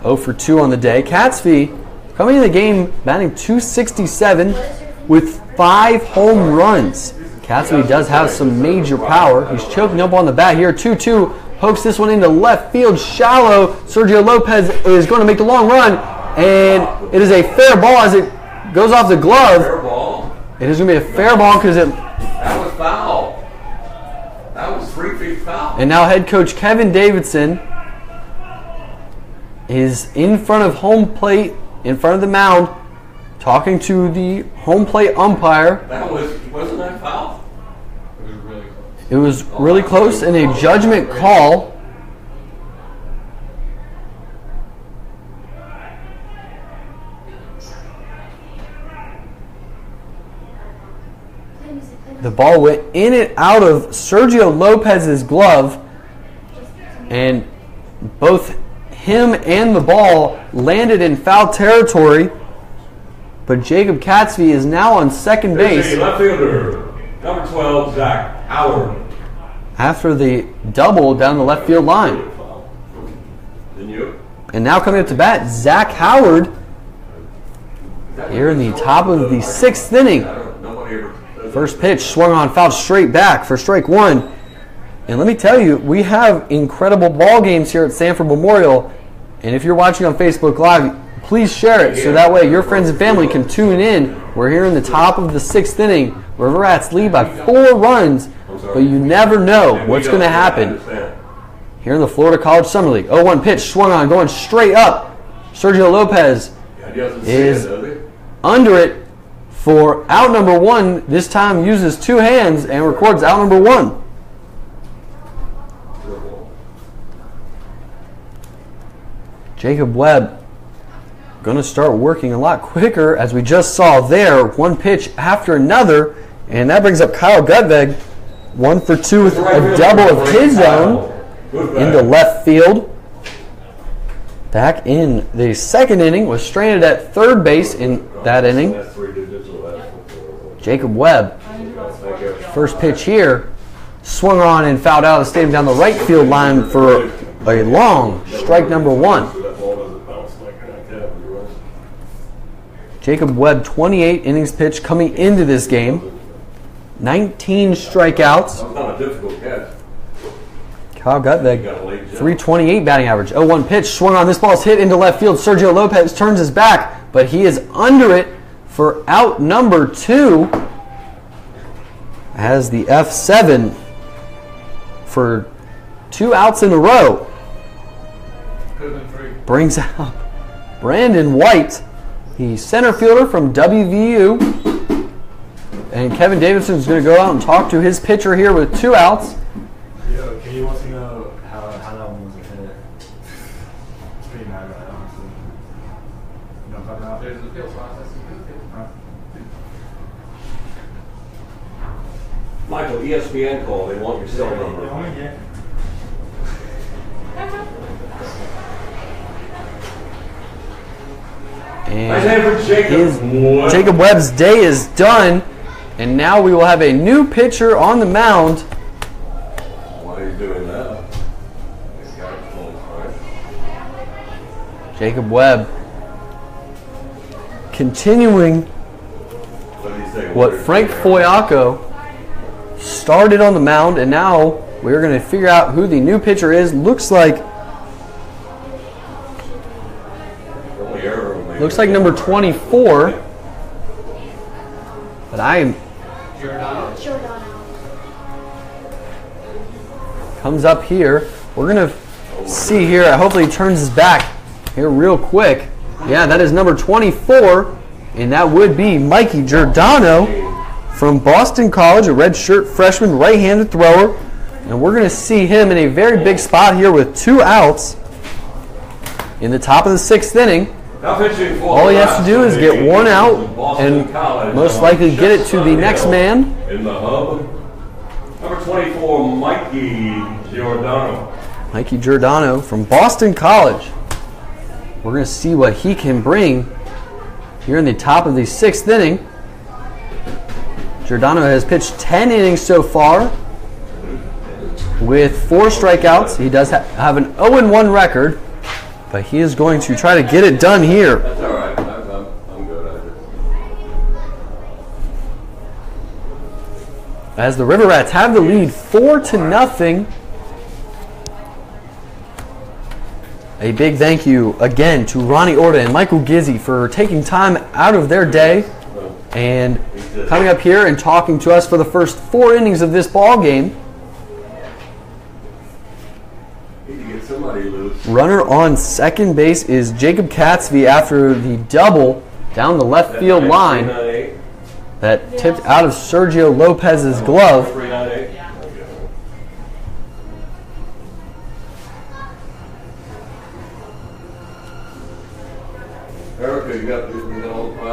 0 for 2 on the day. Catsby coming in the game batting .267 with 5 home runs. Catsby does have some major power. He's choking up on the bat here. 2-2. Pokes this one into left field. Shallow. Sergio Lopez is going to make the long run. And it is a fair ball as it goes off the glove. Fair ball? It is going to be a fair ball because it... That was foul. That was 3 feet foul. And now head coach Kevin Davidson is in front of home plate, in front of the mound, talking to the home plate umpire. Wasn't that foul? It was really close. It was really close and a judgment call. The ball went in and out of Sergio Lopez's glove, and both him and the ball landed in foul territory. But Jacob Catsby is now on second base. Left fielder. Number 12, Zack Howard. After the double down the left field line. Then you. And now coming up to bat, Zack Howard here in the top of the 6th inning. First pitch swung on, fouled straight back for strike one. And let me tell you, we have incredible ball games here at Sanford Memorial. And if you're watching on Facebook Live, please share it so that way your friends and family can tune in. We're here in the top of the 6th inning. River Rats lead by 4 runs, but you never know what's going to happen. Here in the Florida College Summer League. 0-1 pitch swung on, going straight up. Sergio Lopez is under it for out number 1. This time uses 2 hands and records out number 1. Jacob Webb going to start working a lot quicker, as we just saw there. 1 pitch after another, and that brings up Kyle Gutweg. 1 for 2 with a double of his own into left field. Back in the 2nd inning, was stranded at 3rd base in that inning. Jacob Webb, first pitch here, swung on and fouled out of the stadium down the right field line for a long strike number 1. Jacob Webb, 28 innings pitched coming into this game. 19 strikeouts. That was not a difficult catch. Kyle Gutweg, 328 batting average. 0-1 pitch swung on. This ball's hit into left field. Sergio Lopez turns his back, but he is under it for out number 2. Has the F7 for 2 outs in a row. Brings out Brandon White, the center fielder from WVU. And Kevin Davidson is going to go out and talk to his pitcher here with 2 outs. Yo, Katie wants to know how that one was a hit. It's pretty mad about it, honestly. You know what I'm talking about? There's the field process. Michael, ESPN call. They want your cell number. And Jacob Webb's day is done, and now we will have a new pitcher on the mound. Why are you doing that? Jacob Webb continuing what Frank Foyaco started on the mound, and now we're going to figure out who the new pitcher is. Looks like number 24. But comes up here. We're going to see here. Hopefully he turns his back here real quick. Yeah, that is number 24, and that would be Mikey Giordano from Boston College, a redshirt freshman right-handed thrower. And we're going to see him in a very big spot here with 2 outs in the top of the 6th inning. All he has to do is get 1 out and most likely get it to the next man. In the hub, number 24, Mikey Giordano. Mikey Giordano from Boston College. We're going to see what he can bring here in the top of the 6th inning. Giordano has pitched 10 innings so far with 4 strikeouts. He does have an 0-1 record, but he is going to try to get it done here. That's all right. I'm good at it. As the River Rats have the lead 4-0. A big thank you again to Ronnie Orta and Michael Gizzi for taking time out of their day and coming up here and talking to us for the first 4 innings of this ball game. Runner on second base is Jacob Katzvey after the double down the left field line that tipped out of Sergio Lopez's glove.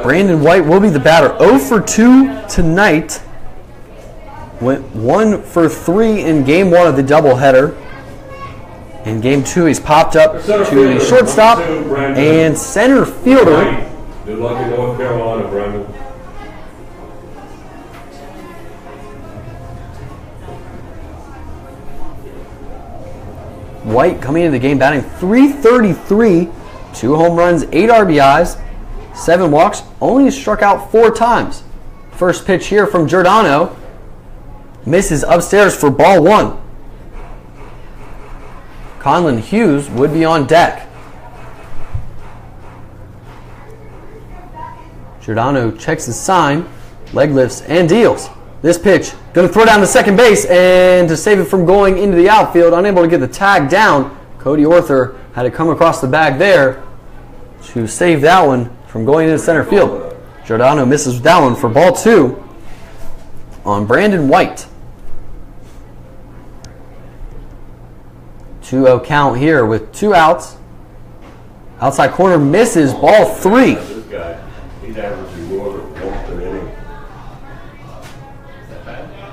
Brandon White will be the batter. 0 for 2 tonight. Went 1 for 3 in game 1 of the doubleheader. In game 2, he's popped up to the shortstop and center fielder. Good luck in North Carolina, Brandon. White coming into the game batting .333, 2 home runs, 8 RBIs, 7 walks, only struck out 4 times. First pitch here from Giordano. Misses upstairs for ball 1. Conlon Hughes would be on deck. Giordano checks his sign, leg lifts, and deals. This pitch, going to throw down to second base, and to save it from going into the outfield, unable to get the tag down, Cody Orther had to come across the bag there to save that one from going into center field. Giordano misses that one for ball 2 on Brandon White. 2-0 count here with 2 outs. Outside corner misses, ball 3. This guy, he's averaging more than 1 per inning.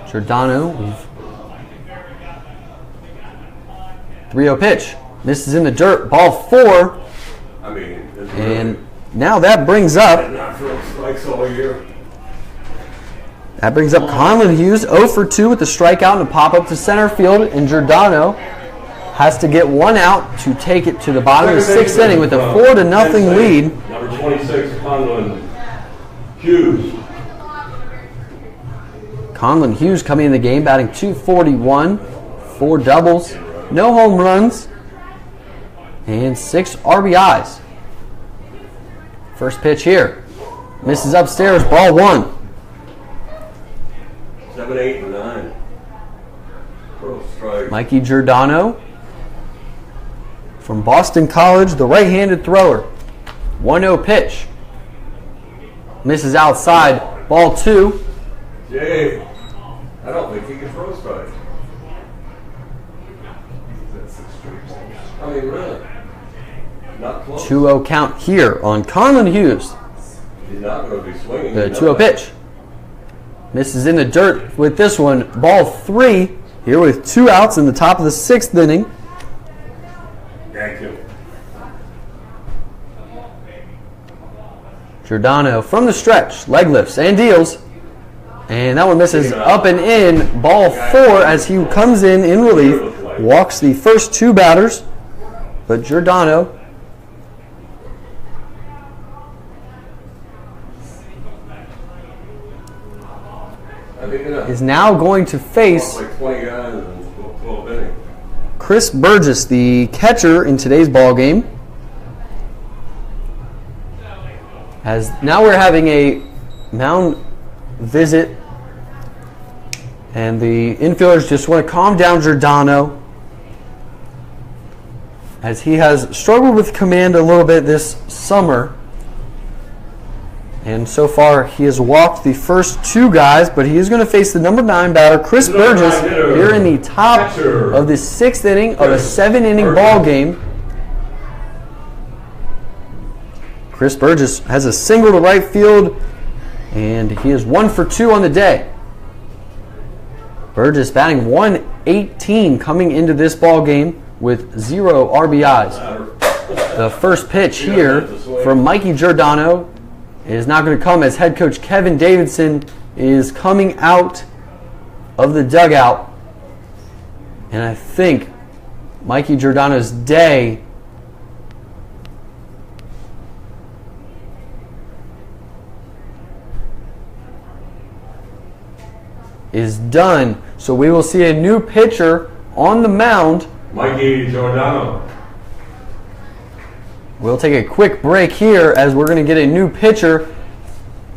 Giordano, 3-0 pitch. Misses in the dirt, ball 4. I mean, And now that brings up not throwing strikes all year. Conlon Hughes 0 for 2 with the strikeout and a pop up to center field, and Giordano has to get 1 out to take it to the bottom of the 6th inning with a 4-0 lead. Number 26, Conlon Hughes. Conlon Hughes coming in the game batting .241, 4 doubles, no home runs, and 6 RBIs. First pitch here. Misses upstairs, ball 1. 7, 8, and 9. Pro strike. Mikey Giordano from Boston College, the right-handed thrower. 1-0 pitch. Misses outside, ball 2. Jay, I don't think he can throw strikes. I mean, really. Not close. 2-0 count here on Conlon Hughes. He's not going to be swinging. The 2-0 pitch. Misses in the dirt with this one. Ball 3 here with 2 outs in the top of the 6th inning. Thank you. Giordano from the stretch. Leg lifts and deals. And that one misses up and in. Ball 4 as he comes in relief. Walks the first 2 batters. But Giordano is now going to face Chris Burgess, the catcher in today's ball game. Now we're having a mound visit, and the infielders just want to calm down Giordano, as he has struggled with command a little bit this summer. And so far, he has walked the first 2 guys, but he is going to face the number 9 batter, Chris Burgess, here in the top of the 6th inning of a 7-inning ball game. Chris Burgess has a single to right field, and he is 1 for 2 on the day. Burgess batting .118 coming into this ball game with 0 RBIs. The first pitch here from Mikey Giordano is not going to come, as head coach Kevin Davidson is coming out of the dugout. And I think Mikey Giordano's day is done. So we will see a new pitcher on the mound. Mikey Giordano. We'll take a quick break here as we're going to get a new pitcher,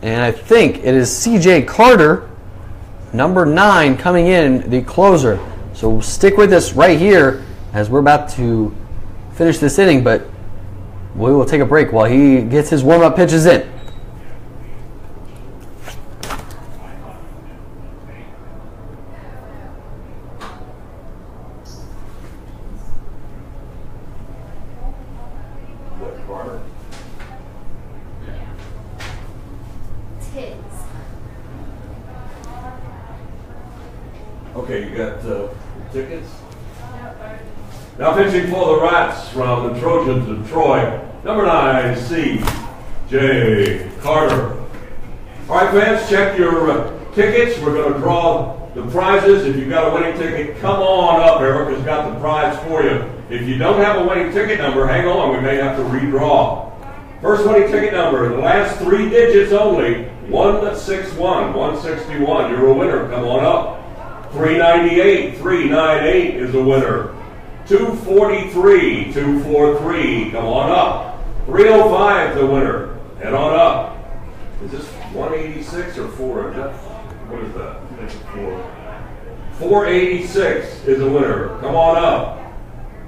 and I think it is C.J. Carter, number 9, coming in, the closer. So stick with us right here as we're about to finish this inning, but we will take a break while he gets his warm-up pitches in. Okay, you got tickets? Now pitching for the Rats from the Trojans of Troy, number 9, C.J. Carter. All right, fans, check your tickets. We're going to draw the prizes. If you've got a winning ticket, come on up. Erica's got the prize for you. If you don't have a winning ticket number, hang on, we may have to redraw. First winning ticket number, the last 3 digits only, 161, 161. You're a winner, come on up. 398, 398 is a winner. 243, 243, come on up. 305 is the winner, head on up. Is this 186 or 4? What is that? 486 is a winner, come on up.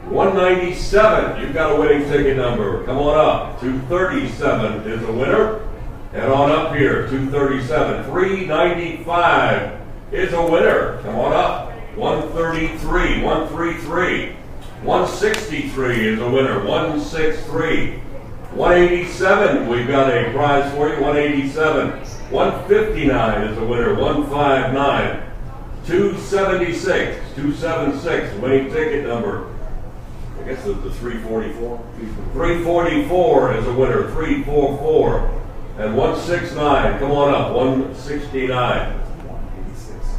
197, you've got a winning ticket number, come on up. 237 is a winner, head on up here. 237, 395 is a winner, come on up. 133, 133, 163 is a winner, 163. 187, we've got a prize for you, 187. 159 is a winner, 159. 276, 276, winning ticket number. I guess it's the 344. 344 is a winner, 344. And 169, come on up, 169.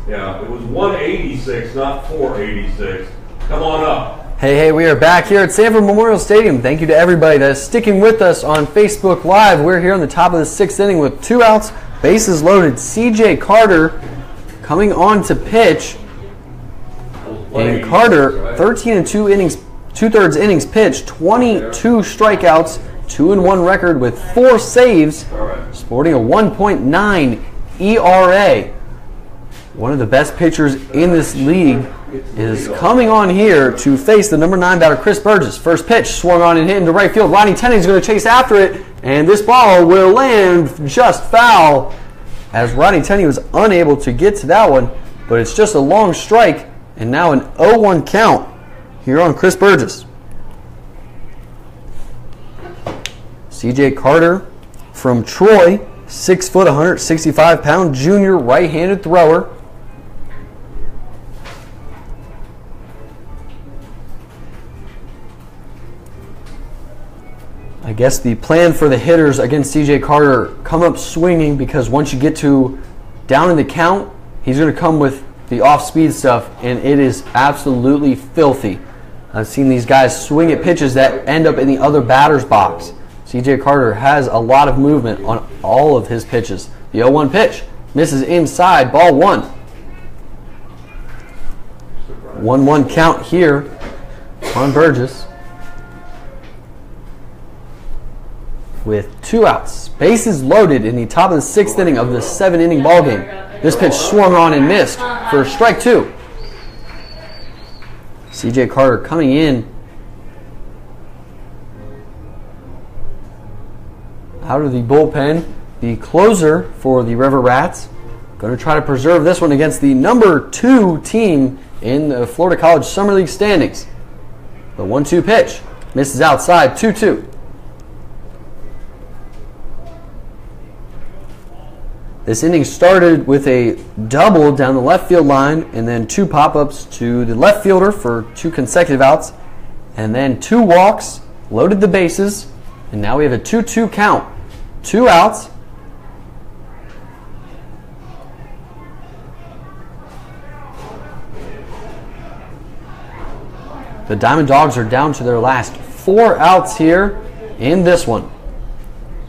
Yeah, it was 186, not 486. Come on up. Hey, we are back here at Sanford Memorial Stadium. Thank you to everybody that is sticking with us on Facebook Live. We're here on the top of the 6th inning with 2 outs, bases loaded. CJ Carter coming on to pitch. And Carter, 13 and 2/3 innings pitched, 22 strikeouts, 2-1 record with 4 saves, sporting a 1.9 ERA. One of the best pitchers in this league is coming on here to face the number 9 batter, Chris Burgess. First pitch swung on and hit into right field. Ronnie Tenney is going to chase after it, and this ball will land just foul, as Ronnie Tenney was unable to get to that one, but it's just a long strike, and now an 0-1 count here on Chris Burgess. CJ Carter from Troy, 6 foot, 165-pound junior right-handed thrower. I guess the plan for the hitters against CJ Carter, come up swinging, because once you get to down in the count, he's going to come with the off-speed stuff, and it is absolutely filthy. I've seen these guys swing at pitches that end up in the other batter's box. CJ Carter has a lot of movement on all of his pitches. The 0-1 pitch misses inside, ball 1. 1-1 count here on Burgess, with 2 outs. Bases loaded in the top of the 6th inning of the 7-inning ballgame. This pitch swung on and missed for strike 2. CJ Carter coming in out of the bullpen. The closer for the River Rats, going to try to preserve this one against the number 2 team in the Florida College Summer League standings. The 1-2 pitch misses outside, 2-2. This inning started with a double down the left field line, and then 2 pop-ups to the left fielder for 2 consecutive outs, and then 2 walks, loaded the bases, and now we have a 2-2 count. 2 outs. The Diamond Dogs are down to their last 4 outs here in this one.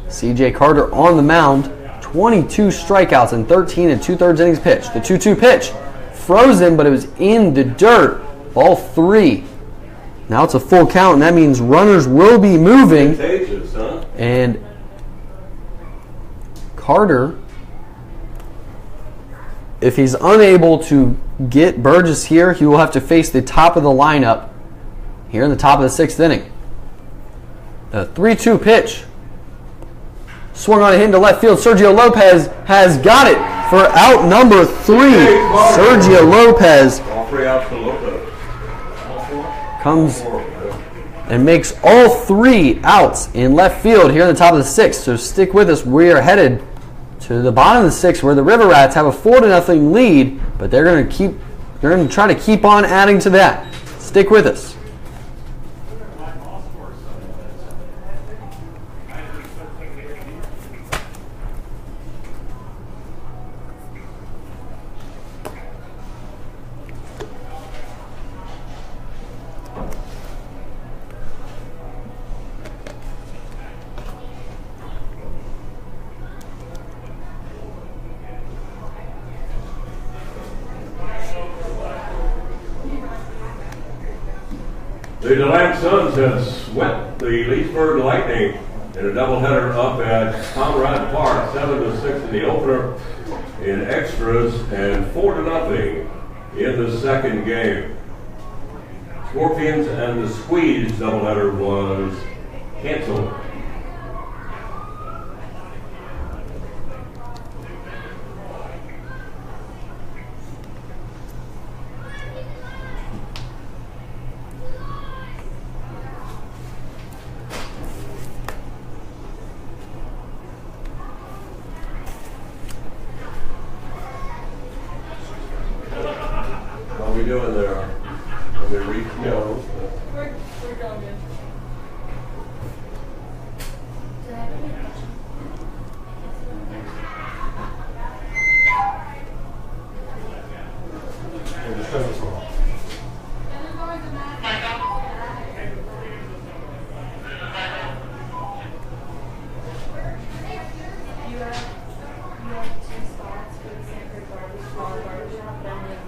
CJ Carter on the mound, 22 strikeouts and 13 2/3 innings pitched. The 2-2 pitch, frozen, but it was in the dirt. Ball 3. Now it's a full count, and that means runners will be moving. And Carter, if he's unable to get Burgess here, he will have to face the top of the lineup here in the top of the 6th inning. The 3-2 pitch swung on a hit into left field. Sergio Lopez has got it for out number 3. Sergio Lopez comes and makes all 3 outs in left field here in the top of the 6th. So stick with us. We are headed to the bottom of the 6th, where the River Rats have a 4-0 lead, but they're going to try to keep on adding to that. Stick with us. The DeLand Suns have swept the Leesburg Lightning in a doubleheader up at Conrad Park, 7-6 in the opener, in extras, and 4-0 in the second game. Scorpions and the Squeeze doubleheader was canceled. What are we doing there? Are they reach? No. We're going good. Do I have any questions? You have 2 spots for the Sanford garbage shop, down there.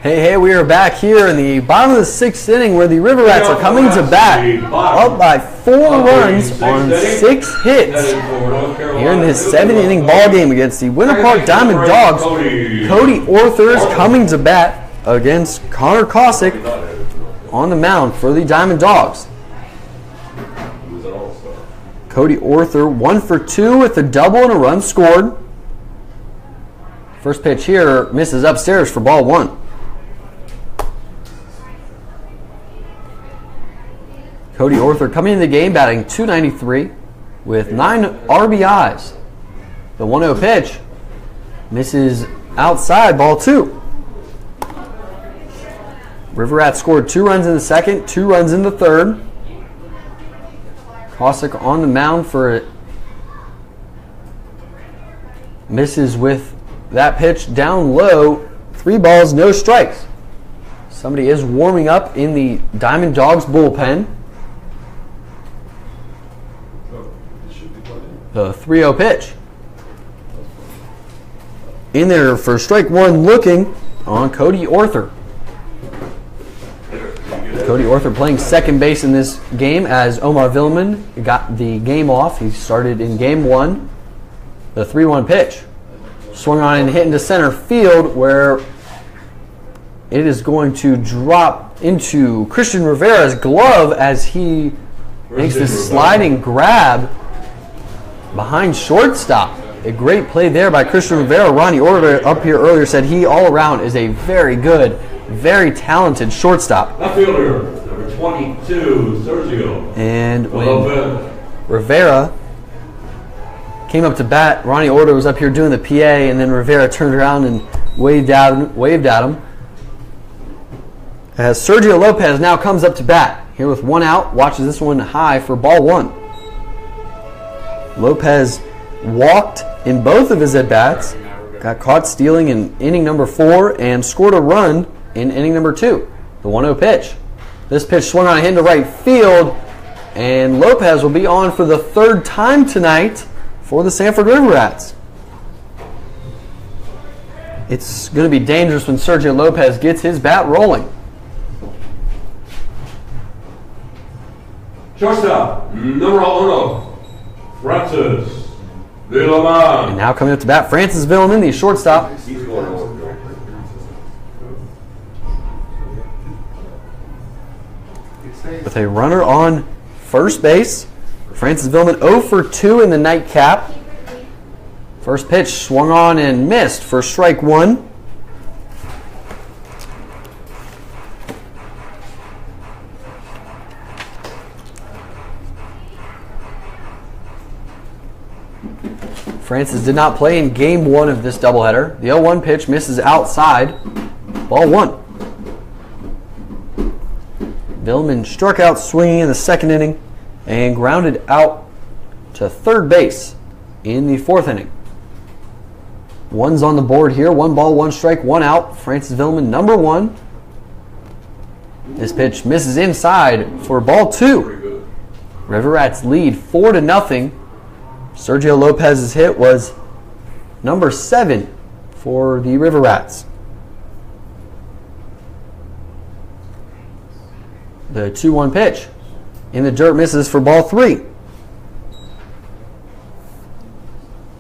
Hey, we are back here in the bottom of the 6th inning where the River Rats are coming to bat, up by 4 runs on 6 hits here in this 7th inning ball game against the Winter Park Diamond Dogs. Cody Arthur is coming to bat against Connor Cossack on the mound for the Diamond Dogs. Cody Arthur 1 for 2 with a double and a run scored. First pitch here misses upstairs for ball 1. Cody Arthur coming into the game batting .293 with 9 RBIs. The 1-0 pitch misses outside, ball 2. River Rats scored 2 runs in the second, 2 runs in the third. Cossack on the mound for it. Misses with that pitch down low. 3 balls, no strikes. Somebody is warming up in the Diamond Dogs bullpen. The 3-0 pitch. In there for strike 1 looking on Cody Arthur. Cody Arthur playing second base in this game as Omar Villman got the game off. He started in game 1. The 3-1 pitch. Swung on and hit into center field where it is going to drop into Christian Rivera's glove as he makes this sliding grab behind shortstop. A great play there by Christian Rivera. Ronnie Order up here earlier said he all around is a very good, very talented shortstop. Left fielder, number 22, Sergio. And when Rivera came up to bat, Ronnie Order was up here doing the PA, and then Rivera turned around and waved at him. As Sergio Lopez now comes up to bat, here with 1 out, watches this one high for ball 1. Lopez walked in both of his at-bats, got caught stealing in inning number 4, and scored a run in inning number 2. The 1-0 pitch. This pitch swung on a hit into right field, and Lopez will be on for the 3rd time tonight for the Sanford River Rats. It's going to be dangerous when Sergio Lopez gets his bat rolling. Shortstop, numero 1, Francis Villaman. And now coming up to bat, Francis Villaman, the shortstop. With a runner on first base. Francis Villaman 0 for 2 in the nightcap. First pitch swung on and missed for strike 1. Francis did not play in game 1 of this doubleheader. The 0-1 pitch misses outside. Ball 1. Villman struck out swinging in the 2nd inning and grounded out to 3rd base in the 4th inning. 1's on the board here. 1 ball, 1 strike, 1 out. Francis Villman, number 1. This pitch misses inside for ball 2. River Rats lead 4-0. Sergio Lopez's hit was number 7 for the River Rats. The 2-1 pitch. In the dirt, misses for ball 3.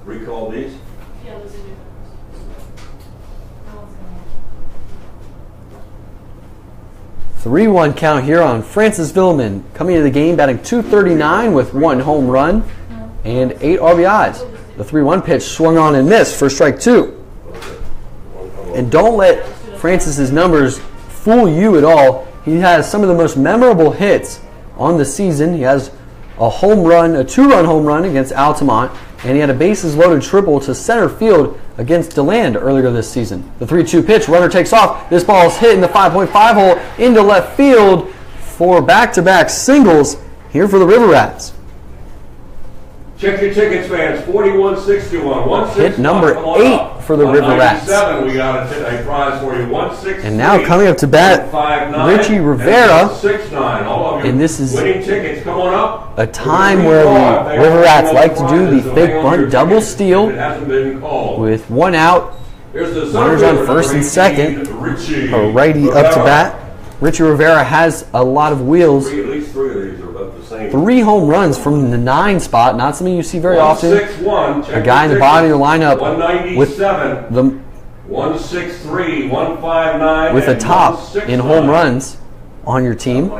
Recall these. Yeah, those are new. No one's gonna 3-1 count here on Francis Villeman, coming into the game batting .239 with 1 home run and 8 RBIs. The 3-1 pitch swung on and missed for strike 2. And don't let Francis's numbers fool you at all. He has some of the most memorable hits on the season. He has a home run, a 2-run home run against Altamont, and he had a bases loaded triple to center field against DeLand earlier this season. The 3-2 pitch, runner takes off. This ball is hit in the 5.5 hole into left field for back-to-back singles here for the River Rats. Check your tickets, fans. 4161. Hit number 8 for the River Rats. We got a prize for you. 163. And now coming up to bat, Richie Rivera. And this is winning tickets. Come on up. a time where the River Rats like to do the fake bunt double steal with 1 out. Runners on first and second. A righty up to bat. Richie Rivera has a lot of wheels. At least 3 of these are about the same. 3 home runs from the 9 spot. Not something you see very often. A guy in the bottom of your lineup with the 163, 159, with a top in home runs on your team.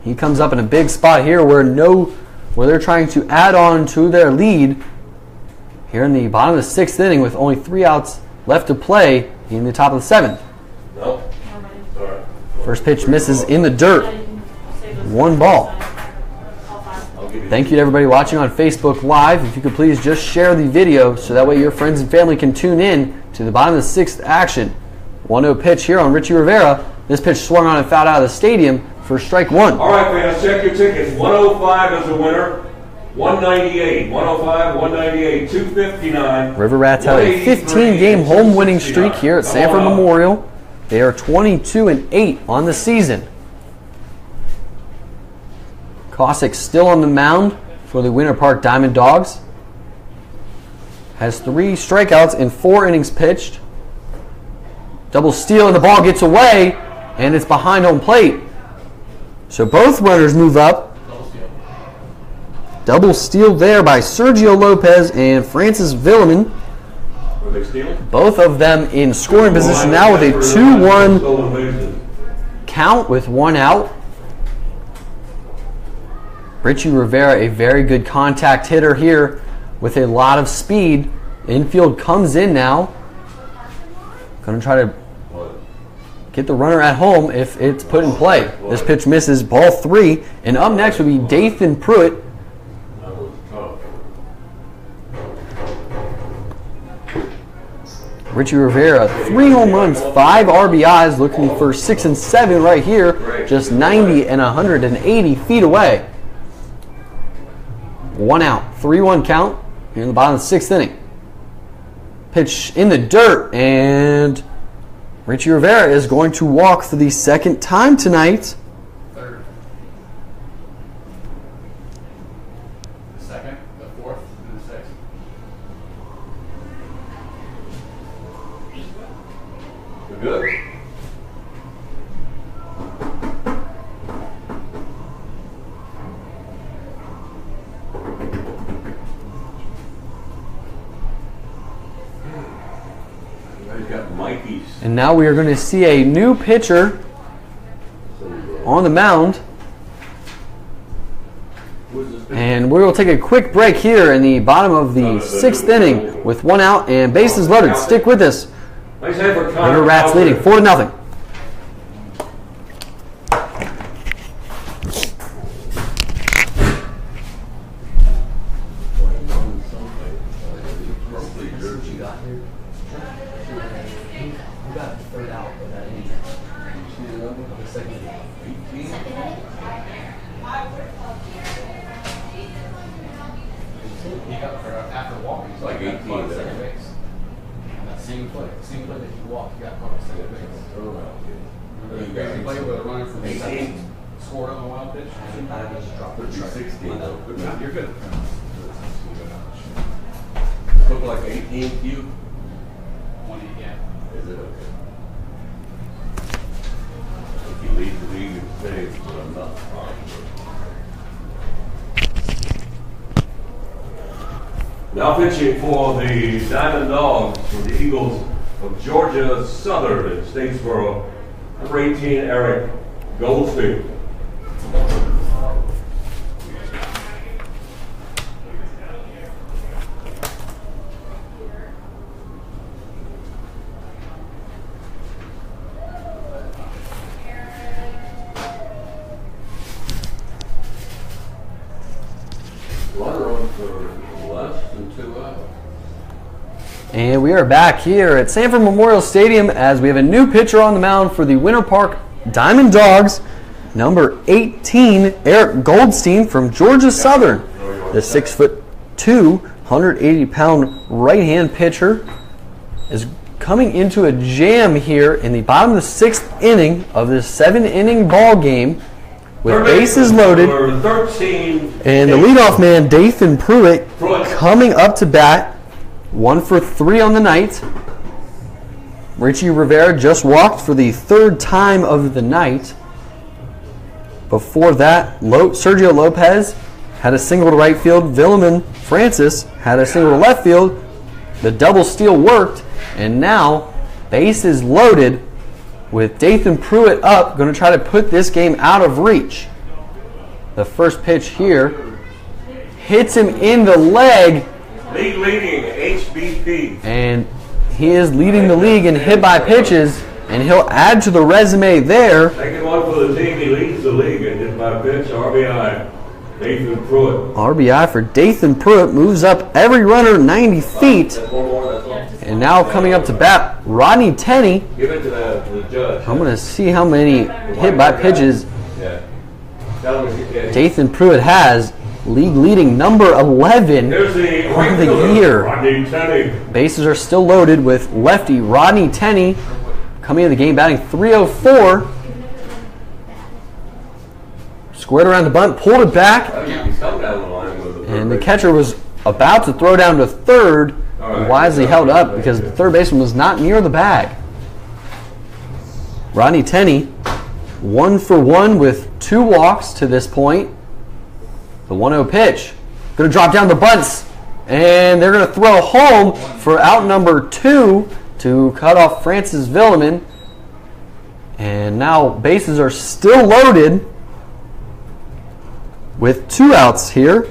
He comes up in a big spot here where they're trying to add on to their lead here in the bottom of the 6th inning with only 3 outs left to play in the top of the 7th. No. First pitch misses in the dirt. 1 ball. Thank you to everybody watching on Facebook Live. If you could please just share the video so that way your friends and family can tune in to the bottom of the 6th action. 1-0 pitch here on Richie Rivera. This pitch swung on and fouled out of the stadium for strike 1. All right, fans, check your tickets. 105 is the winner. 198, 105, 198, 259. River Rats have a 15-game home winning streak here at Sanford Memorial. They are 22-8 on the season. Cossack still on the mound for the Winter Park Diamond Dogs. Has 3 strikeouts in 4 innings pitched. Double steal and the ball gets away and it's behind home plate. So both runners move up. Double steal there by Sergio Lopez and Francis Villeman. Both of them in scoring position now with a 2-1 count with 1 out. Richie Rivera, a very good contact hitter here with a lot of speed. Infield comes in now. Going to try to get the runner at home if it's put in play. This pitch misses, ball 3. And up next would be Dathan Pruitt. Richie Rivera, 3 home runs, 5 RBIs, looking for 6 and 7 right here, just 90 and 180 feet away. 1 out, 3-1 count here in the bottom of the 6th inning. Pitch in the dirt, and Richie Rivera is going to walk for the 2nd time tonight. Third. The 2nd, the 4th, and the 6th. We're good. And now we are going to see a new pitcher on the mound. And we will take a quick break here in the bottom of the 6th inning with 1 out and bases loaded. Stick with us. River Rats leading 4-0. Look like 18 to you? 1, yeah. Is it okay? leads the league in saves, but I'm not positive. Now pitching for the Diamond Dogs for the Eagles of Georgia Southern in Statesboro, number 18, Eric Goldstein. And we are back here at Sanford Memorial Stadium as we have a new pitcher on the mound for the Winter Park Diamond Dogs, number 18, Eric Goldstein from Georgia Southern. The 6'2", 180-pound right-hand pitcher is coming into a jam here in the bottom of the 6th inning of this 7-inning ball game with bases loaded. And the leadoff man, Dathan Pruitt, coming up to bat. 1 for 3 on the night. Richie Rivera just walked for the 3rd time of the night. Before that, Sergio Lopez had a single to right field. Villeman Francis had a single to left field. The double steal worked, and now bases loaded with Dathan Pruitt up, going to try to put this game out of reach. The first pitch here hits him in the leg. League leading HBP. And he is leading the league in hit by pitches, and he'll add to the resume there. Second one for the team. He leads the league in hit by pitch. RBI, Dathan Pruitt. RBI for Dathan Pruitt, moves up every runner 90 feet. And now coming up to bat, Rodney Tenney. Give it to the judge. I'm going to see how many hit by pitches Dathan Pruitt has. League leading number 11 Here's the on the year. Rodney Tenney. Bases are still loaded with lefty Rodney Tenney coming into the game batting .304. Squared around the bunt, pulled it back, and the catcher was about to throw down to third, wisely held up because the third baseman was not near the bag. Rodney Tenney, 1 for 1 with 2 walks to this point. The 1-0 pitch. Going to drop down the bunts. And they're going to throw home for out number 2 to cut off Francis Villeman. And now bases are still loaded with 2 outs here.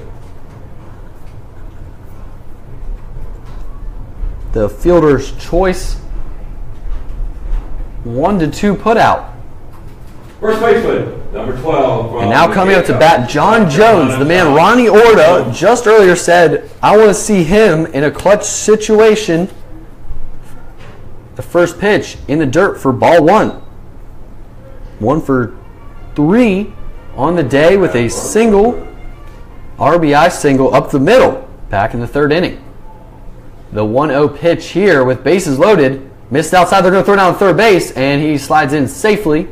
The fielder's choice. 1-2 put out. First baseman, number 12. And now coming up to bat, John Jones, the man Ronnie Orta just earlier said, I want to see him in a clutch situation. The first pitch in the dirt for ball 1. 1 for 3 on the day with a single, RBI single up the middle, back in the 3rd inning. The 1-0 pitch here with bases loaded, missed outside, they're going to throw down third base, and he slides in safely.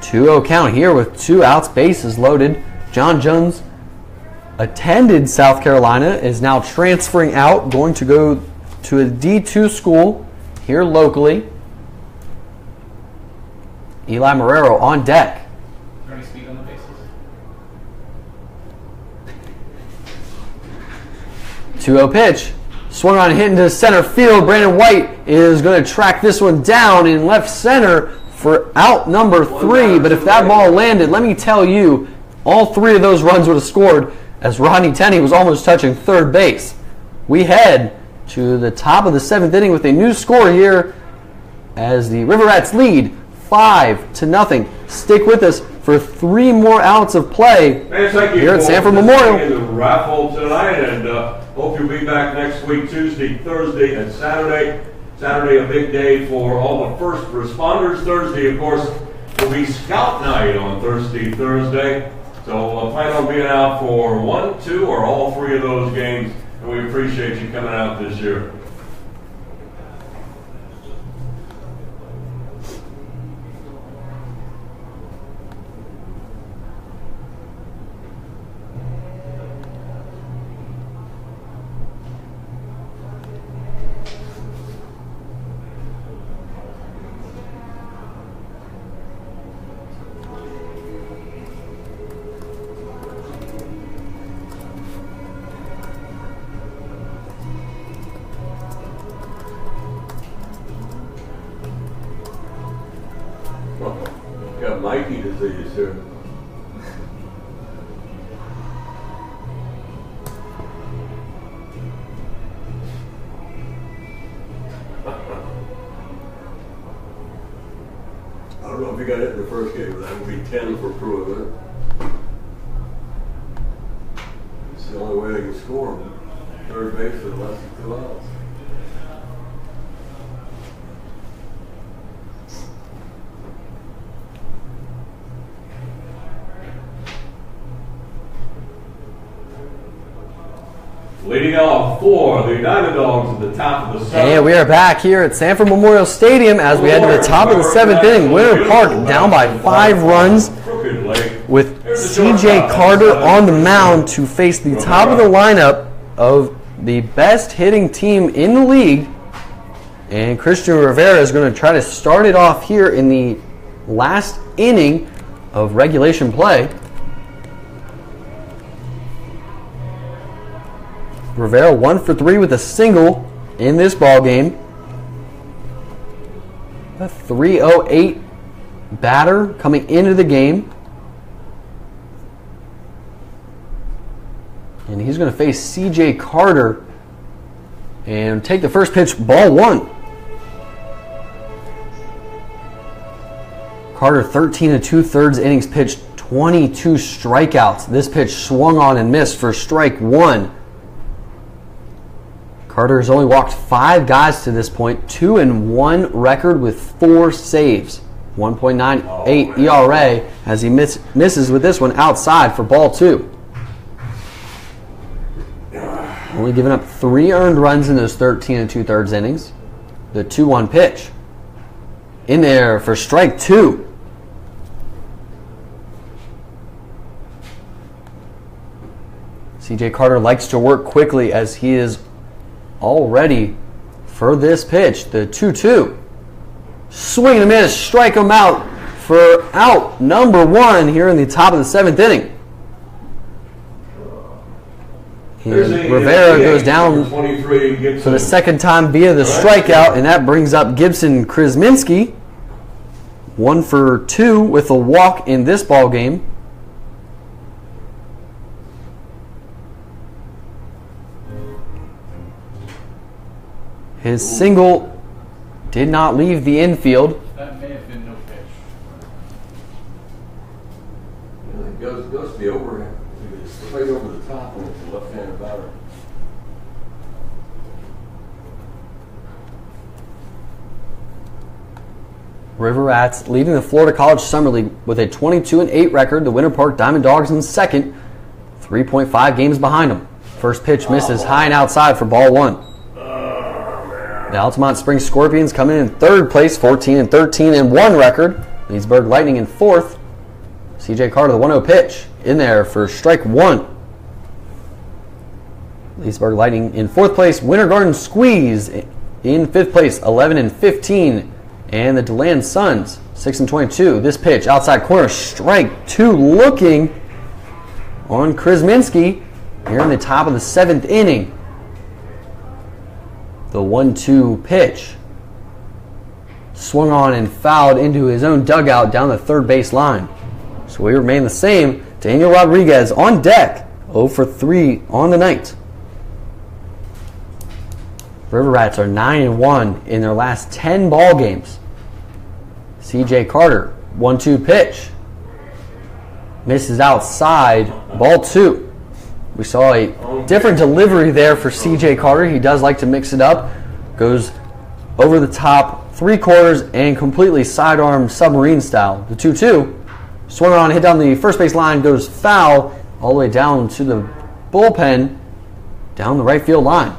2-0 count here with 2 outs, bases loaded. John Jones attended South Carolina, is now transferring out, going to go to a D2 school here locally. Eli Marrero on deck. Any speed on the bases? 2-0 pitch. Swung on, hit into center field. Brandon White is going to track this one down in left center for out number 3. But if that ball landed, let me tell you, all 3 of those runs would have scored as Rodney Tenney was almost touching third base. We head to the top of the 7th inning with a new score here as the River Rats lead 5-0. Stick with us for 3 more outs of play here at Sanford Memorial. In the raffle tonight, and hope you'll be back next week, Tuesday, Thursday, and Saturday. Saturday, a big day for all the first responders. Thursday, of course, will be Scout Night on Thursday. So plan on being out for 1, 2, or all 3 of those games, and we appreciate you coming out this year. to see you, sir. I don't know if you got it in the first game, but that would be 10 for Pruitt. It's the only way they can score them. Third base for less than 2 outs. Leading off for the Diamond Dogs at the top of the seventh. And we are back here at Sanford Memorial Stadium as we head to the top of the 7th inning. Winter Park down by 5 runs with C.J. Carter on the mound to face the top of the lineup of the best hitting team in the league. And Richie Rivera is going to try to start it off here in the last inning of regulation play. Rivera 1 for 3 with a single in this ball game. A .308 batter coming into the game. And he's going to face C.J. Carter and take the first pitch, ball 1. Carter 13 2/3 innings pitched, 22 strikeouts. This pitch swung on and missed for strike 1. Carter has only walked 5 guys to this point, 2-1 record with 4 saves, 1.98 ERA as he misses with this one outside for ball 2. Only giving up 3 earned runs in those 13 2/3 innings. The 2-1 pitch in there for strike 2. C.J. Carter likes to work quickly as he is all ready for this pitch. The 2-2. Swing and a miss. Strike him out for out number 1 here in the top of the 7th inning. And Rivera goes down for the second time via the strikeout, and that brings up Gibson Krasminski. 1 for 2 with a walk in this ball game. His single did not leave the infield. That may have been no pitch. It goes to the overhand. It's right over the top when it's a left-handed batter. River Rats leading the Florida College Summer League with a 22-8 record. The Winter Park Diamond Dogs in second, 3.5 games behind them. First pitch misses high and outside for ball 1. The Altamont Springs Scorpions come in third place, 14-13-1 record. Leesburg Lightning in 4th. C.J. Carter, the 1-0 pitch in there for strike 1. Leesburg Lightning in 4th place. Winter Garden Squeeze in 5th place, 11-15. And the DeLand Suns, 6-22. This pitch outside corner, strike 2, looking on Krasminski here in the top of the 7th inning. The 1-2 pitch swung on and fouled into his own dugout down the third base line. So we remain the same. Daniel Rodriguez on deck, 0 for 3 on the night. River Rats are 9-1 in their last 10 ball games. C.J. Carter, 1-2 pitch. Misses outside, ball 2. We saw a different delivery there for C.J. Carter. He does like to mix it up. Goes over the top, 3/4, and completely sidearm submarine style. The 2-2. Swung on, hit down the first base line, goes foul all the way down to the bullpen, down the right field line.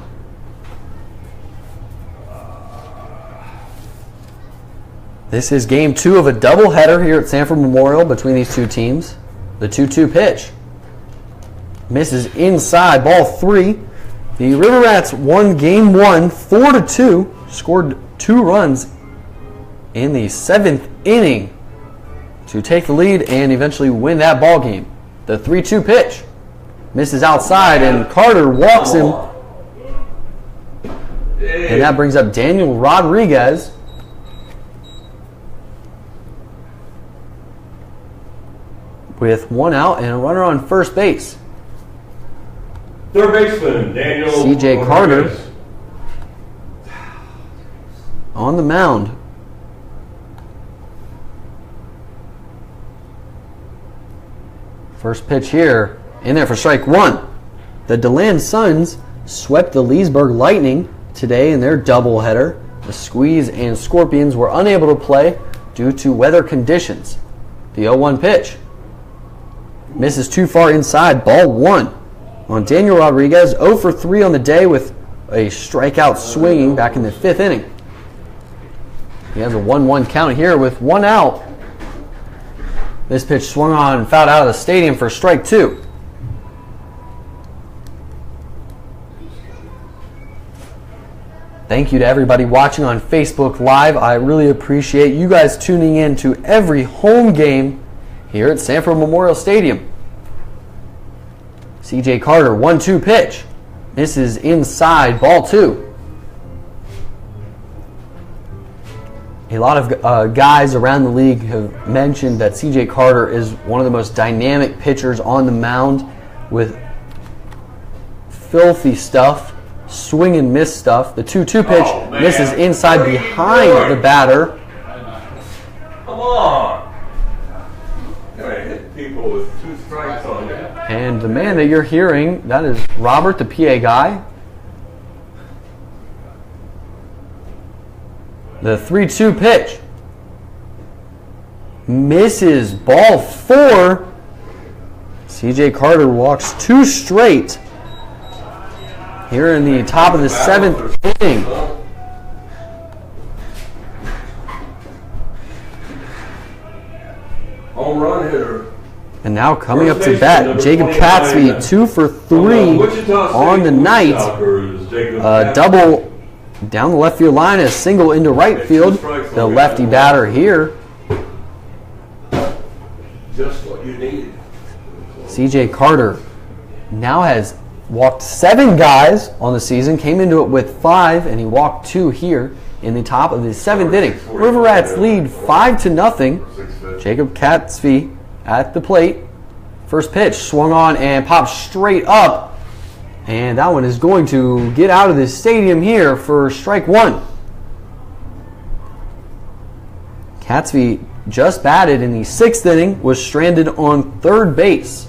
This is game 2 of a doubleheader here at Sanford Memorial between these two teams. The 2-2 pitch misses inside, ball 3. The River Rats won game 1, 4-2, scored 2 runs in the 7th inning to take the lead and eventually win that ball game. The 3-2 pitch misses outside, and Carter walks him. And that brings up Daniel Rodriguez. with 1 out and a runner on first base. Third baseman, Daniel C.J. Carter on the mound. First pitch here, in there for strike 1. The DeLand Suns swept the Leesburg Lightning today in their doubleheader. The Squeeze and Scorpions were unable to play due to weather conditions. The 0-1 pitch misses too far inside, ball 1 on Daniel Rodriguez. 0 for 3 on the day with a strikeout swinging back in the 5th inning. He has a 1-1 count here with 1 out. This pitch swung on and fouled out of the stadium for strike 2. Thank you to everybody watching on Facebook Live. I really appreciate you guys tuning in to every home game here at Sanford Memorial Stadium. C.J. Carter, 1-2 pitch. Misses inside, ball 2. A lot of guys around the league have mentioned that C.J. Carter is one of the most dynamic pitchers on the mound with filthy stuff. Swing and miss stuff. The 2-2 pitch misses inside behind the batter. Come on. Hit people with 2 strikes on you. And the man that you're hearing, that is Robert, the PA guy. The 3-2 pitch misses, ball 4. C.J. Carter walks 2 straight. Here in the top of the 7th inning. Home run hitter. And now coming up to bat, Jacob Catsby, 2 for 3 on the night. Double down the left field line, a single into right field. The lefty batter here. Just what you need. C.J. Carter now has walked 7 guys on the season, came into it with 5, and he walked 2 here in the top of the 7th inning. River Rats lead 5-0. Jacob Catsby at the plate. First pitch swung on and popped straight up, and that one is going to get out of the stadium here for strike 1. Catsby just batted in the 6th inning, was stranded on third base.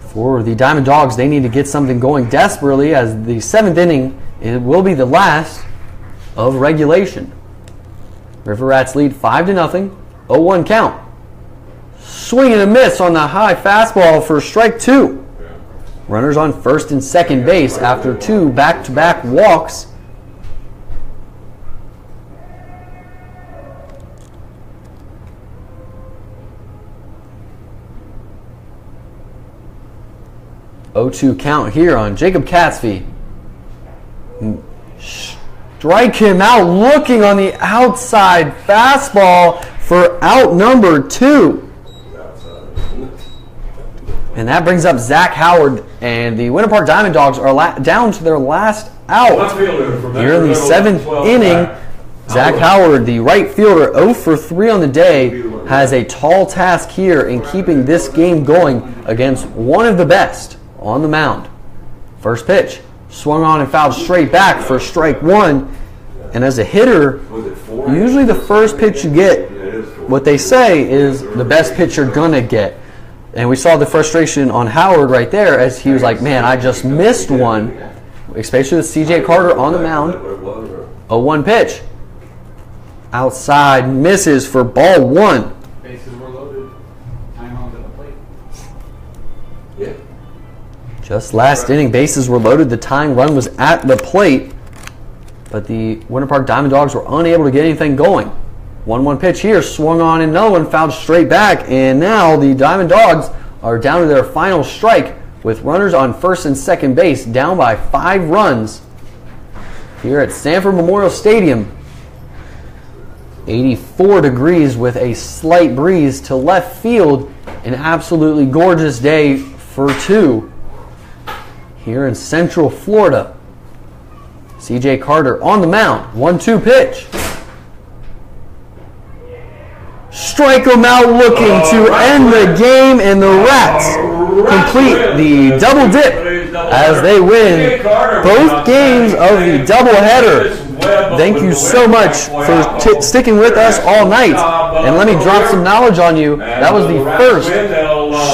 For the Diamond Dogs, they need to get something going desperately, as the 7th inning it will be the last of regulation. River Rats lead 5-0, 0-1 count. Swing and a miss on the high fastball for strike 2. Runners on first and second base after 2 back-to-back walks. Oh-2 count here on Jacob Catsby. Strike him out, looking on the outside fastball for out number 2. And that brings up Zack Howard, and the Winter Park Diamond Dogs are down to their last out. Here in the 7th inning, Zack Howard, the right fielder, 0 for 3 on the day, has a tall task here in keeping this game going against one of the best on the mound. First pitch swung on and fouled straight back for strike 1. And as a hitter, usually the first pitch you get, what they say is the best pitch you're gonna get. And we saw the frustration on Howard right there, as he was like, man, I just missed one, especially with C.J. Carter on the mound. 0-1 pitch. Outside, misses for ball 1. Bases were loaded. Time on to the plate. Yeah. Just last inning, bases were loaded. The tying run was at the plate, but the Winter Park Diamond Dogs were unable to get anything going. 1-1 pitch here, swung on and another one, fouled straight back, and now the Diamond Dogs are down to their final strike with runners on first and second base, down by 5 runs here at Sanford Memorial Stadium. 84 degrees with a slight breeze to left field. An absolutely gorgeous day for 2 here in Central Florida. C.J. Carter on the mound. 1-2 pitch. Strike him out looking to end the game, and the Rats complete the double dip as they win both games of the doubleheader. Thank you so much for sticking with us all night. And let me drop some knowledge on you. That was the first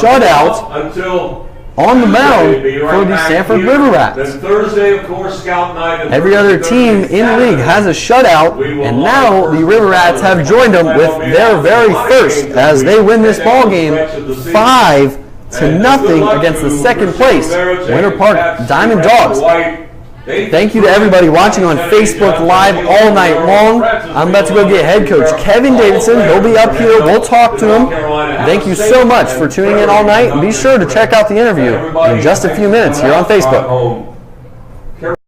shutout on the mound for the Sanford River Rats. Thursday, of course, Scout Night. Every other team in the league has a shutout, and now the River Rats have joined them with their very first as they win this ball game 5-0 against the second place Winter Park Diamond Dogs. Thank you to everybody watching on Facebook Live all night long. I'm about to go get head coach Kevin Davidson. He'll be up here. We'll talk to him. Thank you so much for tuning in all night. And be sure to check out the interview in just a few minutes here on Facebook.